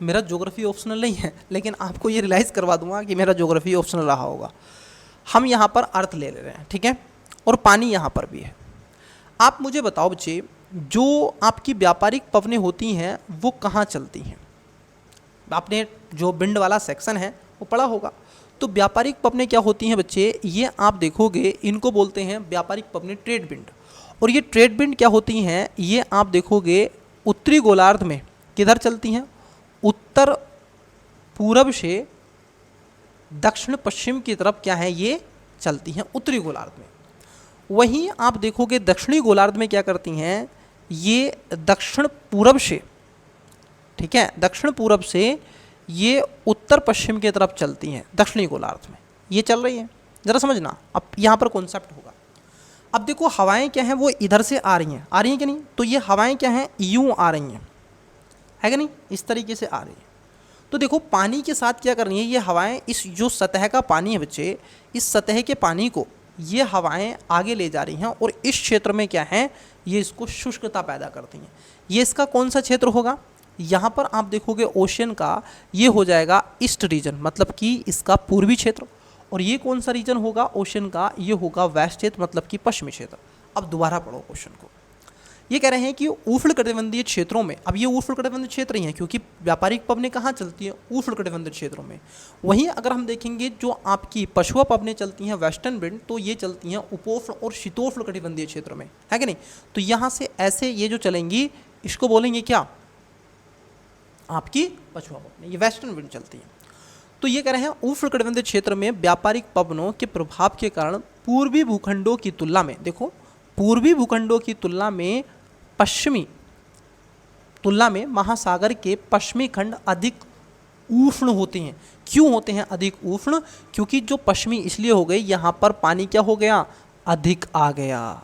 मेरा ज्योग्राफी ऑप्शनल नहीं है, लेकिन आपको ये रियलाइज़ करवा दूंगा कि मेरा ज्योग्राफी ऑप्शनल रहा होगा। हम यहाँ पर अर्थ ले रहे हैं, ठीक है, और पानी यहाँ पर भी है। आप मुझे बताओ बच्चे, जो आपकी व्यापारिक पवनें होती हैं वो कहाँ चलती हैं? आपने जो बिंड वाला सेक्शन है वो पढ़ा होगा। तो व्यापारिक पवनें क्या होती हैं बच्चे, ये आप देखोगे इनको बोलते हैं व्यापारिक पवनें ट्रेड बिंड। और ये ट्रेड बिंड क्या होती हैं, ये आप देखोगे उत्तरी गोलार्ध में किधर चलती हैं, उत्तर पूरब से दक्षिण पश्चिम की तरफ क्या है ये चलती हैं उत्तरी गोलार्ध में। वहीं आप देखोगे दक्षिणी गोलार्ध में क्या करती हैं, ये दक्षिण पूरब से, ठीक है, दक्षिण पूरब से ये उत्तर पश्चिम की तरफ चलती हैं दक्षिणी गोलार्ध में, ये चल रही हैं। ज़रा समझना, अब यहाँ पर कॉन्सेप्ट होगा। अब देखो हवाएं क्या हैं, वो इधर से आ रही हैं कि नहीं, तो ये हवाएं क्या हैं, यूँ आ रही हैं, है कि नहीं, इस तरीके से आ रही है। तो देखो पानी के साथ क्या कर रही है ये हवाएं, इस जो सतह का पानी है बच्चे, इस सतह के पानी को ये हवाएं आगे ले जा रही हैं और इस क्षेत्र में क्या है, ये इसको शुष्कता पैदा करती हैं। ये इसका कौन सा क्षेत्र होगा, यहाँ पर आप देखोगे ओशियन का ये हो जाएगा ईस्ट रीजन, मतलब कि इसका पूर्वी क्षेत्र। और ये कौन सा रीजन होगा ओशियन का, ये होगा वेस्ट क्षेत्र, मतलब कि पश्चिमी क्षेत्र। अब दोबारा पढ़ो क्वेश्चन को। ये कह रहे हैं कि उष्णकटिबंधीय क्षेत्रों में, अब ये उष्णकटिबंधीय क्षेत्र ही हैं क्योंकि व्यापारिक पवनें कहाँ चलती हैं, उष्णकटिबंधीय क्षेत्रों में। वहीं अगर हम देखेंगे जो आपकी पछुआ पवनें चलती हैं वेस्टर्न विंड, तो ये चलती हैं उपोष्ण और शीतोष्ण कटिबंधीय क्षेत्र में, है कि नहीं। तो यहाँ से ऐसे ये जो चलेंगी इसको बोलेंगे क्या, आपकी पछुआ पवनें, ये वेस्टर्न विंड चलती हैं। तो ये कह रहे हैं उष्णकटिबंधीय क्षेत्र में व्यापारिक पवनों के प्रभाव के कारण पूर्वी भूखंडों की तुलना में, देखो पूर्वी भूखंडों की तुलना में पश्चिमी तुलना में महासागर के पश्चिमी खंड अधिक उष्ण होते हैं। क्यों होते हैं अधिक उष्ण, क्योंकि जो पश्चिमी इसलिए हो गए, यहाँ पर पानी क्या हो गया, अधिक आ गया,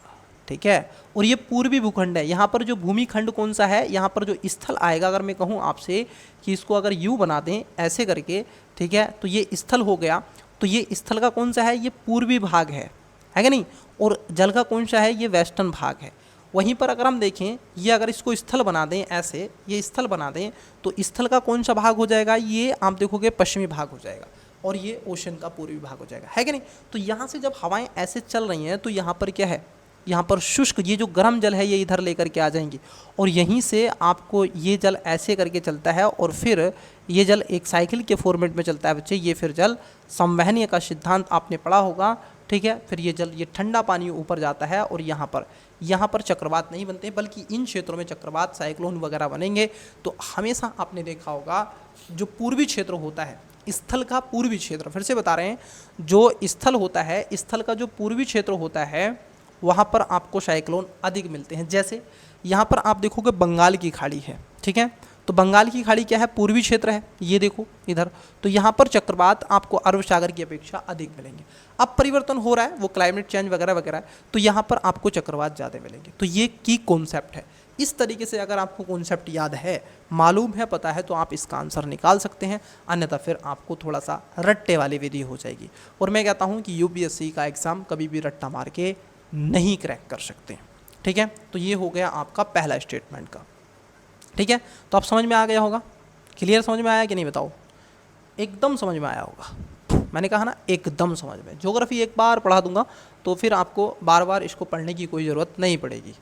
ठीक है। और ये पूर्वी भूखंड है, यहाँ पर जो भूमि खंड कौन सा है, यहाँ पर जो स्थल आएगा, अगर मैं कहूँ आपसे कि इसको अगर यू बना दें ऐसे करके, ठीक है, तो ये स्थल हो गया। तो ये स्थल का कौन सा है, ये पूर्वी भाग है कि नहीं, और जल का कौन सा है, ये वेस्टर्न भाग है। वहीं पर अगर हम देखें, ये अगर इसको स्थल बना दें ऐसे, ये स्थल बना दें, तो स्थल का कौन सा भाग हो जाएगा, ये आप देखोगे पश्चिमी भाग हो जाएगा, और ये ओशन का पूर्वी भाग हो जाएगा, है कि नहीं। तो यहाँ से जब हवाएं ऐसे चल रही हैं तो यहाँ पर क्या है, यहाँ पर शुष्क, ये जो गर्म जल है ये इधर लेकर के आ जाएंगी, और यहीं से आपको ये जल ऐसे करके चलता है, और फिर ये जल एक साइकिल के फॉर्मेट में चलता है बच्चे। ये फिर जल संवहनीय का सिद्धांत आपने पढ़ा होगा, ठीक है। फिर ये जल, ये ठंडा पानी ऊपर जाता है, और यहाँ पर चक्रवात नहीं बनते, बल्कि इन क्षेत्रों में चक्रवात, साइक्लोन वगैरह बनेंगे। तो हमेशा आपने देखा होगा जो पूर्वी क्षेत्र होता है, स्थल का पूर्वी क्षेत्र, फिर से बता रहे हैं, जो स्थल होता है, स्थल का जो पूर्वी क्षेत्र होता है वहाँ पर आपको साइक्लोन अधिक मिलते हैं। जैसे यहाँ पर आप देखोगे बंगाल की खाड़ी है, ठीक है, तो बंगाल की खाड़ी क्या है, पूर्वी क्षेत्र है, ये देखो इधर। तो यहाँ पर चक्रवात आपको अरब सागर की अपेक्षा अधिक मिलेंगे। अब परिवर्तन हो रहा है, वो क्लाइमेट चेंज वगैरह वगैरह, तो यहाँ पर आपको चक्रवात ज़्यादा मिलेंगे। तो ये की कॉन्सेप्ट है। इस तरीके से अगर आपको कॉन्सेप्ट याद है, मालूम है, पता है, तो आप इसका आंसर निकाल सकते हैं, अन्यथा फिर आपको थोड़ा सा रट्टे वाली विधि हो जाएगी। और मैं कहता हूँ कि यूपीएससी का एग्ज़ाम कभी भी रट्टा मार के नहीं क्रैक कर सकते, ठीक है। तो ये हो गया आपका पहला स्टेटमेंट का, ठीक है। तो आप समझ में आ गया होगा, क्लियर समझ में आया कि नहीं बताओ, एकदम समझ में आया होगा। मैंने कहा ना एकदम समझ में। ज्योग्राफी एक बार पढ़ा दूंगा तो फिर आपको बार बार इसको पढ़ने की कोई ज़रूरत नहीं पड़ेगी,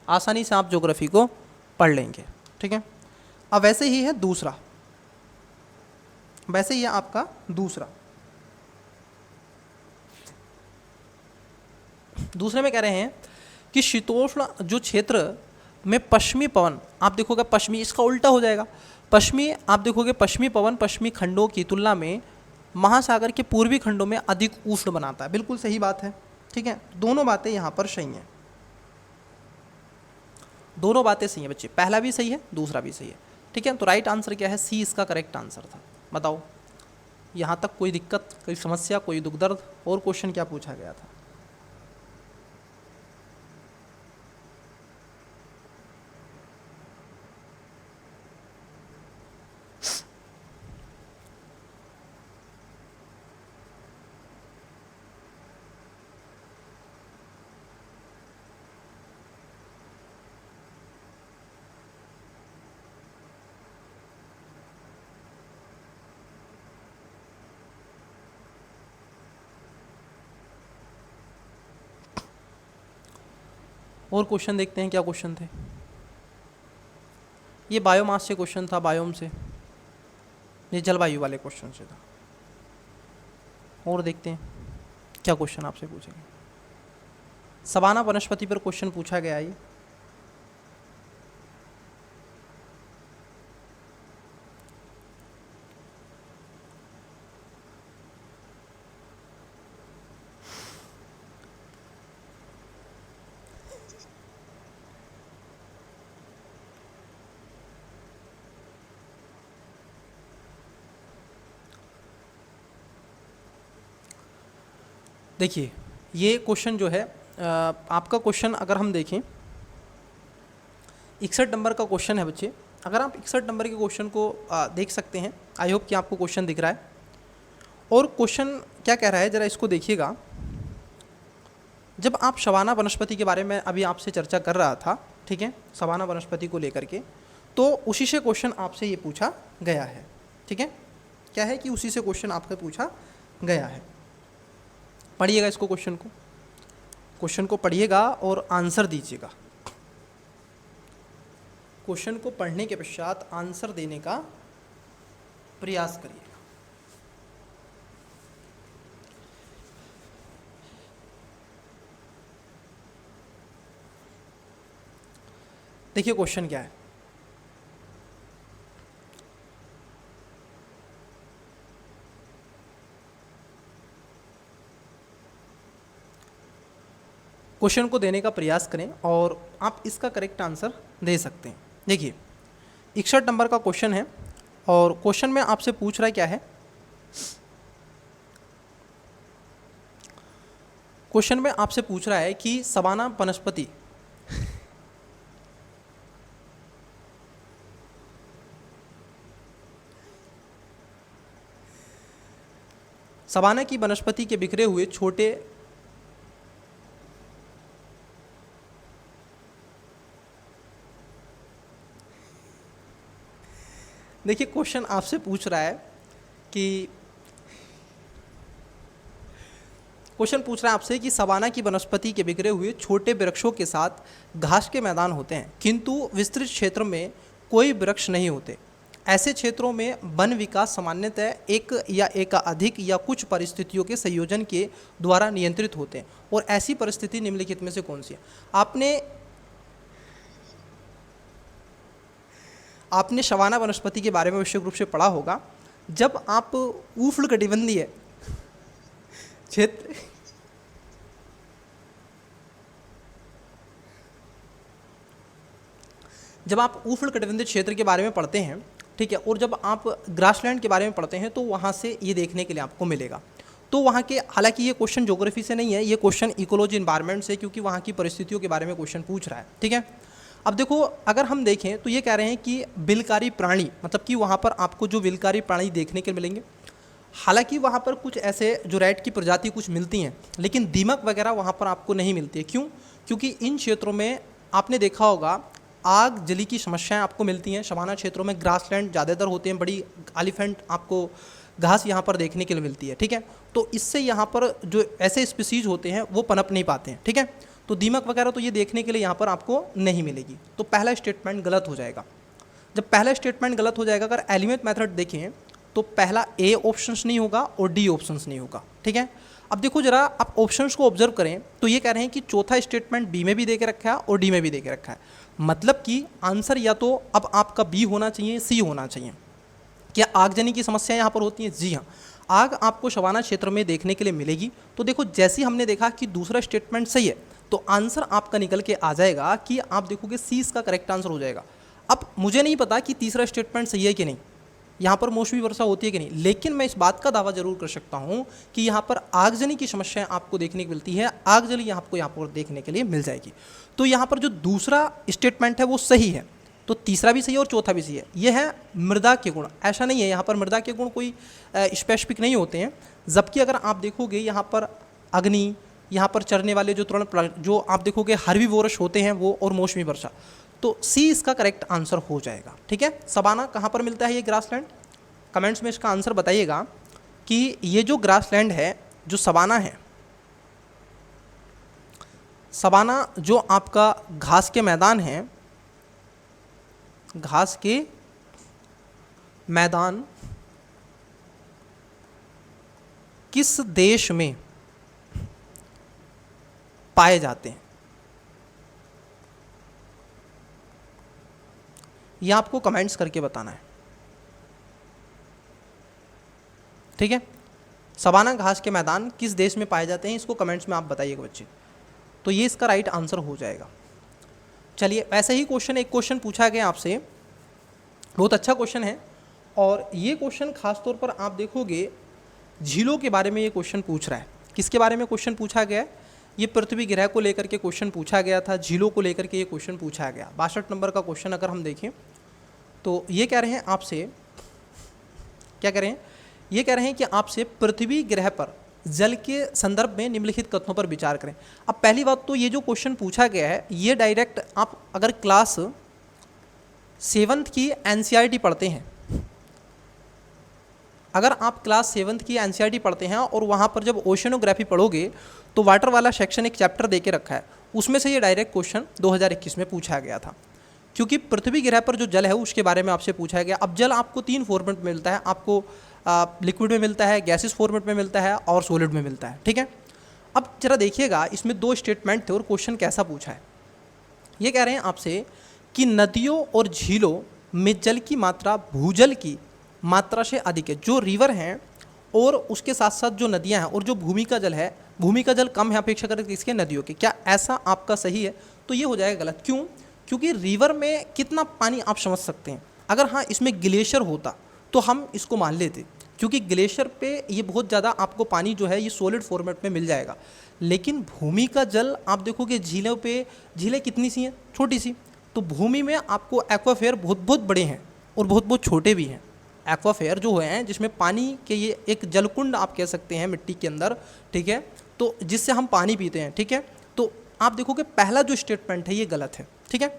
आसानी से आप ज्योग्राफी को पढ़ लेंगे, ठीक है। अब वैसे ही है दूसरा, वैसे ही है आपका दूसरे में कह रहे हैं कि शीतोष्ण जो क्षेत्र में पश्चिमी पवन, आप देखोगे पश्चिमी, इसका उल्टा हो जाएगा, पश्चिमी, आप देखोगे पश्चिमी पवन पश्चिमी खंडों की तुलना में महासागर के पूर्वी खंडों में अधिक उष्ण बनाता है। बिल्कुल सही बात है, ठीक है, दोनों बातें यहाँ पर सही हैं। दोनों बातें सही हैं बच्चे, पहला भी सही है दूसरा भी सही है, ठीक है। तो राइट आंसर क्या है, सी इसका करेक्ट आंसर था। बताओ यहाँ तक कोई दिक्कत, कोई समस्या, कोई दुख दर्द? और क्वेश्चन क्या पूछा गया था? और क्वेश्चन देखते हैं क्या क्वेश्चन थे। ये बायोमास से क्वेश्चन था, बायोम से, ये जलवायु वाले क्वेश्चन से था। और देखते हैं क्या क्वेश्चन आपसे पूछेंगे। सवाना वनस्पति पर क्वेश्चन पूछा गया ये। देखिए ये क्वेश्चन जो है आपका क्वेश्चन अगर हम देखें 61 नंबर का क्वेश्चन है बच्चे। अगर आप 61 नंबर के क्वेश्चन को देख सकते हैं, आई होप कि आपको क्वेश्चन दिख रहा है। और क्वेश्चन क्या कह रहा है ज़रा इसको देखिएगा। जब आप सवाना वनस्पति के बारे में अभी आपसे चर्चा कर रहा था, ठीक है, सवाना वनस्पति को लेकर के, तो उसी से क्वेश्चन आपसे ये पूछा गया है, ठीक है। क्या है कि उसी से क्वेश्चन आपसे पूछा गया है। पढ़िएगा इसको, क्वेश्चन को पढ़िएगा और आंसर दीजिएगा। क्वेश्चन को पढ़ने के पश्चात आंसर देने का प्रयास करिएगा। देखिए क्वेश्चन क्या है। क्वेश्चन को देने का प्रयास करें और आप इसका करेक्ट आंसर दे सकते हैं। देखिए 61 नंबर का क्वेश्चन है और क्वेश्चन में आपसे पूछ रहा है क्या है। क्वेश्चन में आपसे पूछ रहा है कि सवाना वनस्पति सवाना की वनस्पति के बिखरे हुए छोटे देखिए क्वेश्चन आपसे पूछ रहा है कि आपसे कि सवाना की वनस्पति के बिखरे हुए छोटे वृक्षों के साथ घास के मैदान होते हैं, किंतु विस्तृत क्षेत्र में कोई वृक्ष नहीं होते। ऐसे क्षेत्रों में वन विकास सामान्यतः एक या एक अधिक या कुछ परिस्थितियों के संयोजन के द्वारा नियंत्रित होते हैं, और ऐसी परिस्थिति निम्नलिखित में से कौन सी है। आपने सवाना वनस्पति के बारे में विशेष रूप से पढ़ा होगा। जब आप उष्णकटिबंधीय क्षेत्र क्षेत्र के बारे में पढ़ते हैं, ठीक है, और जब आप ग्रासलैंड के बारे में पढ़ते हैं तो वहाँ से ये देखने के लिए आपको मिलेगा। तो वहाँ के, हालांकि ये क्वेश्चन ज्योग्राफी से नहीं है, ये क्वेश्चन इकोलॉजी एनवायरनमेंट से, क्योंकि वहाँ की परिस्थितियों के बारे में क्वेश्चन पूछ रहा है, ठीक है। अब देखो अगर हम देखें तो ये कह रहे हैं कि बिलकारी प्राणी, मतलब कि वहाँ पर आपको जो बिलकारी प्राणी देखने के मिलेंगे। हालांकि वहाँ पर कुछ ऐसे जो रैट की प्रजाति कुछ मिलती हैं, लेकिन दीमक वगैरह वहाँ पर आपको नहीं मिलती है। क्यों? क्योंकि इन क्षेत्रों में आपने देखा होगा आग जली की समस्याएं आपको मिलती हैं। सवाना क्षेत्रों में ग्रासलैंड ज़्यादातर होते हैं, बड़ी एलिफेंट आपको घास यहाँ पर देखने के लिए मिलती है, ठीक है। तो इससे यहाँ पर जो ऐसे स्पीसीज होते हैं वो पनप नहीं पाते हैं, ठीक है। तो दीमक वगैरह तो ये देखने के लिए यहाँ पर आपको नहीं मिलेगी। तो पहला स्टेटमेंट गलत हो जाएगा। जब पहला स्टेटमेंट गलत हो जाएगा, अगर एलिमेंट मेथड देखें तो पहला ए ऑप्शंस नहीं होगा और डी ऑप्शंस नहीं होगा, ठीक है। अब देखो जरा आप ऑप्शंस को ऑब्जर्व करें तो ये कह रहे हैं कि चौथा स्टेटमेंट बी में भी दे के रखा है और डी में भी दे के रखा है। मतलब कि आंसर या तो अब आपका बी होना चाहिए, सी होना चाहिए। क्या आगजनी की समस्या यहाँ पर होती है? जी हाँ, आग आपको सवाना क्षेत्र में देखने के लिए मिलेगी। तो देखो जैसे हमने देखा कि दूसरा स्टेटमेंट सही है, तो आंसर आपका निकल के आ जाएगा कि आप देखोगे सी इसका करेक्ट आंसर हो जाएगा। अब मुझे नहीं पता कि तीसरा स्टेटमेंट सही है कि नहीं, यहाँ पर मौसमी वर्षा होती है कि नहीं, लेकिन मैं इस बात का दावा जरूर कर सकता हूँ कि यहाँ पर आगजनी की समस्याएं आपको देखने को मिलती है, आगजनी आपको यहाँ पर देखने के लिए मिल जाएगी। तो यहाँ पर जो दूसरा स्टेटमेंट है वो सही है, तो तीसरा भी सही है और चौथा भी सही है। यह है मृदा के गुण, ऐसा नहीं है यहाँ पर मृदा के गुण कोई स्पेसिफिक नहीं होते हैं, जबकि अगर आप देखोगे यहाँ पर अग्नि, यहाँ पर चरने वाले जो तृण जो आप देखोगे हर्बीवोरस होते हैं वो, और मौसमी वर्षा, तो सी इसका करेक्ट आंसर हो जाएगा। ठीक है, सवाना कहाँ पर मिलता है ये ग्रासलैंड, कमेंट्स में इसका आंसर बताइएगा कि ये जो ग्रासलैंड है, जो सवाना है, सवाना जो आपका घास के मैदान है, घास के मैदान किस देश में पाए जाते हैं, यह आपको कमेंट्स करके बताना है। ठीक है, सवाना घास के मैदान किस देश में पाए जाते हैं, इसको कमेंट्स में आप बताइएगा बच्चे, तो ये इसका राइट आंसर हो जाएगा। चलिए, ऐसा ही क्वेश्चन, एक क्वेश्चन पूछा गया आपसे, बहुत अच्छा क्वेश्चन है, और ये क्वेश्चन खास तौर पर आप देखोगे झीलों के बारे में ये क्वेश्चन पूछ रहा है। किसके बारे में क्वेश्चन पूछा गया है, ये पृथ्वी ग्रह को लेकर के क्वेश्चन पूछा गया था, झीलों को लेकर के ये क्वेश्चन पूछा गया। 62 नंबर का क्वेश्चन अगर हम देखें तो ये कह रहे हैं आपसे, क्या कह रहे हैं, ये कह रहे हैं कि आपसे पृथ्वी ग्रह पर जल के संदर्भ में निम्नलिखित कथनों पर विचार करें। अब पहली बात तो ये जो क्वेश्चन पूछा गया है ये डायरेक्ट आप अगर क्लास 7th की एनसीईआरटी पढ़ते हैं, अगर आप क्लास 7th की एनसीईआरटी पढ़ते हैं और वहाँ पर जब ओशनोग्राफी पढ़ोगे तो वाटर वाला सेक्शन एक चैप्टर दे के रखा है, उसमें से ये डायरेक्ट क्वेश्चन 2021 में पूछा गया था, क्योंकि पृथ्वी ग्रह पर जो जल है उसके बारे में आपसे पूछा गया। अब जल आपको 3 फॉर्मेट में मिलता है, आपको लिक्विड में मिलता है, गैसेस फॉर्मेट में मिलता है और सॉलिड में मिलता है। ठीक है, अब जरा देखिएगा इसमें 2 स्टेटमेंट थे और क्वेश्चन कैसा पूछा है। ये कह रहे हैं आपसे कि नदियों और झीलों में जल की मात्रा भूजल की मात्रा से अधिक है। जो रिवर हैं और उसके साथ साथ जो नदियां हैं और जो भूमि का जल है, भूमि का जल कम है अपेक्षा करके इसके नदियों के, क्या ऐसा आपका सही है? तो ये हो जाएगा गलत। क्यों? क्योंकि रिवर में कितना पानी आप समझ सकते हैं, अगर हाँ इसमें ग्लेशियर होता तो हम इसको मान लेते, क्योंकि ग्लेशियर पे ये बहुत ज़्यादा आपको पानी जो है ये सॉलिड फॉर्मेट में मिल जाएगा। लेकिन भूमि का जल आप देखोगे झीलों पे, झीलें कितनी सी हैं, छोटी सी, तो भूमि में आपको एक्वाफेयर बहुत बहुत बड़े हैं और बहुत बहुत छोटे भी हैं। एक्वाफेयर जो हैं जिसमें पानी के ये एक जलकुंड आप कह सकते हैं मिट्टी के अंदर, ठीक है, तो जिससे हम पानी पीते हैं। ठीक है, तो आप देखोगे पहला जो स्टेटमेंट है ये गलत है। ठीक है,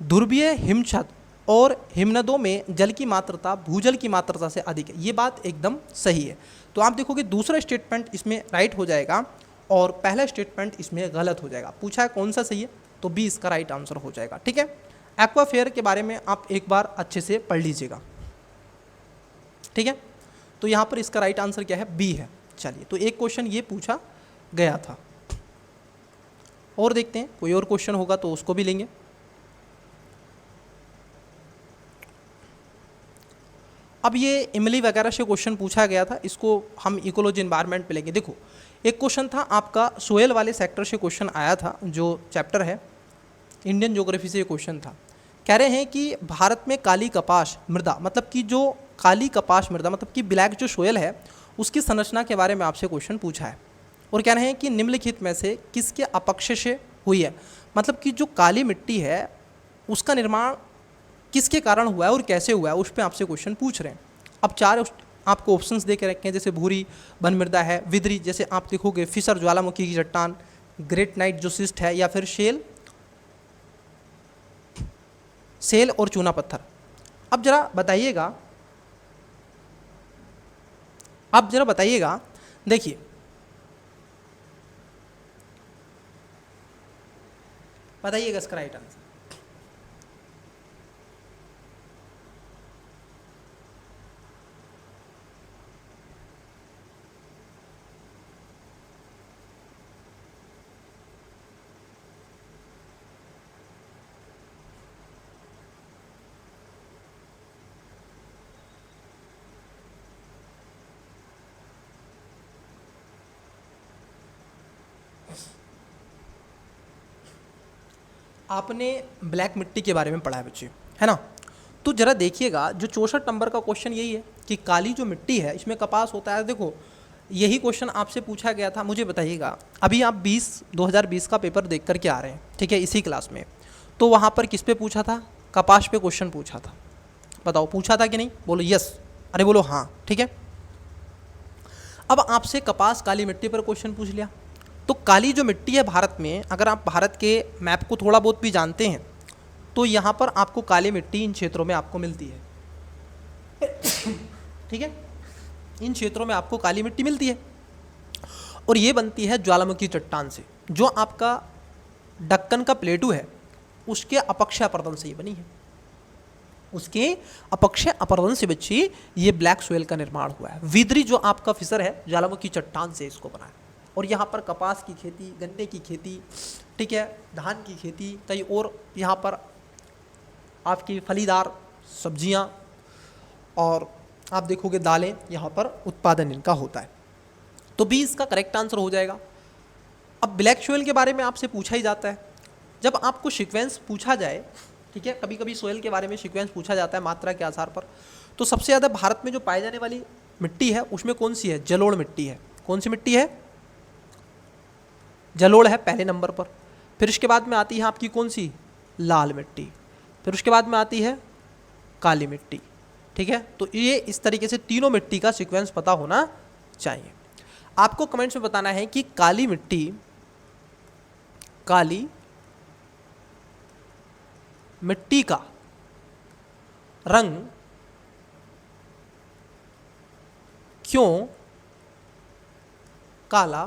ध्रुवीय हिमछद और हिमनदों में जल की मात्रा भूजल की मात्रा से अधिक है, ये बात एकदम सही है। तो आप देखोगे दूसरा स्टेटमेंट इसमें राइट हो जाएगा और पहला स्टेटमेंट इसमें गलत हो जाएगा। पूछा है कौन सा सही है, तो बी इसका राइट आंसर हो जाएगा। ठीक है, एक्वाफेयर के बारे में आप एक बार अच्छे से पढ़ लीजिएगा। ठीक है, तो यहाँ पर इसका राइट आंसर क्या है, बी है। चलिए, तो एक क्वेश्चन ये पूछा गया था, और देखते हैं कोई और क्वेश्चन होगा तो उसको भी लेंगे। अब ये इमली वगैरह से क्वेश्चन पूछा गया था, इसको हम इकोलॉजी एनवायरनमेंट पे लेंगे। देखो, एक क्वेश्चन था आपका सोयल वाले सेक्टर से क्वेश्चन आया था, जो चैप्टर है इंडियन ज्योग्राफी से ये क्वेश्चन था। कह रहे हैं कि भारत में काली कपास मृदा, मतलब कि जो काली कपास मृदा मतलब कि ब्लैक जो सोयल है उसकी संरचना के बारे में आपसे क्वेश्चन पूछा है, और कह रहे हैं कि निम्नलिखित में से किसके अपक्ष से हुई है, मतलब कि जो काली मिट्टी है उसका निर्माण किसके कारण हुआ है और कैसे हुआ है, उस पर आपसे क्वेश्चन पूछ रहे हैं। अब 4 आपको ऑप्शंस दे के रखे हैं, जैसे भूरी वन मृदा है, विद्री जैसे आप देखोगे फिसर ज्वालामुखी की चट्टान, ग्रेट नाइट जो सिस्ट है, या फिर सेल और चूना पत्थर। अब जरा बताइएगा, देखिए बताइएगा इसका राइट आंसर। आपने ब्लैक मिट्टी के बारे में पढ़ा है बच्चे, है ना। तो ज़रा देखिएगा, जो 64 नंबर का क्वेश्चन यही है कि काली जो मिट्टी है इसमें कपास होता है। देखो यही क्वेश्चन आपसे पूछा गया था। मुझे बताइएगा, अभी आप 2020 का पेपर देख कर के आ रहे हैं, ठीक है, इसी क्लास में, तो वहाँ पर किस पे पूछा था? कपास पे क्वेश्चन पूछा था। बताओ पूछा था कि नहीं? बोलो यस, अरे बोलो हाँ, ठीक है। अब आपसे कपास काली मिट्टी पर क्वेश्चन पूछ लिया, तो काली जो मिट्टी है भारत में, अगर आप भारत के मैप को थोड़ा बहुत भी जानते हैं तो यहाँ पर आपको काली मिट्टी इन क्षेत्रों में आपको मिलती है, ठीक है, इन क्षेत्रों में आपको काली मिट्टी मिलती है और ये बनती है ज्वालामुखी चट्टान से। जो आपका दक्कन का प्लेटू है उसके अपक्षय अपरदन से ये बनी है, उसके अपक्षय अपरदन से बच्ची ये ब्लैक सोयल का निर्माण हुआ है। विदरी जो आपका फिसर है ज्वालामुखी चट्टान से इसको बना है। और यहाँ पर कपास की खेती, गन्ने की खेती, ठीक है, धान की खेती, कई और यहाँ पर आपकी फलीदार सब्जियाँ और आप देखोगे दालें, यहाँ पर उत्पादन इनका होता है। तो बी इसका करेक्ट आंसर हो जाएगा। अब ब्लैक सोयल के बारे में आपसे पूछा ही जाता है, जब आपको सीक्वेंस पूछा जाए, ठीक है, कभी कभी सोयल के बारे में सीक्वेंस पूछा जाता है मात्रा के आधार पर, तो सबसे ज़्यादा भारत में जो पाई जाने वाली मिट्टी है उसमें कौन सी है? जलोढ़ मिट्टी है। कौन सी मिट्टी है? जलोढ़ है पहले नंबर पर। फिर उसके बाद में आती है आपकी कौन सी? लाल मिट्टी। फिर उसके बाद में आती है काली मिट्टी, ठीक है। तो ये इस तरीके से तीनों मिट्टी का सीक्वेंस पता होना चाहिए। आपको कमेंट्स में बताना है कि काली मिट्टी, काली मिट्टी का रंग क्यों काला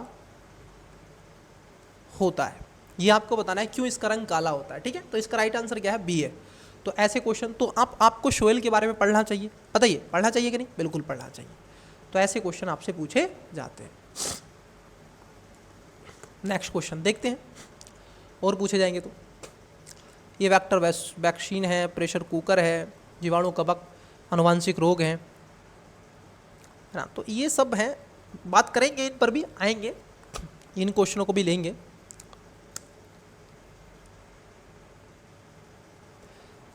होता है, ये आपको बताना है, क्यों इसका रंग काला होता है, ठीक है। तो इसका राइट आंसर क्या है? बी है। तो ऐसे क्वेश्चन तो आपको सोयल के बारे में पढ़ना चाहिए, बताइए पढ़ना चाहिए कि नहीं? बिल्कुल पढ़ना चाहिए। तो ऐसे क्वेश्चन आपसे पूछे जाते हैं। नेक्स्ट क्वेश्चन देखते हैं, और पूछे जाएंगे। तो ये वेक्टर वैक्सीन है, प्रेशर कुकर है, जीवाणु कवक, आनुवांशिक रोग हैं, है ना। तो ये सब हैं, बात करेंगे, इन पर भी आएंगे, इन क्वेश्चनों को भी लेंगे।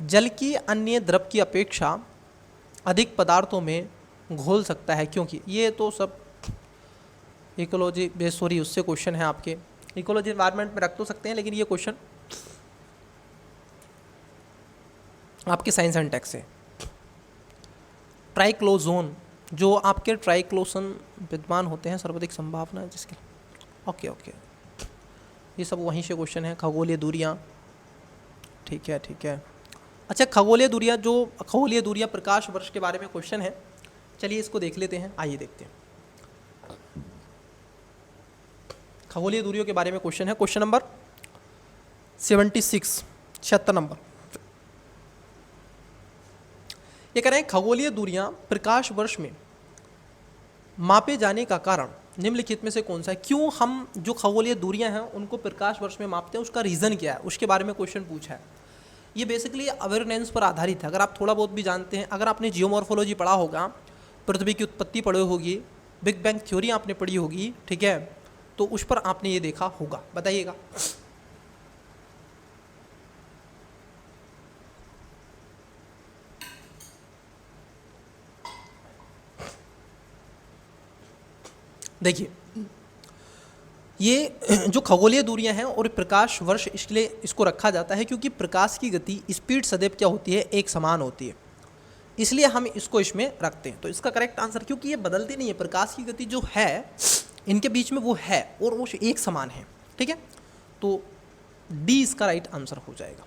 जल की अन्य द्रव की अपेक्षा अधिक पदार्थों में घोल सकता है क्योंकि, ये तो सब इकोलॉजी बेस, सॉरी उससे क्वेश्चन है आपके, इकोलॉजी एनवायरनमेंट में रख तो सकते हैं, लेकिन ये क्वेश्चन आपके साइंस एंड टेक्स है। ट्राइक्लोजोन, जो आपके ट्राइक्लोसन विद्यमान होते हैं, सर्वाधिक संभावना है जिसके, ओके, ये सब वहीं से क्वेश्चन है। खगोलीय दूरियाँ, ठीक है। अच्छा, खगोलीय दूरियाँ, जो खगोलीय दूरियाँ प्रकाश वर्ष के बारे में क्वेश्चन है, चलिए इसको देख लेते हैं। आइए देखते हैं, खगोलीय दूरियों के बारे में क्वेश्चन है। Question number 76, 76 number. ये कह रहे हैं खगोलीय दूरियां प्रकाश वर्ष में मापे जाने का कारण निम्नलिखित में से कौन सा है? क्यों हम जो खगोलीय दूरियां हैं उनको प्रकाश वर्ष में मापते हैं, उसका रीज़न क्या है, उसके बारे में क्वेश्चन पूछा है। ये बेसिकली अवेयरनेस पर आधारित है। अगर आप थोड़ा बहुत भी जानते हैं, अगर आपने जियोमॉर्फोलॉजी पढ़ा होगा, पृथ्वी की उत्पत्ति पढ़ी होगी, बिग बैंग थ्योरी आपने पढ़ी होगी, ठीक है, तो उस पर आपने ये देखा होगा, बताइएगा। देखिए, ये जो खगोलीय दूरियां हैं और प्रकाश वर्ष, इसलिए इसको रखा जाता है क्योंकि प्रकाश की गति, स्पीड सदैव क्या होती है? एक समान होती है, इसलिए हम इसको इसमें रखते हैं। तो इसका करेक्ट आंसर, क्योंकि ये बदलती नहीं है, प्रकाश की गति जो है इनके बीच में वो है और वो एक समान है, ठीक है। तो डी इसका राइट आंसर हो जाएगा।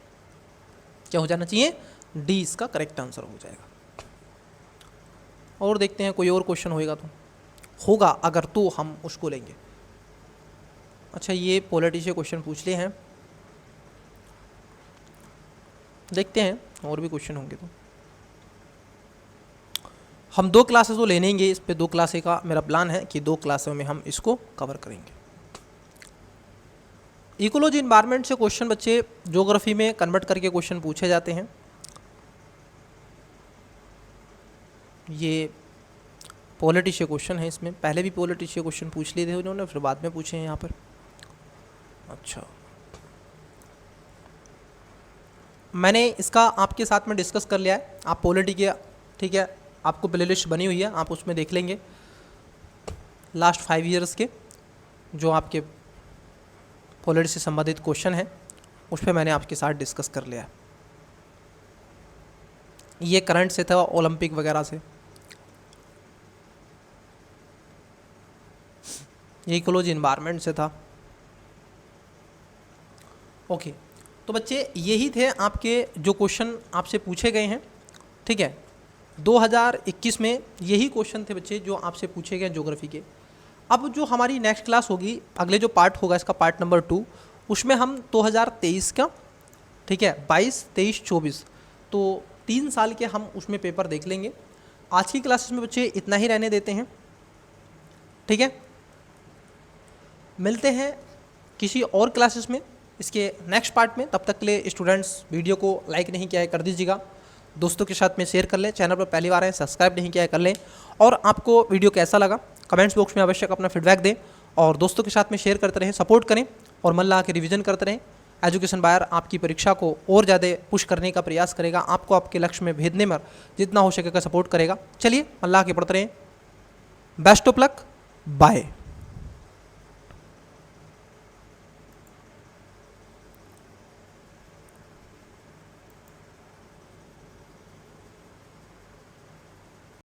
क्या हो जाना चाहिए? डी इसका करेक्ट आंसर हो जाएगा। और देखते हैं कोई और क्वेश्चन होगा अगर तो हम उसको लेंगे। अच्छा, ये पॉलिटी से क्वेश्चन पूछ लिए हैं, देखते हैं और भी क्वेश्चन होंगे। तो हम 2 क्लासेस तो लेनेंगे, इस पे 2 क्लासेस का मेरा प्लान है कि 2 क्लासों में हम इसको कवर करेंगे। इकोलॉजी एनवायरनमेंट से क्वेश्चन बच्चे ज्योग्राफी में कन्वर्ट करके क्वेश्चन पूछे जाते हैं। ये पॉलिटी से क्वेश्चन है, इसमें पहले भी पॉलिटी से क्वेश्चन पूछ लिए थे उन्होंने, फिर बाद में पूछे हैं यहाँ पर। अच्छा, मैंने इसका आपके साथ में डिस्कस कर लिया है, आप पॉलिटी के, ठीक है, आपको प्ले लिस्ट बनी हुई है, आप उसमें देख लेंगे लास्ट 5 ईयर्स के जो आपके पॉलिटी से संबंधित क्वेश्चन हैं, उस पर मैंने आपके साथ डिस्कस कर लिया है। ये करंट से था, ओलंपिक वगैरह से, ये इकोलॉजी इन्वायरमेंट से था। ओके, तो बच्चे यही थे आपके जो क्वेश्चन आपसे पूछे गए हैं, ठीक है। 2021 में यही क्वेश्चन थे बच्चे जो आपसे पूछे गए ज्योग्राफी के। अब जो हमारी नेक्स्ट क्लास होगी, अगले जो पार्ट होगा इसका पार्ट नंबर 2, उसमें हम 2023 का, ठीक है, 22, 23, 24, तो 3 साल के हम उसमें पेपर देख लेंगे। आज की क्लासेस में बच्चे इतना ही रहने देते हैं, ठीक है। मिलते हैं किसी और क्लासेस में इसके नेक्स्ट पार्ट में। तब तक के लिए स्टूडेंट्स, वीडियो को लाइक नहीं किया है कर दीजिएगा, दोस्तों के साथ में शेयर कर लें, चैनल पर पहली बार आए सब्सक्राइब नहीं किया है कर लें, और आपको वीडियो कैसा लगा कमेंट्स बॉक्स में अवश्य अपना फीडबैक दें, और दोस्तों के साथ में शेयर करते रहें, सपोर्ट करें, और मन लगा के रिवीजन करते रहें। एजुकेशन बायर आपकी परीक्षा को और ज़्यादा पुश करने का प्रयास करेगा, आपको आपके लक्ष्य में भेजने में जितना हो सकेगा सपोर्ट करेगा। चलिए, मन लगा के पढ़ते रहें। Best of luck, bye.